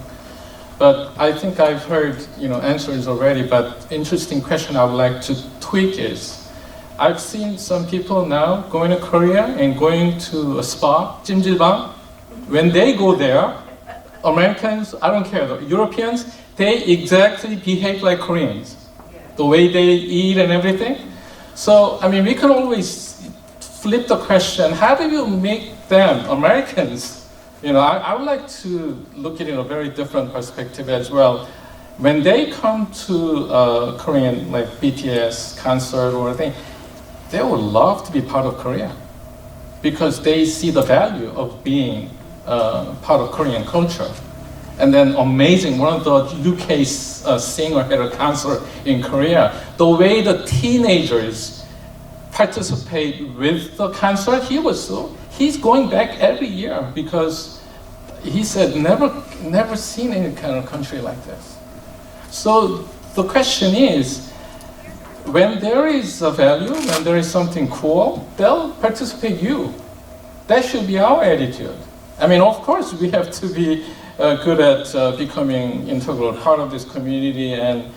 But I think I've heard answers already, but interesting question I would like to tweak is, I've seen some people now going to Korea and going to a spa, 찜질방. When they go there, Americans, I don't care, the Europeans, they exactly behave like Koreans. The way they eat and everything. So, I mean, we can always flip the question, how do you make them, Americans, I would like to look at it in a very different perspective as well. When they come to Korean, like BTS concert or anything, they would love to be part of Korea because they see the value of being part of Korean culture. And then amazing, one of the UK singer had a concert in Korea. The way the teenagers participate with the concert, he's going back every year because he said never seen any kind of country like this. So the question is, when there is a value, when there is something cool, they'll participate you. That should be our attitude. I mean, of course, we have to be good at becoming integral part of this community and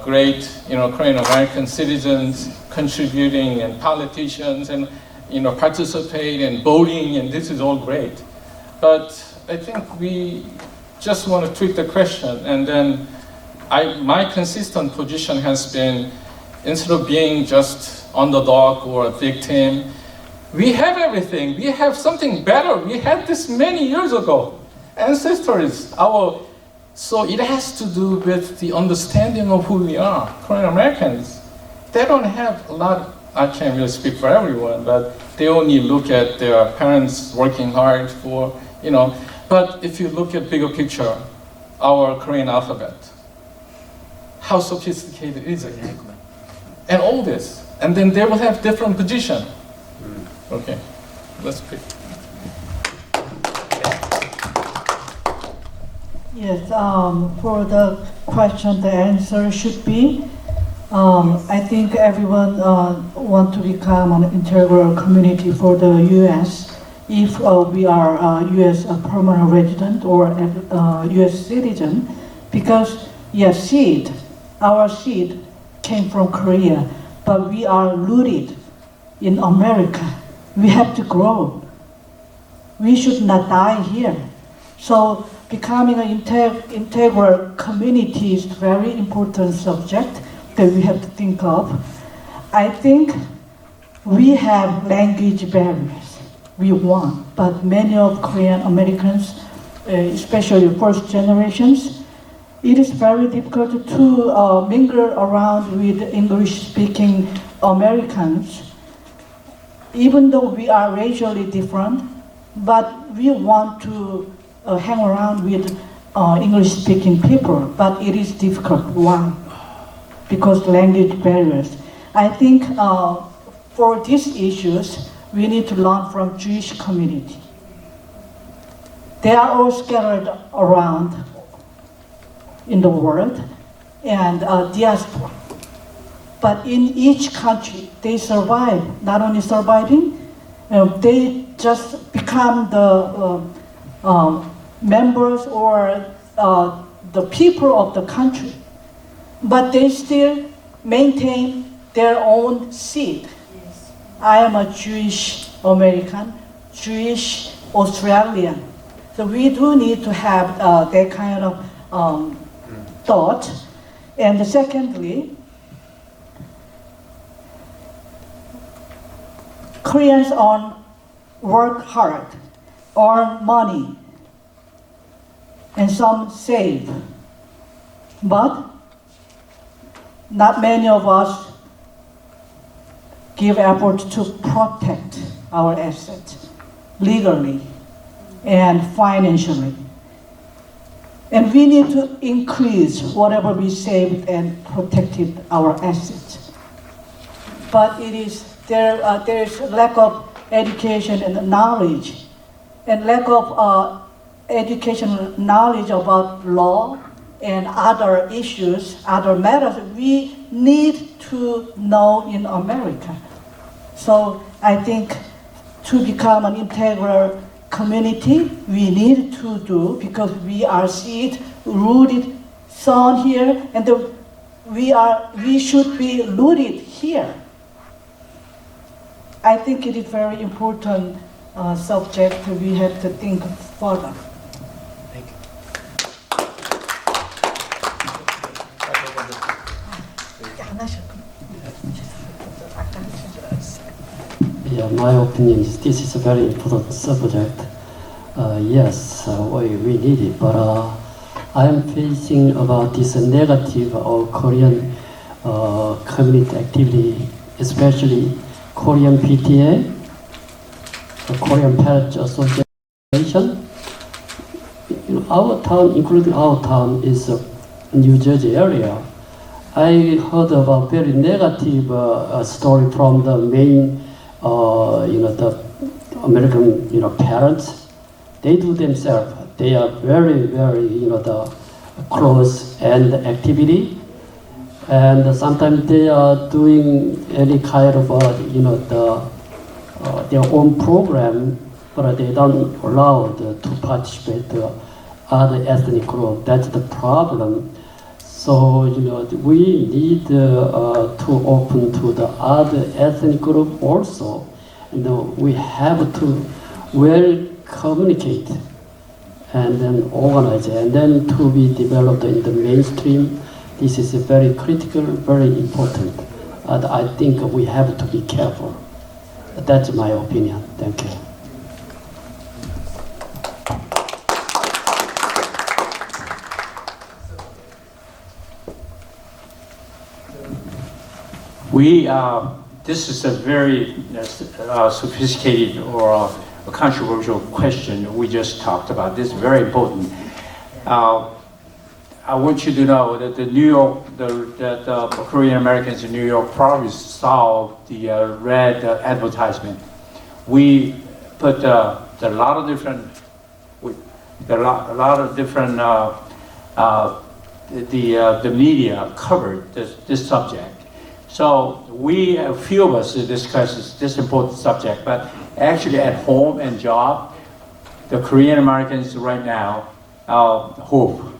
great Korean American citizens contributing and politicians and participate in voting, and this is all great. But I think we just want to tweak the question, and then my consistent position has been, instead of being just underdog or a victim, we have everything. We have something better. We had this many years ago. Ancestors, so it has to do with the understanding of who we are. Korean Americans, they don't have a lot, I can't really speak for everyone, but they only look at their parents working hard for, but if you look at bigger picture, our Korean alphabet, how sophisticated is it? And all this, and then they will have different position. Okay, let's pick. Yes, for the question, the answer should be, I think everyone want to become an integral community for the U.S. if we are U.S. permanent resident or U.S. citizen, because yes, our seed came from Korea, but we are rooted in America. We have to grow. We should not die here. So becoming an integral community is a very important subject that we have to think of. I think we have language barriers. We won, but many of Korean Americans, especially first generations, it is very difficult to mingle around with English-speaking Americans, even though we are racially different, but we want to hang around with English-speaking people, but it is difficult. Why? Because language barriers. I think for these issues, we need to learn from Jewish community. They are all scattered around in the world and diaspora. But in each country, they survive. Not only surviving, they just become the members or the people of the country. But they still maintain their own seed. Yes. I am a Jewish American, Jewish Australian. So we do need to have that kind of thought. And secondly, Koreans work hard, earn money, and some save. But not many of us give effort to protect our assets legally and financially. And we need to increase whatever we saved and protected our assets. But there is lack of education and knowledge, and lack of educational knowledge about law and other issues, other matters we need to know in America. So I think to become an integral community, we need to do, because we are seed rooted, sown here, and we should be rooted here. I think it is very important subject we have to think further. Yeah, my opinion is this is a very important subject. Yes, we need it, but I am facing about this negative of Korean community activity, especially Korean PTA, the Korean Parents Association. Our town, including our town, is New Jersey area. I heard about very negative story from the main, the American, parents. They do themselves. They are very, very, the close and activity, and sometimes they are doing any kind of, their own program, but they don't allow to participate other ethnic group. That's the problem. So, we need to open to the other ethnic group also. We have to well communicate and then organize and then to be developed in the mainstream. This is very critical, very important. And I think we have to be careful. That's my opinion. Thank you. This is a very sophisticated or a controversial question we just talked about. This is very important. I want you to know that the Korean Americans in New York probably saw the red advertisement. We put a lot of different, the media covered this subject. So a few of us discuss this important subject, but actually at home and job, the Korean Americans right now hope.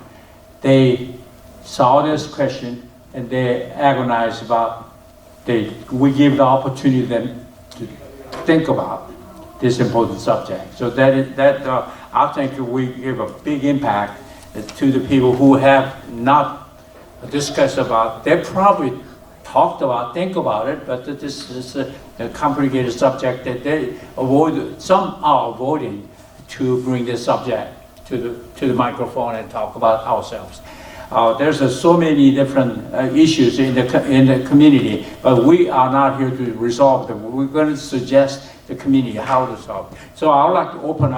They saw this question and they agonize about. We give the opportunity them to think about this important subject. So I think we give a big impact to the people who have not discussed about. They probably think about it, but this is a complicated subject that some are avoiding to bring this subject to the microphone and talk about ourselves. There's so many different issues in the community, but we are not here to resolve them. We're going to suggest the community how to solve. So I would like to open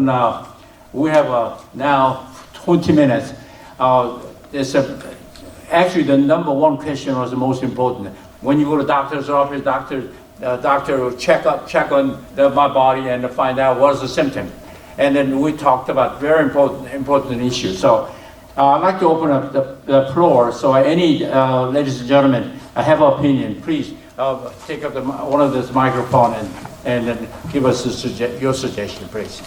up. We have now 20 minutes. Actually, the number one question was the most important. When you go to doctor's office, doctor will check on my body and find out what's the symptom. And then we talked about very important issues. So I'd like to open up the floor. So any ladies and gentlemen, I have an opinion. Please take up one of this microphone and then give us your suggestion, please.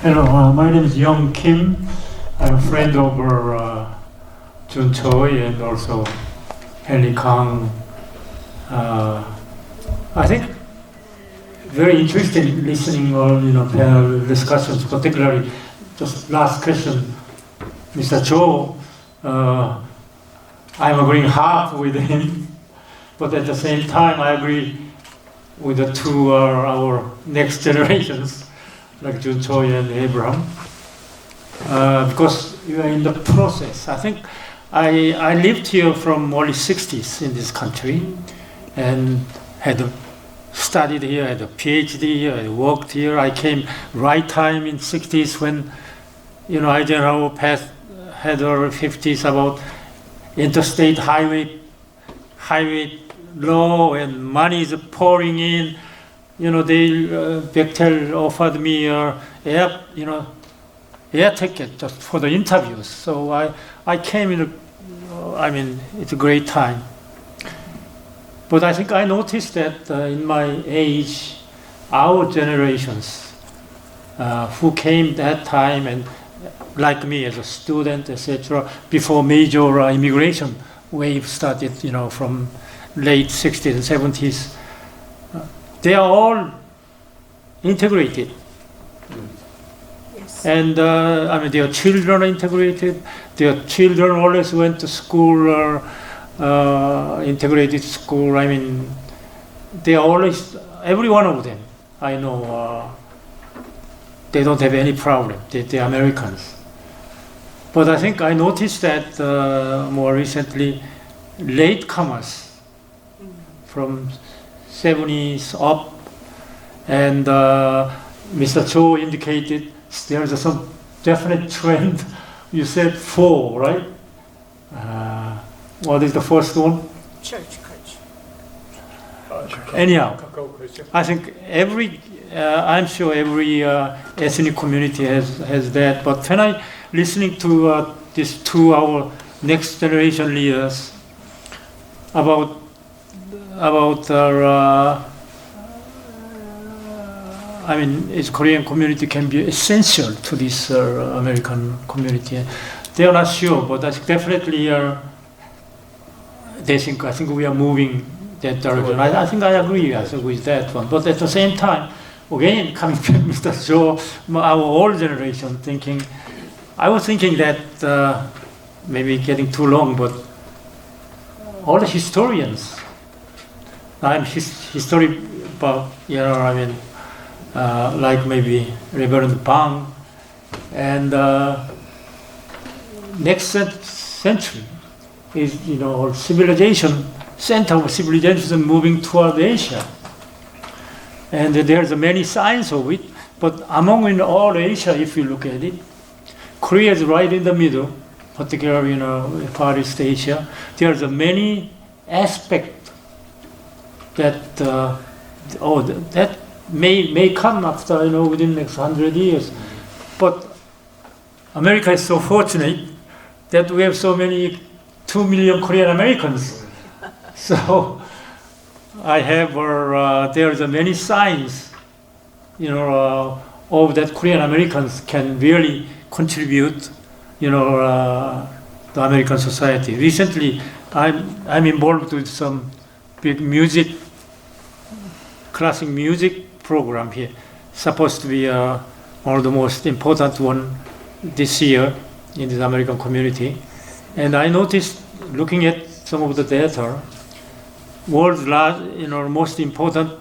Hello, my name is Young Kim. I'm a friend of Jun Choi and also Henry Kang. I think very interested in listening on panel discussions, particularly just last question, Mr. Cho. I'm agreeing half with him, but at the same time I agree with the two our next generations, like Jun Choi and Abraham, because you are in the process. I think I lived here from early 60s in this country and had studied here, had a PhD here, I worked here. I came right time in 60s when, Eisenhower had our 50s about interstate highway law and money is pouring in. Bechtel offered me air ticket just for the interviews. So I came it's a great time. But I think I noticed that in my age, our generations who came that time and like me as a student, etc., before major immigration wave started, from late 60s and 70s, they are all integrated. Yes. And their children are integrated. Their children always went to school or integrated school. They are always, every one of them, I know, they don't have any problem. They're Americans. But I think I noticed that more recently, latecomers from 70s up, and Mr. Cho indicated there's some definite trend. You said 4, right? What is the first one? Church. Anyhow, I think I'm sure every ethnic community has that. But when I listening to this 2-hour next generation leaders about our, I mean, its Korean community can be essential to this American community. They are not sure, but I think definitely I think we are moving that direction. I think I agree with that one. But at the same time, again, coming back, Mr. Joe, our old generation thinking, I was thinking that maybe getting too long, but all the historians, I'm history, but like maybe Reverend Bang, and next century is civilization, center of civilization moving toward Asia, and there's many signs of it. But among all Asia, if you look at it, Korea is right in the middle, particularly Far East Asia. There's many aspects that that may come after within the next 100 years. But America is so fortunate that we have so many 2 million Korean Americans. So I have there's many signs of that Korean Americans can really contribute the American society. Recently I'm involved with some big classic music program here, supposed to be one of the most important one this year in the American community. And I noticed, looking at some of the data, world's most important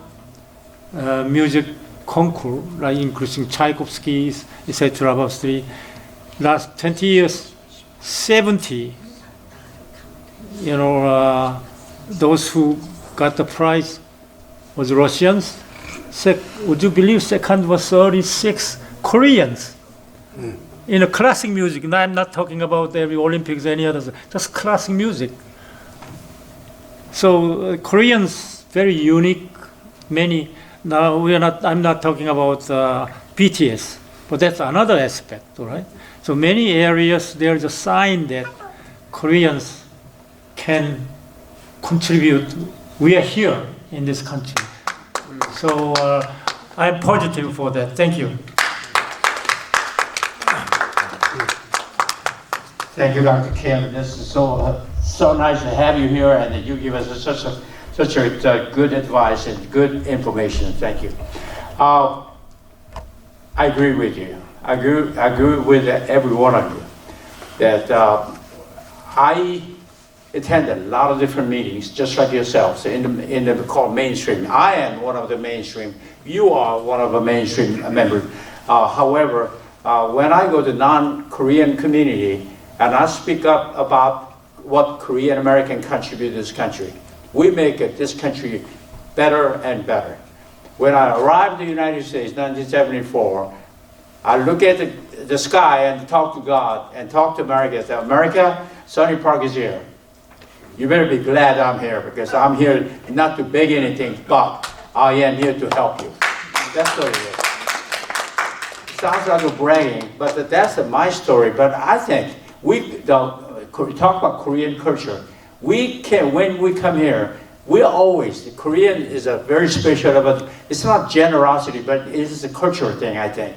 music concours, like including Tchaikovsky's, etc. Last 20 years, 70, those who got the prize was Russians. Would you believe second was 36 Koreans? In a classic music. Now I'm not talking about every Olympics, any others, just classic music. So Koreans very unique. Many now I'm not talking about BTS, but that's another aspect, all right? So many areas there's a sign that Koreans can contribute. We are here in this country. So I'm positive for that. Thank you. Thank you, Dr. Kim. This is so nice to have you here, and you give us such a good advice and good information. Thank you. I agree with you. I agree with every one of you that I attend a lot of different meetings, just like yourselves, in the called mainstream. I am one of the mainstream. You are one of the mainstream members. However, when I go to non-Korean community and I speak up about what Korean American contribute to this country, we make this country better and better. When I arrived in the United States, 1974, I look at the sky and talk to God and talk to America. I say, America, Sonny Park is here. You better be glad I'm here, because I'm here not to beg anything, but I am here to help you. That's what it is. It sounds like a bragging, but that's my story. But I think talk about Korean culture. When we come here, the Korean is a very special, but it's not generosity, but it is a cultural thing, I think.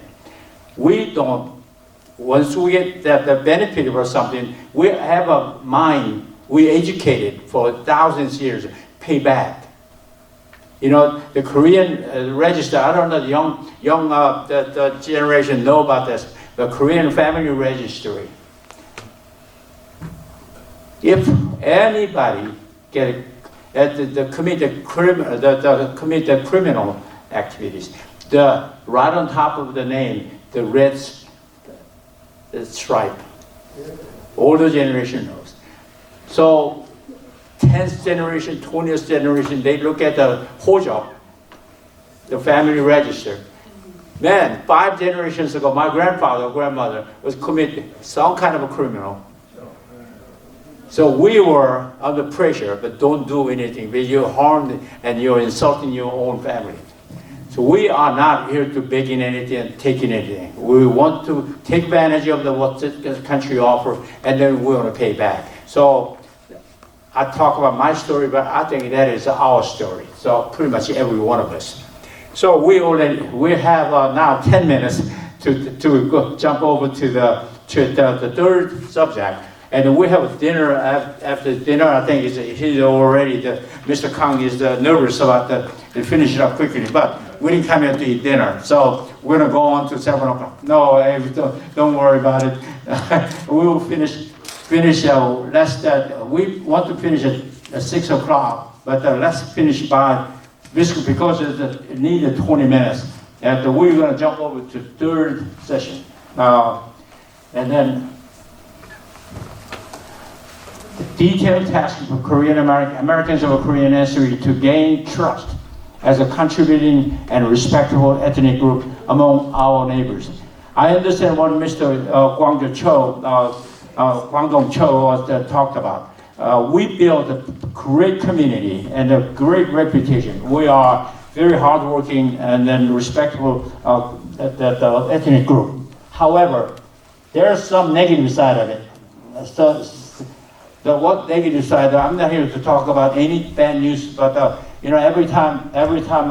Once we get the benefit of something, we have a mind, we educated for thousands of years, pay back. The Korean register, I don't know, the generation know about this, the Korean family registry. If anybody commit criminal activities, right on top of the name, the red stripe, older generation knows. So 10th generation, 20th generation, they look at the hojo, the family register. Man, 5 generations ago, my grandfather or grandmother was committed some kind of a criminal. So we were under pressure, but don't do anything, but you're harmed and you're insulting your own family. So we are not here to begging anything and taking anything. We want to take advantage of what this country offers, and then we want to pay back. So I talk about my story, but I think that is our story. So pretty much every one of us. So we have now 10 minutes to go, jump over to the third subject. And we have dinner after dinner. I think he's already, Mr. Kang is nervous about to finish it up quickly, but we didn't come here to eat dinner. So we're gonna go on to 7 o'clock. No, don't worry about it. We will finish we want to finish at 6 o'clock, but let's finish by, because it needed 20 minutes. And we're gonna jump over to third session. And then, detailed task for Americans of a Korean ancestry to gain trust as a contributing and respectable ethnic group among our neighbors. I understand what Mr. Gwangdong Cho talked about. We built a great community and a great reputation. We are very hardworking and then respectable ethnic group. However, there's some negative side of it. What negative side? I'm not here to talk about any bad news, but every time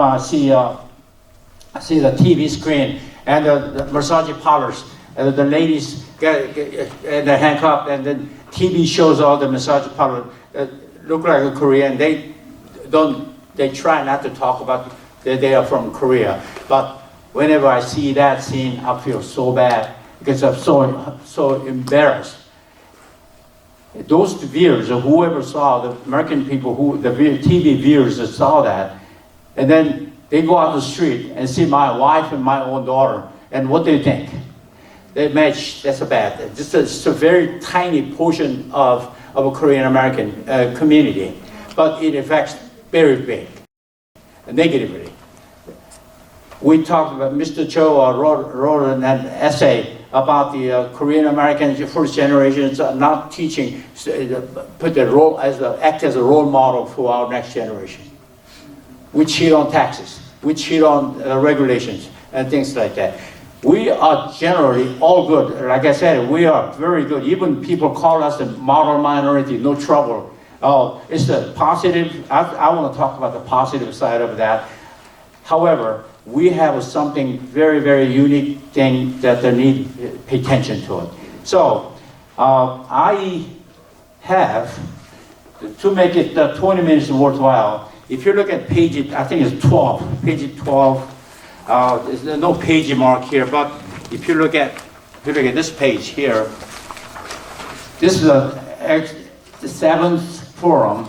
I see the TV screen and the massage parlors, the ladies get the handcuffed, and then TV shows all the massage parlors look like a Korean. They try not to talk about that they are from Korea, but whenever I see that scene, I feel so bad because I'm so embarrassed. Those viewers, or whoever saw, the American people, the TV viewers that saw that, and then they go out the street and see my wife and my own daughter, and what do you think? They match, that's a bad. Just a very tiny portion of a Korean American community, but it affects very big, negatively. We talked about, Mr. Cho wrote an essay about the Korean Americans, the first generations, not teaching, act as a role model for our next generation. We cheat on taxes, we cheat on regulations and things like that. We are generally all good. Like I said, we are very good. Even people call us a model minority, no trouble. It's the positive. I want to talk about the positive side of that. However, we have something very, very unique thing that they need to pay attention to it. So I have, to make it 20 minutes worthwhile, if you look at page, I think it's 12, page 12, there's no page mark here, but if you look at this page here, this is the 7th forum.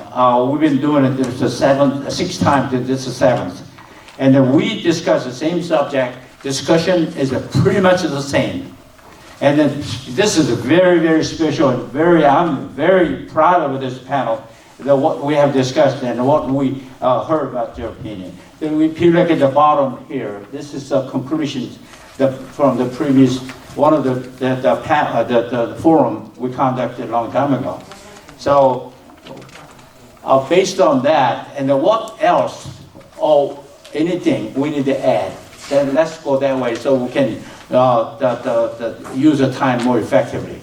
We've been doing it, this is the 6th time, this is the 7th. And then we discuss the same subject. Discussion is pretty much the same. And then this is a very, very special and I'm very proud of this panel, what we have discussed and what we heard about your opinion. Then if you look at the bottom here, this is a conclusion from the previous, one of the forum we conducted a long time ago. So based on that, and then what else, anything we need to add, then let's go that way so we can use the time more effectively.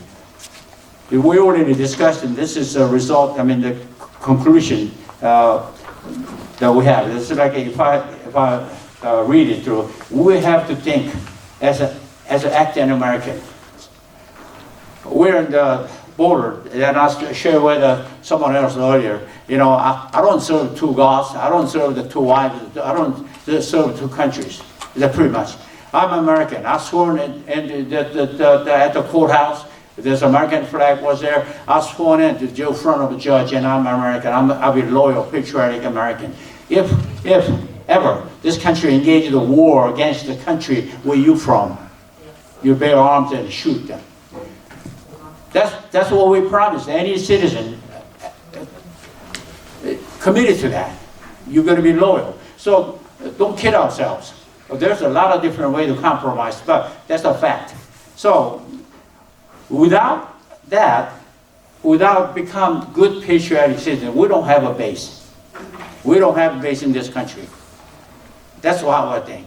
We already discussed, and this is a result, the conclusion that we have. This is like if I read it through, we have to think as an Actian American. We're in the border, and I shared with someone else earlier. I don't serve two gods. I don't serve the two wives. I don't serve two countries. That's pretty much. I'm American. I sworn at the courthouse. This American flag was there. I sworn in to front of a judge, and I'm American. I'll be loyal, patriotic American. If ever this country engaged a war against the country where you're from, you bear arms and shoot them. That's what we promised. Any citizen committed to that, you're going to be loyal. So don't kid ourselves. There's a lot of different ways to compromise, but that's a fact. So without that, without become good patriotic citizens, we don't have a base. We don't have a base in this country. That's what I think.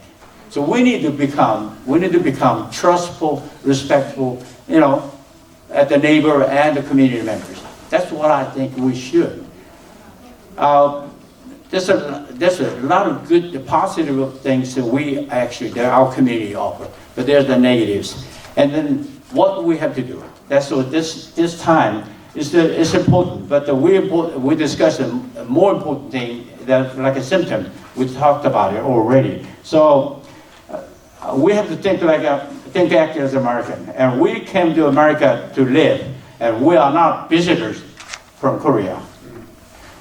So we need to become trustful, respectful, at the neighbor and the community members. That's what I think we should. There's a lot of good, positive things that our community offer, but there's the negatives. And then what we have to do. That's what this time is important, but we discussed a more important thing that like a symptom. We talked about it already. So we have to think back as American, and we came to America to live, and we are not visitors from Korea.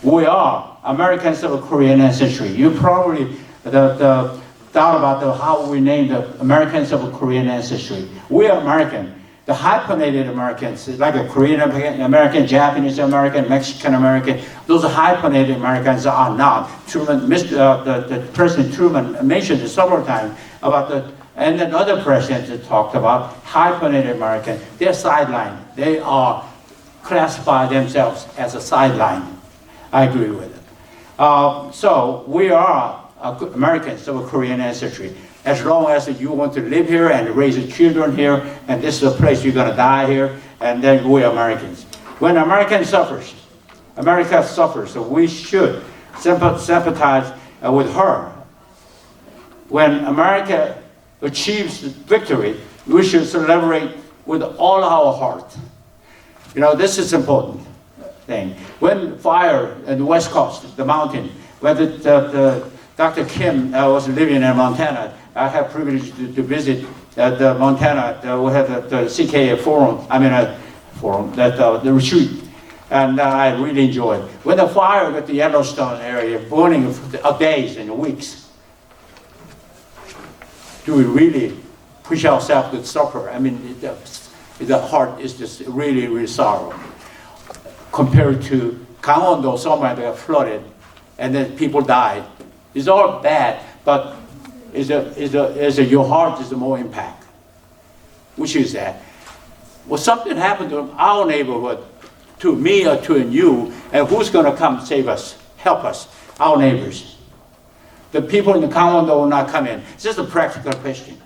We are Americans of Korean ancestry. You probably thought about how we named the Americans of Korean ancestry. We are American. The hyphenated Americans, like a Korean American, Japanese American, Mexican American, those hyphenated Americans are not. The President Truman mentioned it several times about and then other presidents talked about hyphenated American. They're sidelined. They are classify themselves as a sideline. I agree with it. So we are Americans of Korean ancestry. As long as you want to live here and raise your children here, and this is a place you're going to die here, and then we are Americans. When America suffers, so we should sympathize with her. When America achieves victory, we should celebrate with all our heart. You know, this is important thing. When fire in the West Coast, the mountain, where Dr. Kim was living in Montana, I had privilege to visit the Montana. We had the CKA forum. The retreat, and I really enjoyed it. When the fire at the Yellowstone area burning for days and weeks, do we really push ourselves to suffer? I mean, the heart is just really, really sorrow. Compared to Gangwon-do, somewhere that got flooded, and then people died. It's all bad, but your heart is the more impact. Which is that? Well, something happened to our neighborhood, to me or to you, and who's going to come save us, help us? Our neighbors. The people in the Gangwon-do will not come in. It's just a practical question.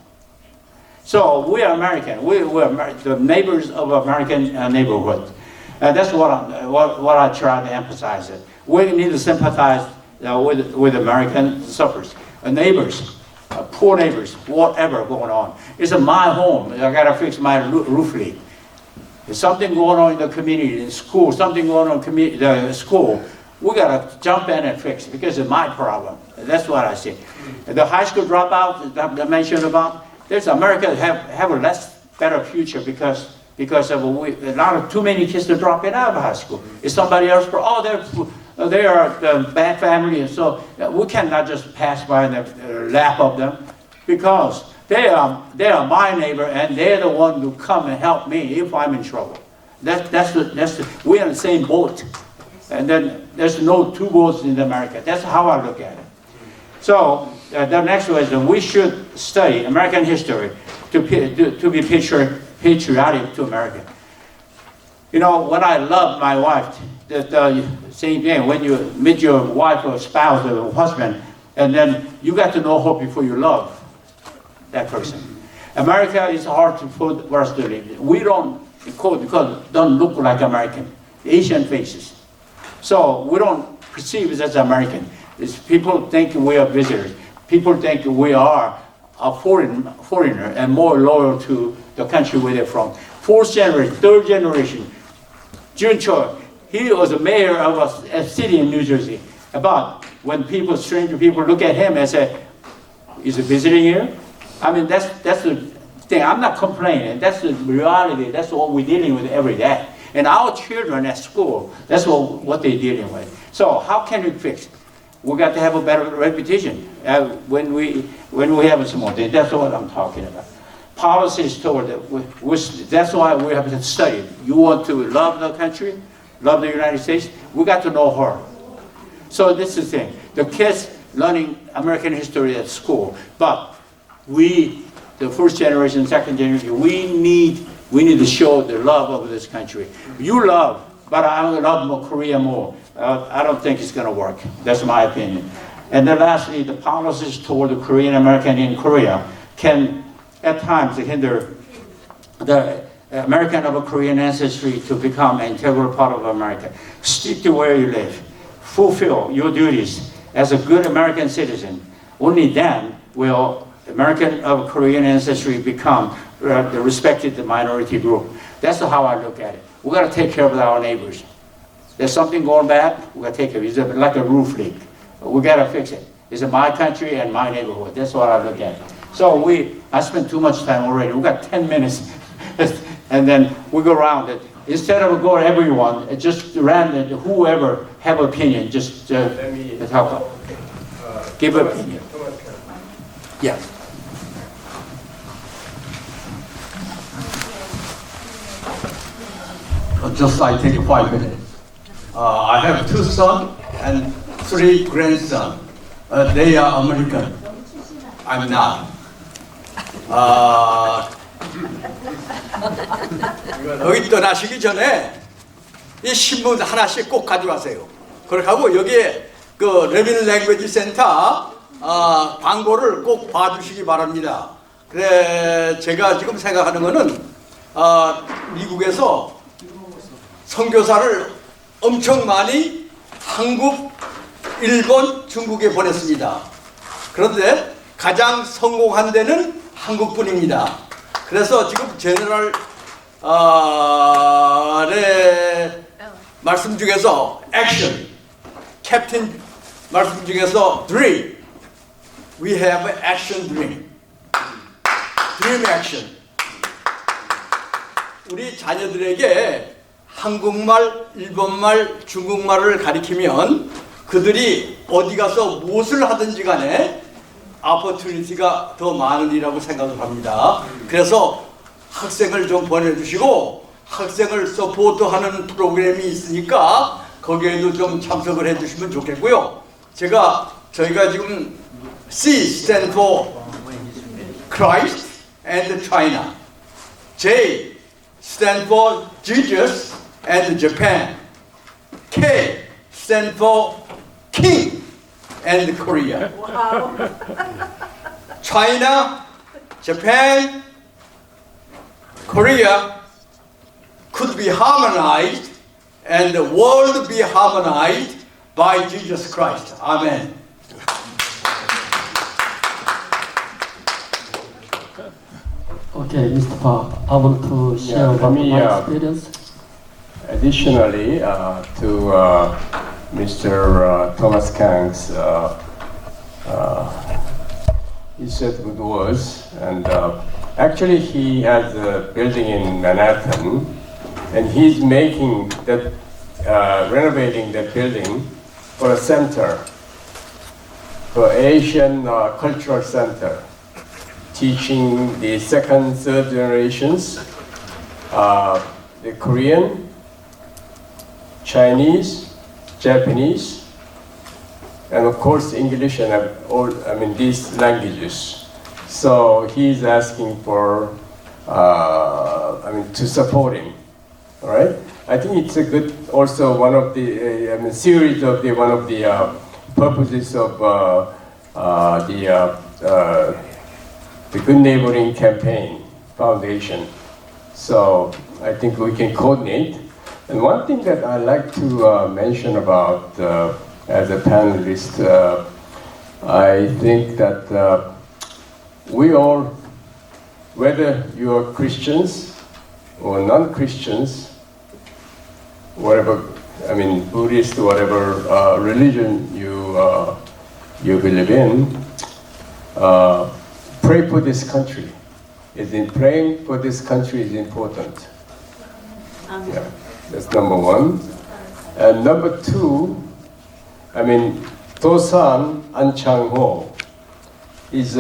So we are American. We're the neighbors of American neighborhood. And that's what I try to emphasize. It. We need to sympathize with American sufferers, neighbors, poor neighbors, whatever going on. It's my home. I gotta fix my roof leak. There's something going on in the community, in school, something going on in the school. We gotta jump in and fix it because it's my problem. That's what I see. The high school dropout that I mentioned about, there's America have a better future because of too many kids are dropping out of high school. It's somebody else they are a bad family, and so we cannot just pass by and laugh at them because they are my neighbor and they're the one who come and help me if I'm in trouble. We're in the same boat, and then there's no two boats in America. That's how I look at it. So the next one is that we should study American history to be patriotic to America. You know, when I love my wife, same thing, when you meet your wife or spouse or husband, and then you got to know her before you love that person. America is hard for us to live. We don't look like American, Asian faces. So we don't perceive it as American. People think we are visitors. People think we are a foreigner and more loyal to the country where they're from. Fourth generation, third generation. Jun Choi, he was a mayor of a city in New Jersey. But when stranger people look at him and say, is he visiting here? I mean, that's the thing. I'm not complaining. That's the reality. That's what we're dealing with every day. And our children at school, that's what they're dealing with. So how can we fix it? We got to have a better reputation when we have some more. That's what I'm talking about. Policies toward it. That's why we have to study. You want to love the country, love the United States, we got to know her. So this is the thing. The kids learning American history at school, but we, the first generation, second generation, we need to show the love of this country. You love, but I love Korea more. I don't think it's going to work. That's my opinion. And then lastly, the policies toward the Korean American in Korea can at times hinder the American of Korean ancestry to become an integral part of America. Stick to where you live. Fulfill your duties as a good American citizen. Only then will American of Korean ancestry become the respected minority group. That's how I look at it. We got to take care of our neighbors. There's something going bad, we got to take care of it. It's like a roof leak. We got to fix it. It's my country and my neighborhood. That's what I look at. So I spent too much time already. We got 10 minutes. And then we go around it. Instead of go to everyone, just random, whoever have opinion, just help out. Give opinion. Yeah. Just I take 5 minutes. I have 2 sons and 3 grandsons. They are American. I'm not. 여기 떠나시기 전에 이 신문 하나씩 꼭 가져가세요. 그렇게 하고 여기에 그 레빈 랭귀지 센터 광고를 꼭 봐주시기 바랍니다. 그래 제가 지금 생각하는 거는 미국에서 선교사를 엄청 많이 한국, 일본, 중국에 보냈습니다. 그런데 가장 성공한 데는 한국뿐입니다. 그래서 지금 제너럴의 말씀 중에서 액션, 캡틴 말씀 중에서 dream, we have action dream, dream action. 우리 자녀들에게 한국말, 일본말, 중국말을 가리키면 그들이 어디 가서 무엇을 하든지 간에 opportunity가 더 많으리라고 생각을 합니다. 그래서 학생을 좀 보내주시고 학생을 서포트하는 프로그램이 있으니까 거기에도 좀 참석을 해주시면 좋겠고요. 저희가 지금 C stand for Christ and China, J stand for Jesus and Japan, K stand for King and Korea. Wow. China, Japan, Korea could be harmonized and the world be harmonized by Jesus Christ. Amen. Okay, Mr. Park, I want to share about my experience. Additionally, to Mr. Thomas Kang's he said good words, and actually he has a building in Manhattan, and he's making that, renovating that building for a center, for Asian cultural center, teaching the second, third generations, the Korean, Chinese, Japanese, and of course English and these languages. So he's asking for, to support him. All right. I think it's a good, also one of the series of one of the purposes of the Good Neighboring Campaign Foundation. So I think we can coordinate. And one thing that I like to mention about as a panelist, I think that we all, whether you are Christians or non-Christians, whatever, Buddhist, whatever religion you believe in, pray for this country. Praying for this country is important. Yeah, that's number one. And number two, Tosan Anchang-ho is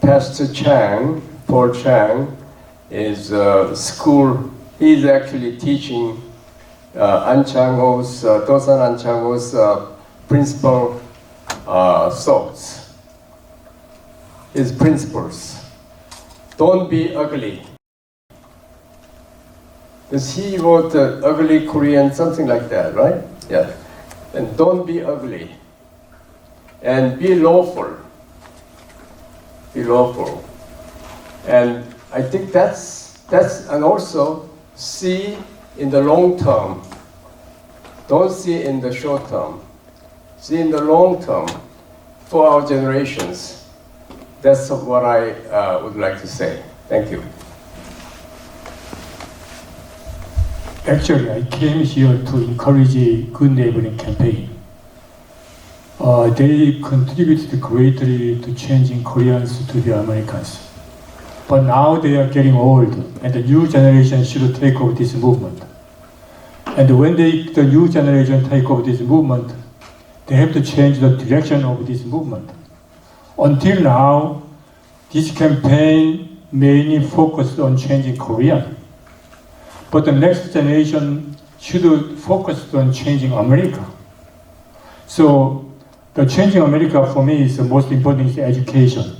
Pastor Chang, Paul Chang, is school. He's actually teaching Anchang-ho's, Tosan Anchang-ho's principal thoughts. His principles. Don't be ugly. Because he wrote ugly Korean, something like that, right? Yeah. And don't be ugly. And be lawful. Be lawful. And I think that's and also see in the long term. Don't see in the short term. See in the long term for our generations. That's what I would like to say. Thank you. Actually, I came here to encourage a good neighboring campaign. They contributed greatly to changing Koreans to be Americans. But now they are getting old, and the new generation should take over this movement. And when the new generation take over this movement, they have to change the direction of this movement. Until now, this campaign mainly focused on changing Korea. But the next generation should focus on changing America. So the changing America for me is the most important is education.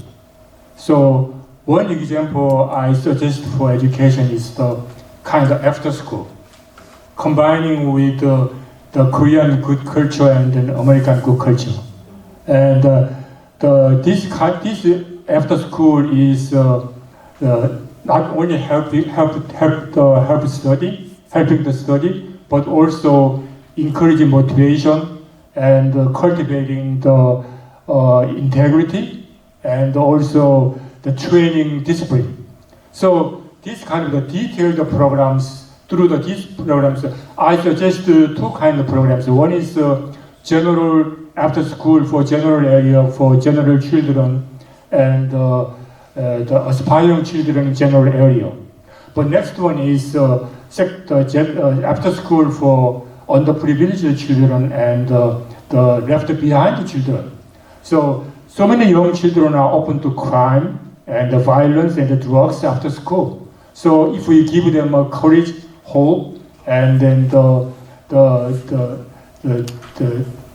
So one example I suggest for education is the kind of after school, combining with the Korean good culture and the American good culture. And this after school is not only helping the study, but also encouraging motivation and cultivating the integrity and also the training discipline. So these kind of the detailed programs, these programs, I suggest two kind of programs. One is general after school for general area for general children and the aspiring children in general area. But next one is after school for underprivileged children and the left behind children. So many young children are open to crime and the violence and the drugs after school. So if we give them a courage, hope, and then the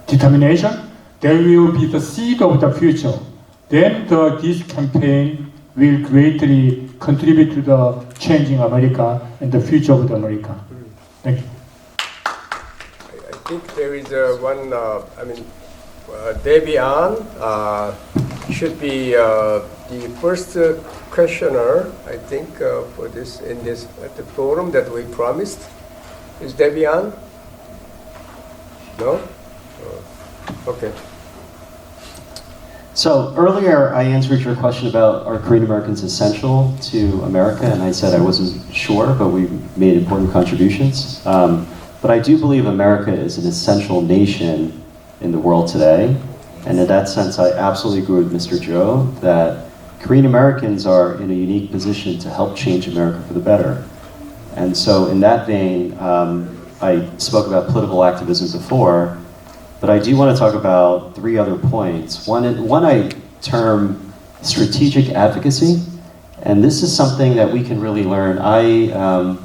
determination, they will be the seed of the future. Then this campaign will greatly contribute to the changing America and the future of America. Thank you. I think there is one, Debbie Ann should be the first questioner, I think, for this at the forum that we promised. Is Debbie Ann? No? Okay. So earlier I answered your question about are Korean Americans essential to America, and I said I wasn't sure, but we made important contributions. But I do believe America is an essential nation in the world today, and in that sense I absolutely agree with Mr. Joe that Korean Americans are in a unique position to help change America for the better. And so in that vein, I spoke about political activism before, but I do want to talk about three other points. One I term strategic advocacy, and this is something that we can really learn. I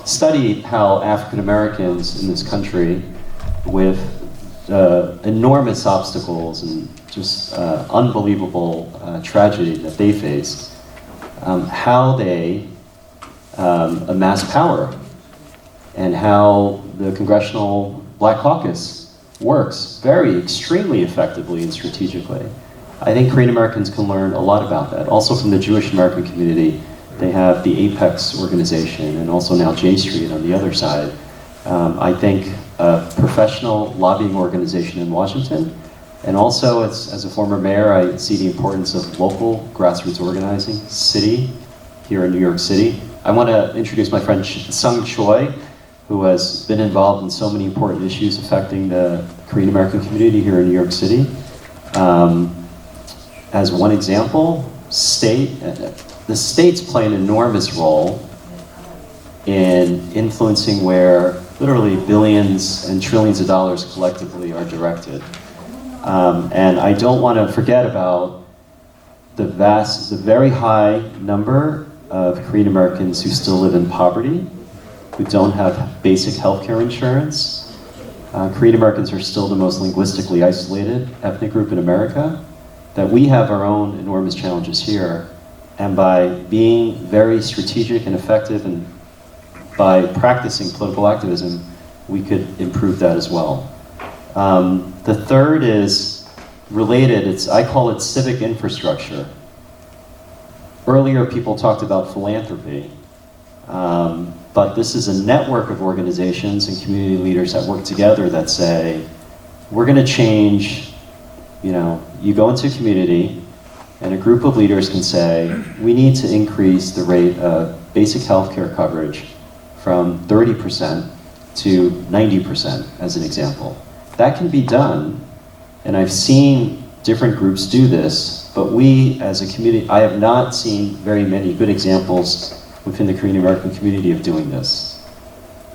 studied how African Americans in this country, with enormous obstacles and just unbelievable tragedy that they face, how they amass power, and how the Congressional Black Caucus works very extremely effectively and strategically. I think Korean Americans can learn a lot about that. Also from the Jewish American community, they have the Apex organization and also now J Street on the other side. I think a professional lobbying organization in Washington, and also as a former mayor, I see the importance of local grassroots organizing, city, here in New York City. I want to introduce my friend Sung Choi, who has been involved in so many important issues affecting the Korean American community here in New York City. As one example, the states play an enormous role in influencing where literally billions and trillions of dollars collectively are directed. And I don't want to forget about the very high number of Korean Americans who still live in poverty, who don't have basic healthcare insurance. Korean Americans are still the most linguistically isolated ethnic group in America, that we have our own enormous challenges here. And by being very strategic and effective and by practicing political activism, we could improve that as well. The third is related, I call it civic infrastructure. earlier people talked about philanthropy, but this is a network of organizations and community leaders that work together that say, we're going to change, you go into a community and a group of leaders can say, we need to increase the rate of basic health care coverage from 30% to 90%, as an example. That can be done, and I've seen different groups do this, but we as a community, I have not seen very many good examples within the Korean American community of doing this.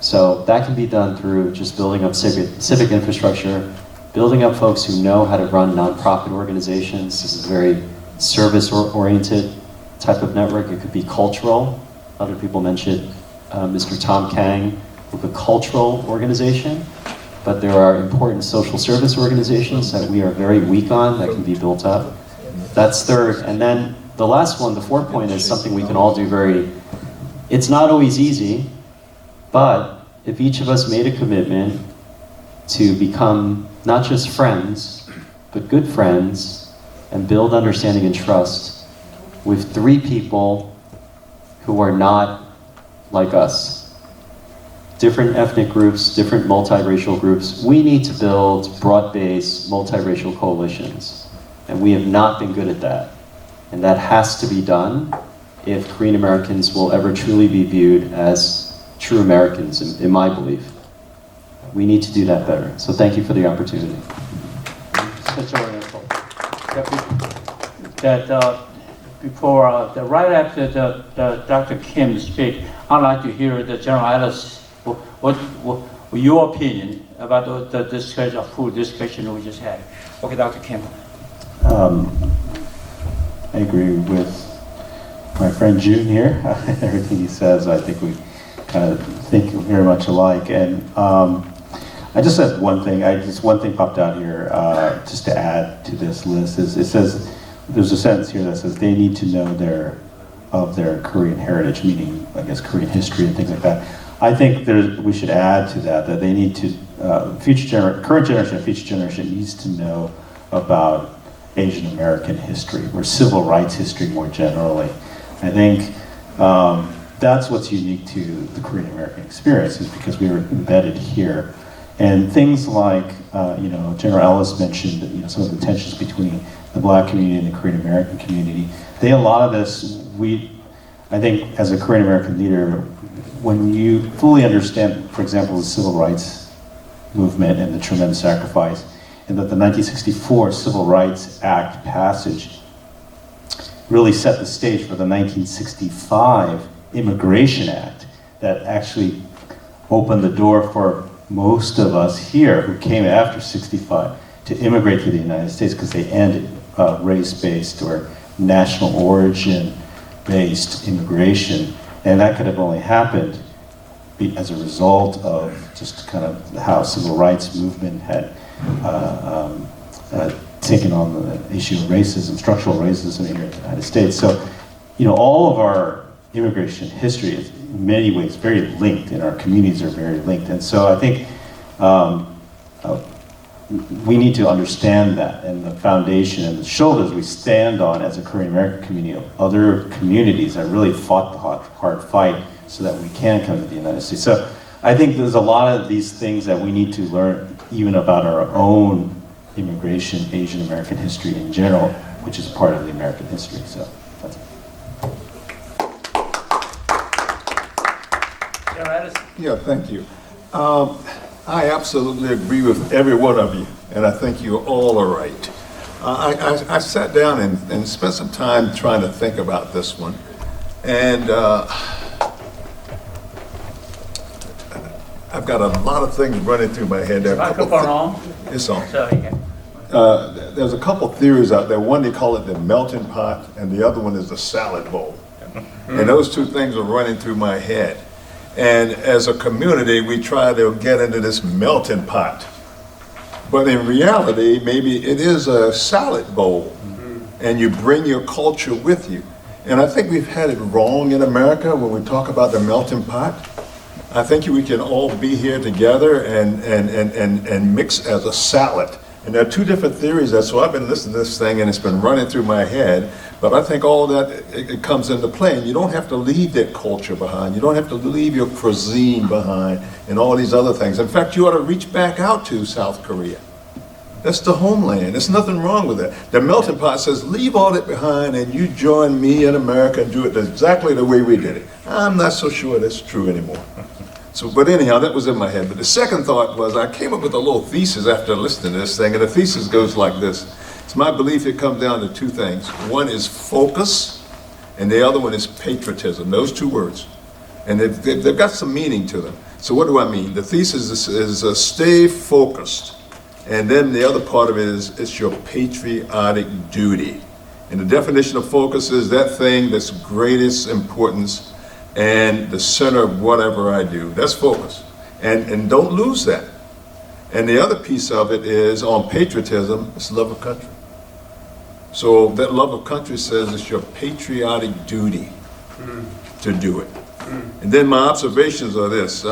So that can be done through just building up civic infrastructure, building up folks who know how to run nonprofit organizations. This is a very service-oriented type of network. It could be cultural. Other people mentioned Mr. Tom Kang with a cultural organization, but there are important social service organizations that we are very weak on that can be built up. That's third. And then the last one, the fourth point, is something we can all do it's not always easy, but if each of us made a commitment to become not just friends, but good friends, and build understanding and trust with 3 people who are not like us. Different ethnic groups, different multiracial groups. We need to build broad-based multiracial coalitions. And we have not been good at that. And that has to be done if Korean Americans will ever truly be viewed as true Americans, in my belief. We need to do that better. So thank you for the opportunity. Such a wonderful. That before, right after the Dr. Kim speak, I'd like to hear the General Ellis, what your opinion about the discussion, full discussion we just had. Okay, Dr. Kim. I agree with my friend June here. Everything he says, I think we kind of think very much alike. And I just have one thing. One thing popped out here just to add to this list. It says there's a sentence here that says they need to know their Korean heritage, meaning I guess Korean history and things like that. I think we should add to that they need to current generation and future generation needs to know about Asian American history or civil rights history more generally. I think that's what's unique to the Korean American experience, is because we were embedded here. And things like, General Ellis mentioned, some of the tensions between the Black community and the Korean American community. A lot of this, I think as a Korean American leader, when you fully understand, for example, the civil rights movement and the tremendous sacrifice, and that the 1964 Civil Rights Act passage really set the stage for the 1965 Immigration Act that actually opened the door for most of us here who came after 65 to immigrate to the United States, because they ended race-based or national origin-based immigration. And that could have only happened as a result of just kind of how civil rights movement had taken on the issue of racism, structural racism here in the United States. So, all of our immigration history is in many ways very linked, and our communities are very linked. And so I think we need to understand that, and the foundation and the shoulders we stand on as a Korean American community of other communities that really fought the hard fight so that we can come to the United States. So I think there's a lot of these things that we need to learn even about our own immigration, Asian American history in general, which is part of the American history. So that's it. Yeah, thank you. I absolutely agree with every one of you, and I think you all are right. I sat down and spent some time trying to think about this one, and I've got a lot of things running through my head. Microphone on? It's on. Sorry. There's a couple theories out there. One, they call it the melting pot, and the other one is the salad bowl. And those two things are running through my head. And as a community, we try to get into this melting pot. But in reality, maybe it is a salad bowl, and you bring your culture with you. And I think we've had it wrong in America when we talk about the melting pot. I think we can all be here together and mix as a salad. And there are two different theories. So I've been listening to this thing, and it's been running through my head. But I think all that, it comes into play, and you don't have to leave that culture behind. You don't have to leave your cuisine behind and all these other things. In fact, you ought to reach back out to South Korea. That's the homeland. There's nothing wrong with that. The melting pot says, leave all that behind and you join me in America and do it exactly the way we did it. I'm not so sure that's true anymore. So, but anyhow, that was in my head. But the second thought was, I came up with a little thesis after listening to this thing, and the thesis goes like this. It's my belief it comes down to two things. One is focus, and the other one is patriotism. Those two words. And they've got some meaning to them. So what do I mean? The thesis is stay focused. And then the other part of it is it's your patriotic duty. And the definition of focus is that thing that's greatest importance and the center of whatever I do. That's focus. And don't lose that. And the other piece of it is on patriotism, it's love of country. So that love of country says it's your patriotic duty to do it. And then my observations are this.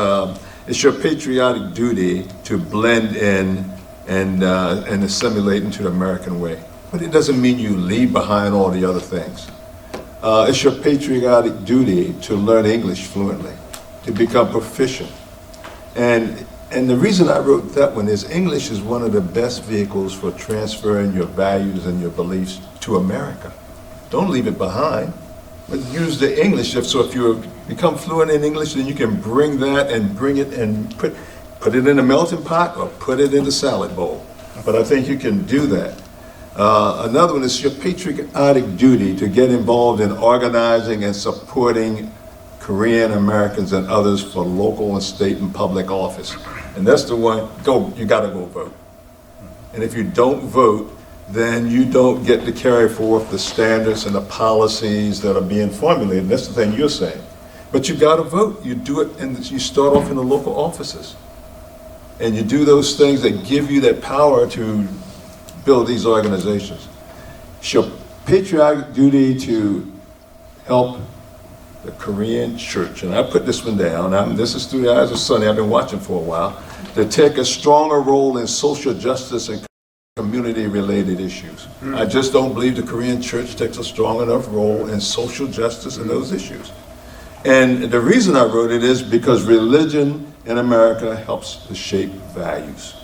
It's your patriotic duty to blend in and assimilate into the American way. But it doesn't mean you leave behind all the other things. It's your patriotic duty to learn English fluently, to become proficient. And the reason I wrote that one is English is one of the best vehicles for transferring your values and your beliefs to America. Don't leave it behind, but use the English. So if you become fluent in English, then you can bring that and bring it and put it in a melting pot or put it in the salad bowl. But I think you can do that. Another one is your patriotic duty to get involved in organizing and supporting Korean Americans and others for local and state and public office. And that's the one, you gotta go vote. And if you don't vote, then you don't get to carry forth the standards and the policies that are being formulated. That's the thing you're saying. But you gotta vote. You do it, and you start off in the local offices. And you do those things that give you that power to build these organizations. It's your patriotic duty to help the Korean church, and I put this one down, this is through the eyes of Sonny, I've been watching for a while, to take a stronger role in social justice and community-related issues. I just don't believe the Korean church takes a strong enough role in social justice and those issues. And the reason I wrote it is because religion in America helps to shape values.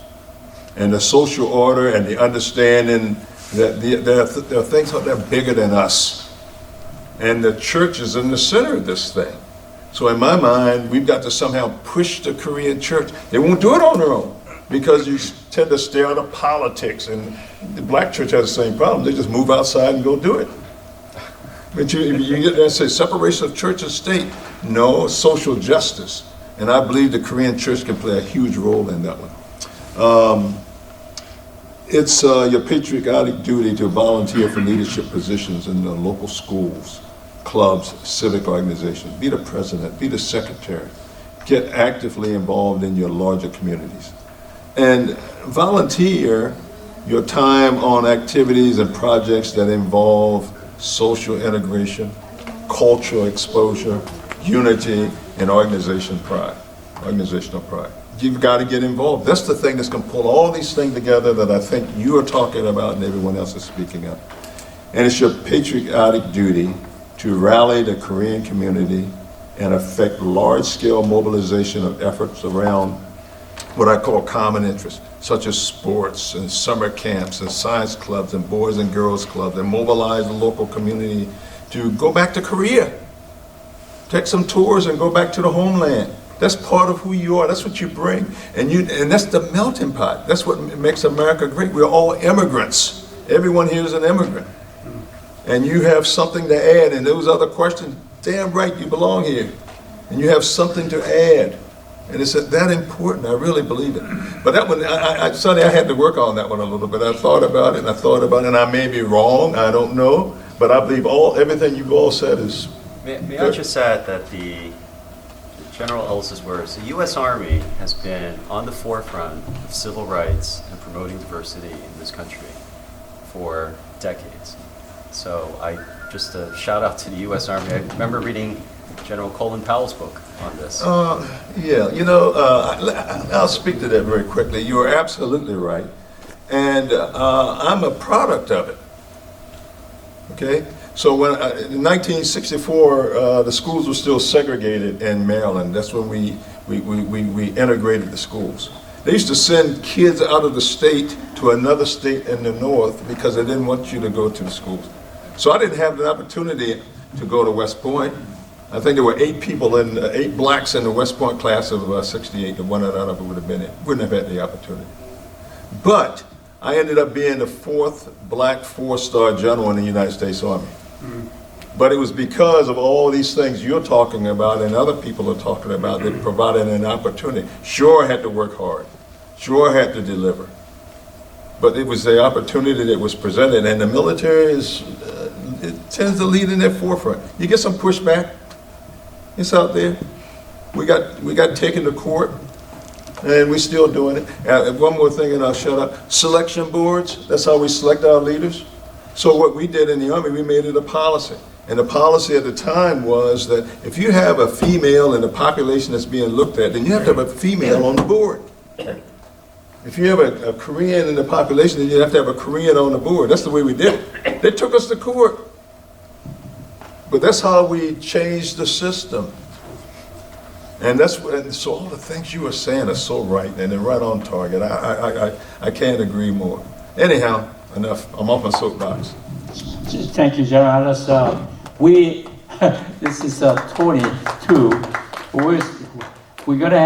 And the social order and the understanding that there are things that are bigger than us. And the church is in the center of this thing. So in my mind, we've got to somehow push the Korean church. They won't do it on their own because you tend to stay out of politics. And the black church has the same problem. They just move outside and go do it. But you get there and say separation of church and state. No, social justice. And I believe the Korean church can play a huge role in that one. It's your patriotic duty to volunteer for leadership positions in the local schools, clubs, civic organizations. Be the president, be the secretary. Get actively involved in your larger communities. And volunteer your time on activities and projects that involve social integration, cultural exposure, unity, and organizational pride. You've got to get involved. That's the thing that's going to pull all these things together that I think you are talking about and everyone else is speaking of. And it's your patriotic duty to rally the Korean community and affect large-scale mobilization of efforts around what I call common interests, such as sports and summer camps and science clubs and boys and girls clubs, and mobilize the local community to go back to Korea. Take some tours and go back to the homeland. That's part of who you are. That's what you bring. And that's the melting pot. That's what makes America great. We're all immigrants. Everyone here is an immigrant. And you have something to add. And those other questions, damn right, you belong here. And you have something to add. And it's that important. I really believe it. But that one, Sonny, I had to work on that one a little bit. I thought about it, and I may be wrong. I don't know. But I believe everything you've all said is May I just add that General Ellis's words, the U.S. Army has been on the forefront of civil rights and promoting diversity in this country for decades. So just a shout out to the U.S. Army. I remember reading General Colin Powell's book on this. Yeah, I'll speak to that very quickly. You are absolutely right. And I'm a product of it. Okay? So when in 1964, the schools were still segregated in Maryland. That's when we integrated the schools. They used to send kids out of the state to another state in the north because they didn't want you to go to the schools. So I didn't have the opportunity to go to West Point. I think there were 8 blacks in the West Point class of 68. The one that I would have been in wouldn't have had the opportunity. But I ended up being the 4th black 4-star general in the United States Army. But it was because of all these things you're talking about and other people are talking about that provided an opportunity. Sure, I had to work hard. Sure, I had to deliver. But it was the opportunity that was presented, and the military it tends to lead in their forefront. You get some pushback. It's out there. We got taken to court, and we're still doing it. One more thing, and I'll shut up. Selection boards. That's how we select our leaders. So what we did in the Army, we made it a policy. And the policy at the time was that if you have a female in the population that's being looked at, then you have to have a female on the board. If you have a Korean in the population, then you have to have a Korean on the board. That's the way we did it. They took us to court. But that's how we changed the system. And so all the things you were saying are so right, and they're right on target. I can't agree more. Anyhow, enough. I'm off my soapbox. Thank you, General Ellis. This is 22. We're gonna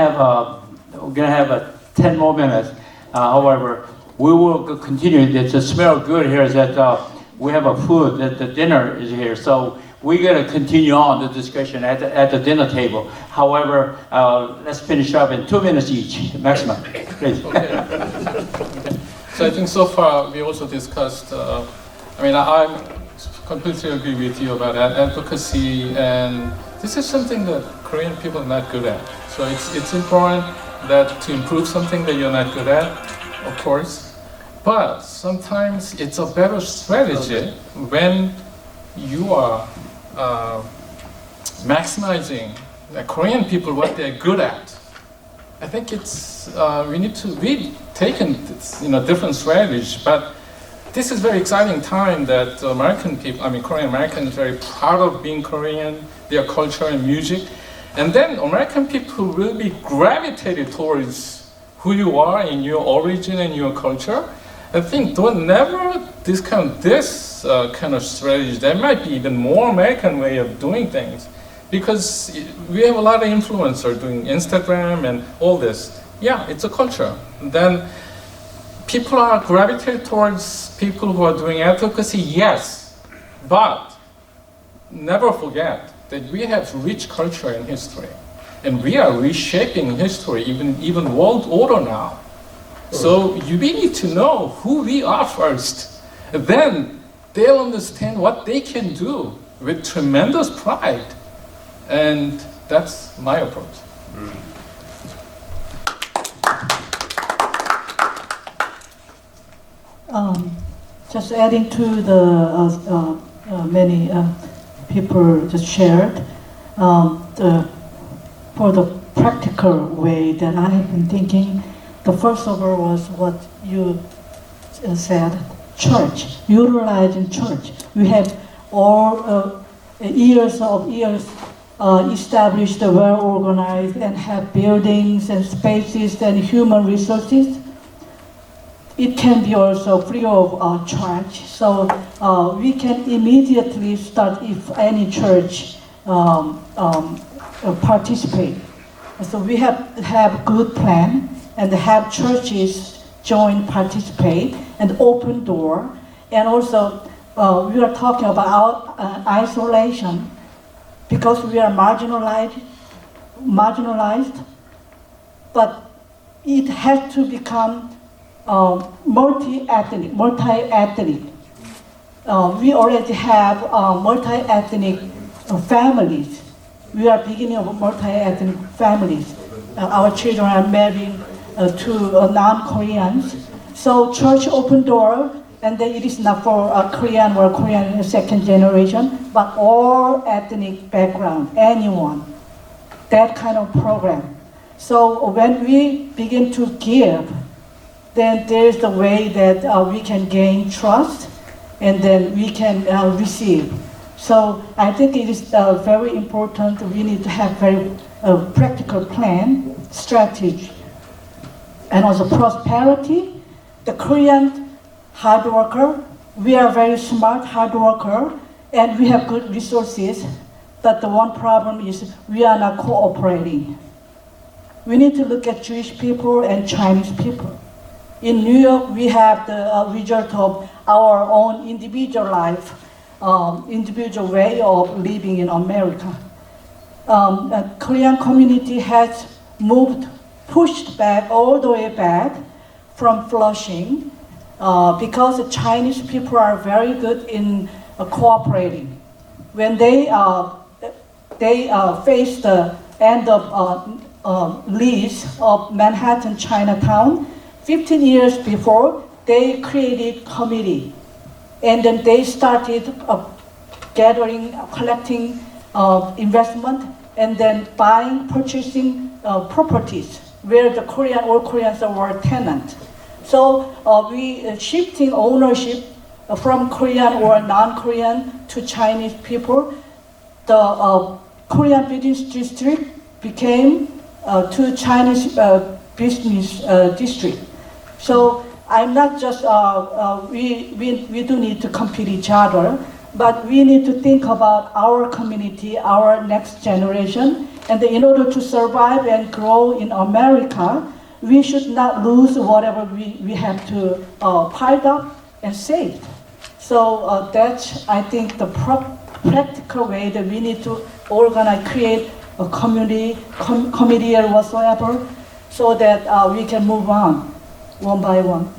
have 10 more minutes. However, we will continue. It smells good here. That we have a food. That the dinner is here. So we're gonna continue on the discussion at the dinner table. However, let's finish up in 2 minutes each, maximum. Please. Okay. So I think so far we also discussed. I completely agree with you about advocacy, and this is something that Korean people are not good at. So it's important that to improve something that you're not good at, of course, but sometimes it's a better strategy when you are maximizing the Korean people what they're good at. I think we've taken different strategies, but this is very exciting time that American people, Korean Americans, are very proud of being Korean, their culture and music. And then American people will be gravitated towards who you are in your origin and your culture. I think don't never discount this kind of strategy. There might be even more American way of doing things, because we have a lot of influencers doing Instagram and all this. Yeah, it's a culture. Then people are gravitated towards people who are doing advocacy, yes, but never forget that we have rich culture and history, and we are reshaping history, even world order now. So we need to know who we are first, and then they'll understand what they can do with tremendous pride, and that's my approach. Just adding to the many people just shared, for the practical way that I have been thinking, the first of all was what you said, church, utilizing church. We have all years established, well organized, and have buildings and spaces and human resources. It can be also free of charge, so we can immediately start if any church participate. So we have good plan and have churches join, participate, and open door. And also we are talking about isolation because we are marginalized, but it has to become multi-ethnic. We already have multi-ethnic families. We are beginning of multi-ethnic families. Our children are marrying to non-Koreans. So church open door, and then it is not for Korean or Korean second generation, but all ethnic background, anyone, that kind of program. So when we begin to give, then there's the way that we can gain trust, and then we can receive. So I think it is very important. We need to have very practical plan, strategy, and also prosperity. The Korean hard worker, we are very smart hard worker, and we have good resources. But the one problem is we are not cooperating. We need to look at Jewish people and Chinese people. In New York, we have the result of our own individual life, individual way of living in America. The Korean community has pushed back all the way back from Flushing because the Chinese people are very good in cooperating. When they face the end of lease of Manhattan Chinatown, 15 years before, they created committee. And then they started collecting investment, and then purchasing properties where the all Koreans were tenants. So we shifting ownership from Korean or non-Korean to Chinese people. The Korean business district became to Chinese business district. So I'm not just, we do need to compete each other, but we need to think about our community, our next generation, and in order to survive and grow in America, we should not lose whatever we have to pile up and save. So that's, I think, the practical way that we need to organize, create a community or whatsoever, so that we can move on one by one.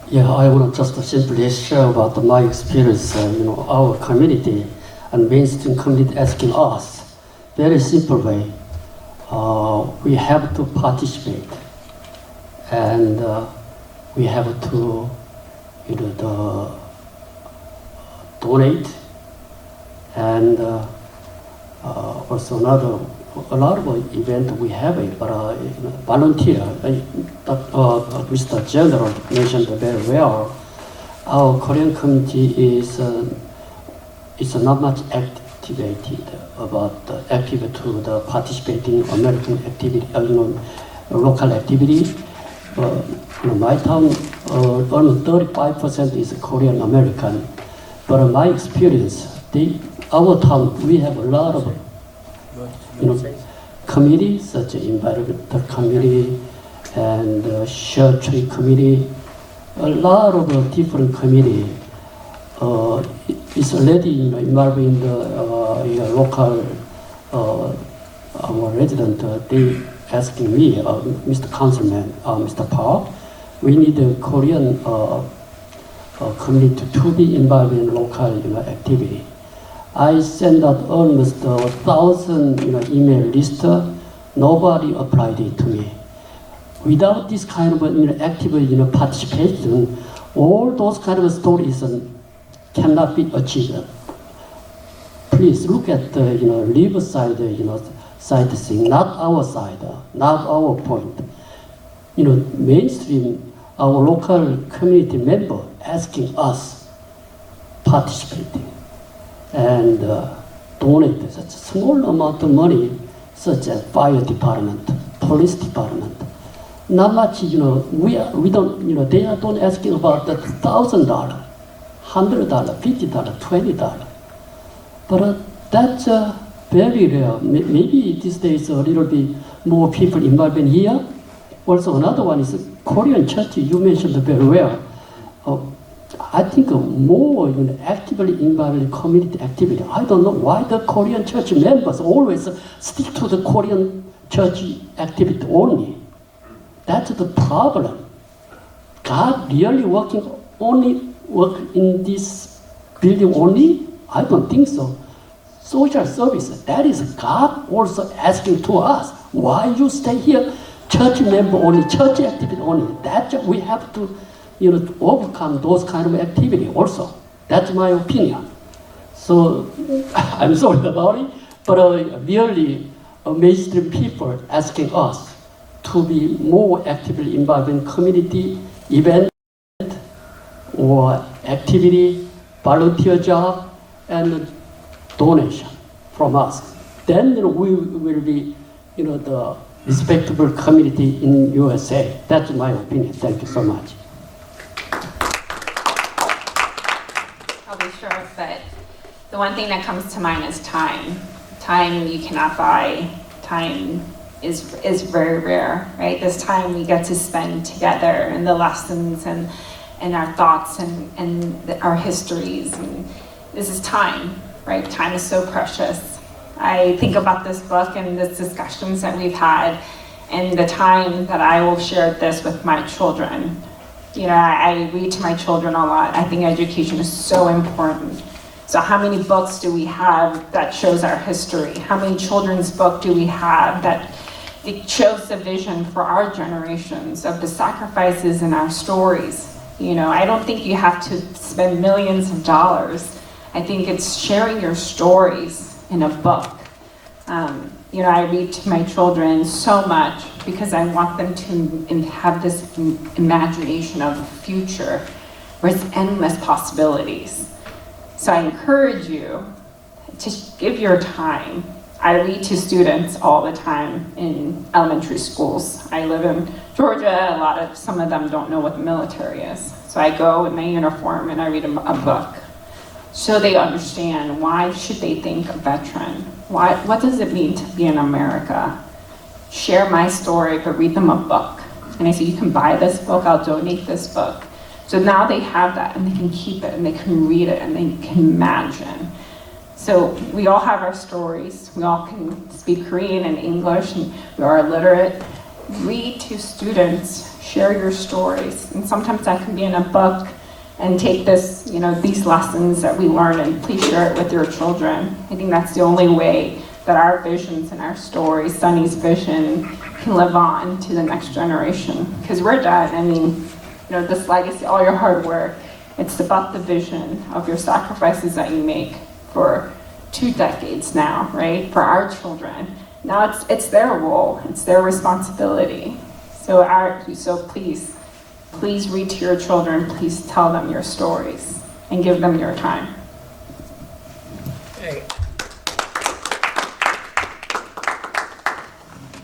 Yeah, I want to just simply share about my experience, our community and mainstream community asking us, very simple way, we have to participate and we have to donate and also a lot of event we have it, but volunteer. Mr. General mentioned very well. Our Korean community is not much activated active to the participating American activity, local activity. My town, almost 35% is Korean American. But in my experience, our town, we have a lot of committees, such as environmental committee and share tree committee, a lot of different committee. It's already involved in the local, our resident, they asking me, Mr. Councilman, Mr. Park, we need a Korean community to be involved in local activity. I sent out almost 1,000 email list. Nobody applied it to me. Without this kind of active participation, all those kind of stories cannot be achieved. Please look at the Riverside sightseeing, not our side, not our point. Mainstream, our local community member asking us participating and donate such a small amount of money, such as fire department, police department. Not much, we don't, they are not asking about the $1,000, $100, $50, $20. But that's very rare. Maybe these days a little bit more people involved in here. Also another one is Korean church, you mentioned very well. I think more actively involved in community activity. I don't know why the Korean church members always stick to the Korean church activity only. That's the problem. God really work in this building only? I don't think so. Social service, that is God also asking to us, why you stay here? Church member only, church activity only. That we have to overcome those kind of activity also. That's my opinion. So I'm sorry about it, but really mainstream people asking us to be more actively involved in community event or activity, volunteer job, and donation from us. Then we will be, the respectable community in USA. That's my opinion. Thank you so much. I'll be short, but the one thing that comes to mind is time. Time you cannot buy. Time is very rare, right? This time we get to spend together, and the lessons and our thoughts and our histories. And this is time, right? Time is so precious. I think about this book and the discussions that we've had and the time that I will share this with my children. I read to my children a lot. I think education is so important. So how many books do we have that shows our history? How many children's books do we have that it shows the vision for our generations of the sacrifices in our stories? I don't think you have to spend millions of dollars. I think it's sharing your stories in a book. I read to my children so much because I want them to have this imagination of the future where it's endless possibilities. So I encourage you to give your time. I read to students all the time in elementary schools. I live in Georgia. Some of them don't know what the military is. So I go in my uniform and I read them a book, so they understand why should they think a veteran. What does it mean to be in America? Share my story, but read them a book. And I say, you can buy this book, I'll donate this book. So now they have that and they can keep it and they can read it and they can imagine. So we all have our stories. We all can speak Korean and English and we are illiterate. Read to students, share your stories. And sometimes that can be in a book. And take this, these lessons that we learn and please share it with your children. I think that's the only way that our visions and our stories, Sunny's vision, can live on to the next generation. Because we're done. This legacy, all your hard work, it's about the vision of your sacrifices that you make for 2 decades now, right? For our children. Now it's their role, it's their responsibility. So please read to your children, please tell them your stories, and give them your time.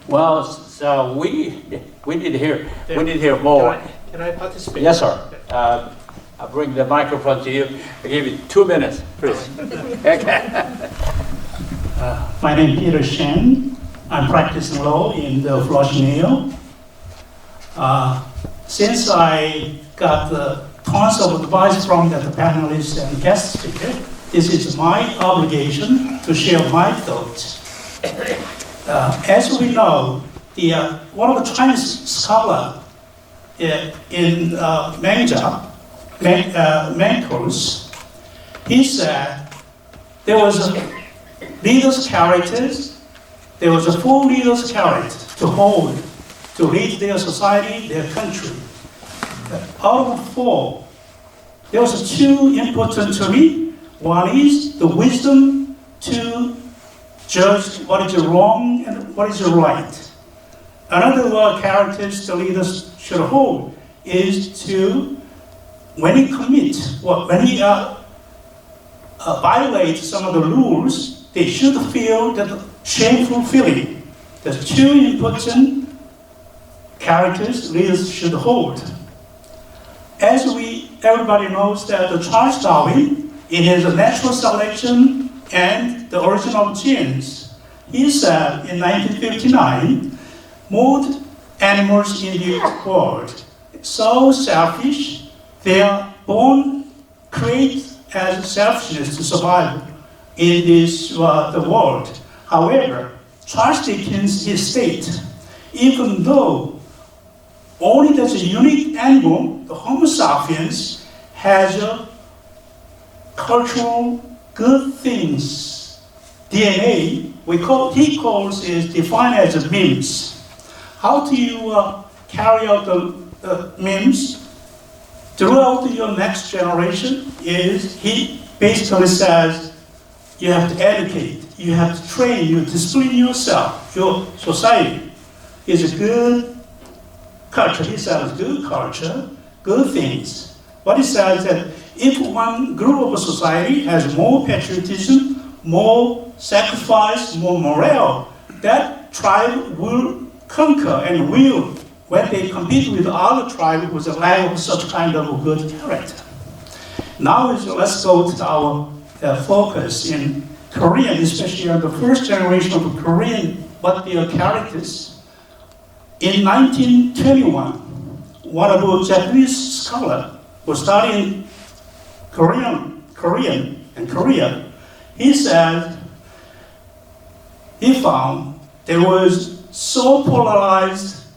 Well, so we need to hear more. Can I participate? Yes, sir. I'll bring the microphone to you. I'll give you 2 minutes, please. My name is Peter Shen. I'm practicing law in the Flushing, New York. Since I got tons of advice from the panelists and guest speaker, this is my obligation to share my thoughts. As we know, one of the Chinese scholars in mentors, he said there was a leaders' characters, there was a 4 leaders' characters to lead their society, their country. Out of 4, there was 2 important to me. One is the wisdom to judge what is wrong and what is right. Another characters the leaders should hold is to, when he violates some of the rules, they should feel that shameful feeling. There's 2 important characters leaders should hold. As everybody knows that Charles Darwin, in his natural selection and the origin of genes, he said in 1959, most animals in the world so selfish, they are born created as selfishness to survive in this the world. However, Charles Dickens states, even though only there's a unique animal, the Homo sapiens has a cultural good things. DNA, he calls is defined as memes. How do you carry out the memes throughout your next generation? He basically says you have to educate, you have to train, you discipline yourself, your society. is a good culture. He says good culture, good things. But he says that if one group of society has more patriotism, more sacrifice, more morale, that tribe will conquer and will when they compete with other tribes with a lack of such kind of good character. Now let's go to our focus in Korean, especially on the first generation of Korean, what their characters. In 1921, one of the Japanese scholars who studied Korean and Korea, he said he found there was so polarized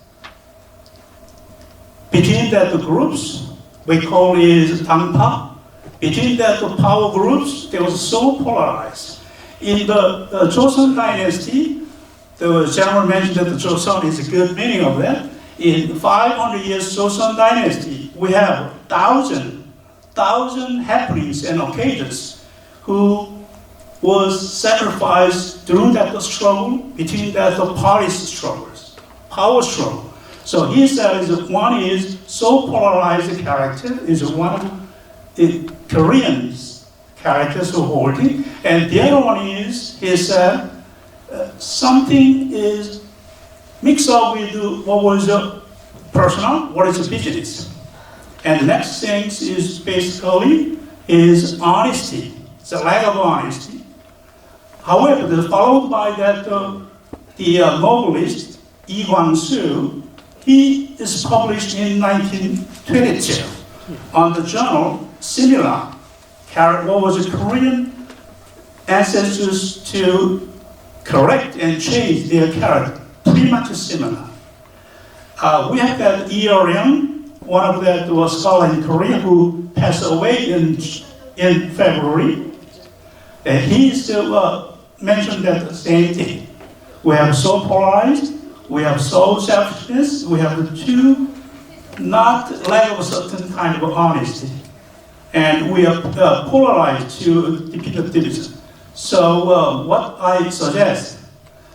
between that the groups, we call it 당파, between that the power groups, they was so polarized. In the Joseon dynasty, the general mentioned that the Joseon is a good meaning of that. In 500 years Joseon dynasty, we have thousand happenings and occasions who was sacrificed through that struggle between that the party struggles, power struggle. So he said is one is so polarized character is one of the Koreans characters who hold it, and the other one is he said something is mixed up with what was personal, what is business, and the next thing is basically is honesty. It's a lack of honesty. However, followed by that the novelist Lee Kwang-soo, he is published in 1922 on the journal similar, what was a Korean ancestors to correct and change their character, pretty much similar. We have that Lee Ryung, one of the scholars in Korea who passed away in February. And he still mentioned that the same thing. We have so polarized, we have so selfishness, we have the two not lack of a certain kind of honesty. And we are polarized to defeatism. So what I suggest,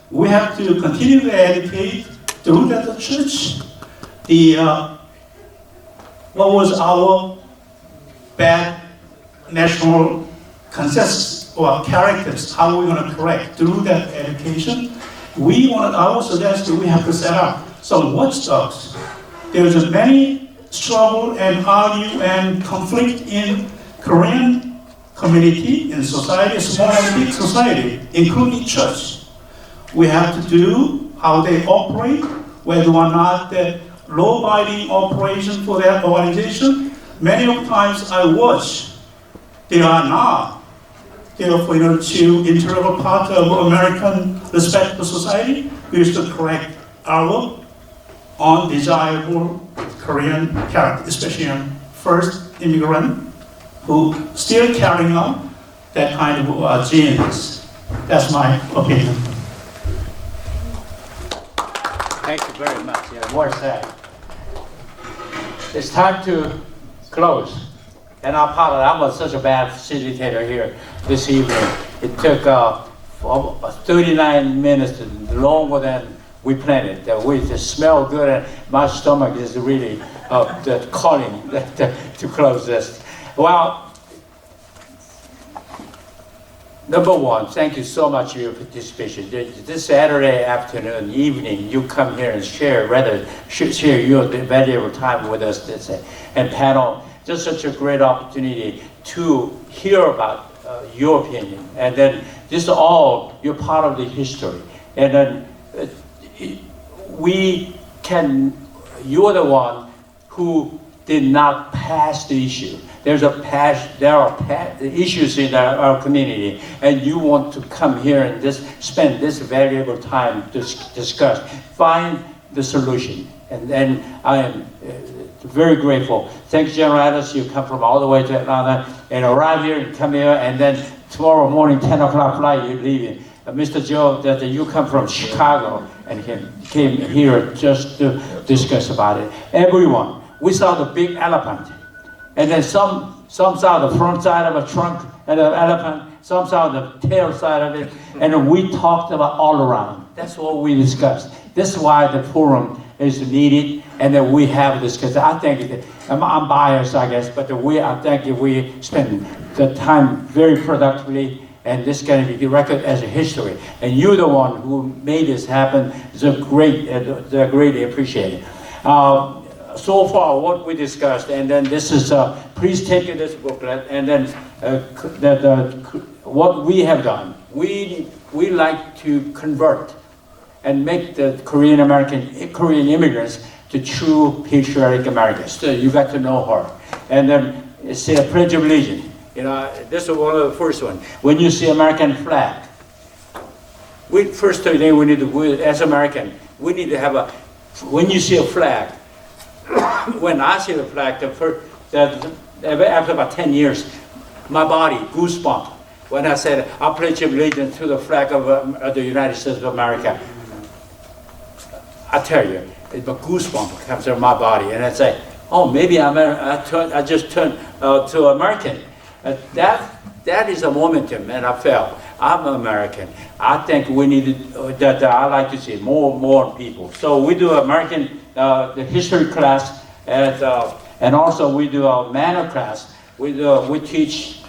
we have to continue to educate through the church what was our bad national consensus or characters, how we're going to correct through that education. I would suggest that we have to set up some watchdogs. There's many struggle and argue and conflict in Korean community, in society, small and big society, including church. We have to do how they operate, whether or not the law-abiding operation for that organization. Many of times I watch, they are not. Therefore, to integral part of American respectful society, we used to correct our undesirable Korean character, especially on first immigrant who still carrying out that kind of genes. That's my opinion. Thank you very much. Yeah, well said. It's time to close. And I apologize, I'm such a bad facilitator here this evening. It took 39 minutes longer than we planned it. We just smell good, and my stomach is really calling to close this. Well, number one, thank you so much for your participation. This Saturday afternoon, evening, you come here and share your valuable time with us and panel. Just such a great opportunity to hear about your opinion. And then this is all, you're part of the history. And then you're the one who did not pass the issue. There are issues in our community, and you want to come here and spend this valuable time to discuss, find the solution. And then I am very grateful. Thanks, General Ellis. You come from all the way to Atlanta and arrive here and come here, and then tomorrow morning, 10 o'clock flight, you're leaving. Mr. Joe, that you come from Chicago and came here just to discuss about it. Everyone, we saw the big elephant, and then some saw the front side of a trunk of the elephant, some saw the tail side of it, and then we talked about all around. That's what we discussed. This is why the forum is needed, and then we have this, because I think that, I'm biased, I guess, but I think if we spend the time very productively, and this can be recorded as a history, and you're the one who made this happen, they're greatly appreciated. So far, what we discussed, and then this is, please take this booklet, and then what we have done. We like to convert and make the Korean immigrants to true patriotic Americans. So you got to know her. And then say a Pledge of Allegiance. You know, this is one of the first ones. When you see American flag, first thing we need to, as American, we need to have when you see a flag, when I see the flag, after about 10 years, my body goosebumps when I said, I pledge allegiance to the flag of the United States of America. I tell you, a goosebump comes to my body, and I say, oh, maybe I just turned to American. That is a momentum, and I felt, I'm American. I think we need that. I like to see more people. So we do American the history class, and also we do a manner class. We teach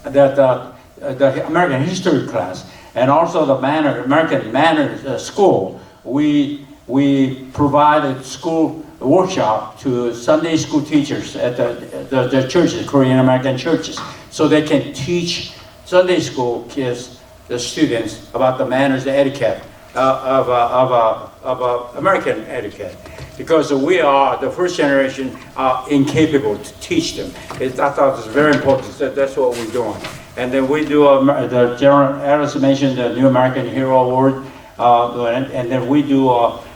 the American history class, and also the American manners school. We provide a school workshop to Sunday school teachers at the churches, Korean American churches, so they can teach Sunday school kids, the students, about the manners, the etiquette of American etiquette. Because we are, the first generation, are incapable to teach them. I thought it was very important, so that's what we're doing. And then we do, the General Ellis mentioned the New American Hero Award, and then we do,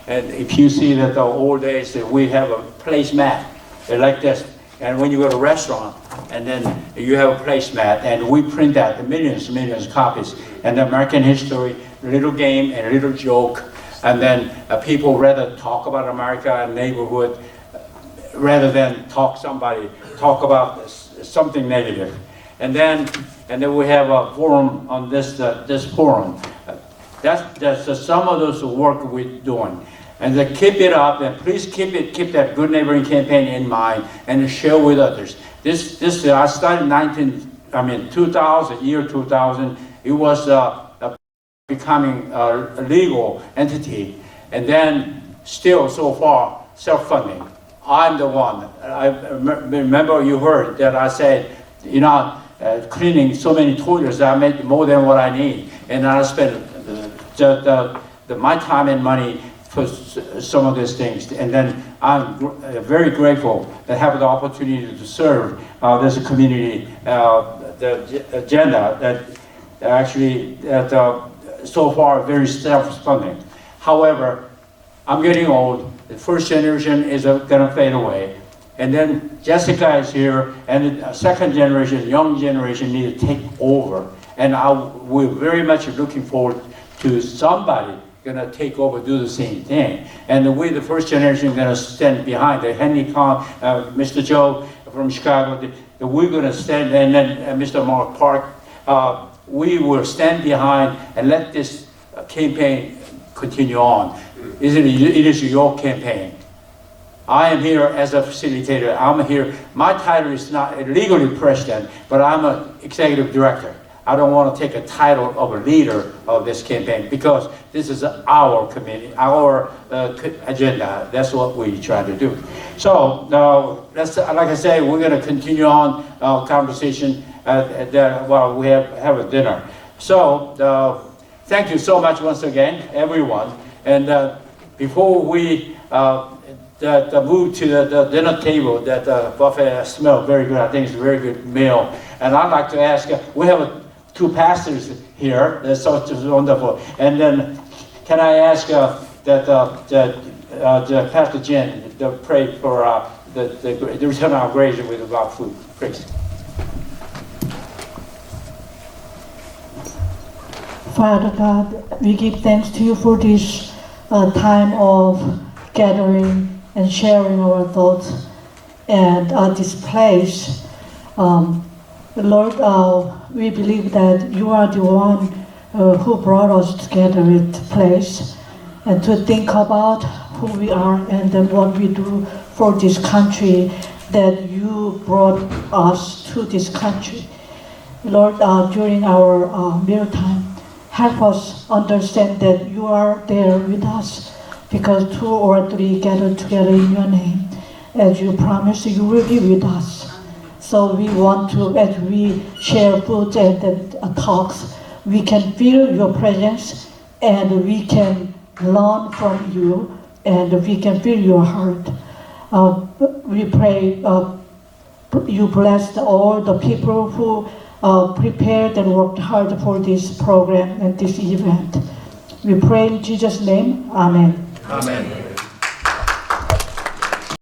and if you see that the old days, that we have a placemat like this. And when you go to a restaurant, and then you have a placemat, and we print out millions of copies. And the American history, little game and little joke, and then people rather talk about America and neighborhood rather than talk about something negative. And then we have a forum on this forum. That's some of those work we're doing. And to keep it up, and please keep that good neighboring campaign in mind and share with others. This I started 2000. It was becoming a legal entity, and then still so far self-funding. I'm the one. I remember you heard that I said, cleaning so many toilets, I make more than what I need, and I spend my time and money for some of these things. And then I'm very grateful to have the opportunity to serve this community, the agenda that actually so far very self-funding. However, I'm getting old. The first generation is gonna fade away. And then Jessica is here, and the second generation, young generation, need to take over. And we're very much looking forward to somebody gonna take over, do the same thing. And we, the first generation, gonna stand behind. The Henry Kong, Mr. Joe from Chicago, we're gonna stand, and then Mr. Mark Park, we will stand behind and let this campaign continue on. It is your campaign. I am here as a facilitator. I'm here. My title is not legally president, but I'm an executive director. I don't want to take a title of a leader of this campaign because this is our committee, our agenda. That's what we try to do. So like I say, we're going to continue on our conversation while we have a dinner. So thank you so much once again, everyone. And before we move to the dinner table, that buffet smells very good. I think it's a very good meal. And I'd like to ask, we have two pastors here. That's so wonderful. And then, can I ask that Pastor Jen to pray for the return of grace with our food, please. Father God, we give thanks to you for this time of gathering and sharing our thoughts and this place. Lord, we believe that you are the one who brought us together at this place. and to think about who we are and then what we do for this country, that you brought us to this country. Lord, during our mealtime, help us understand that you are there with us, because 2 or 3 gather together in your name. As you promised, you will be with us. So we want to, as we share food and talks, we can feel your presence and we can learn from you and we can feel your heart. We pray you bless all the people who prepared and worked hard for this program and this event. We pray in Jesus' name. Amen. Amen.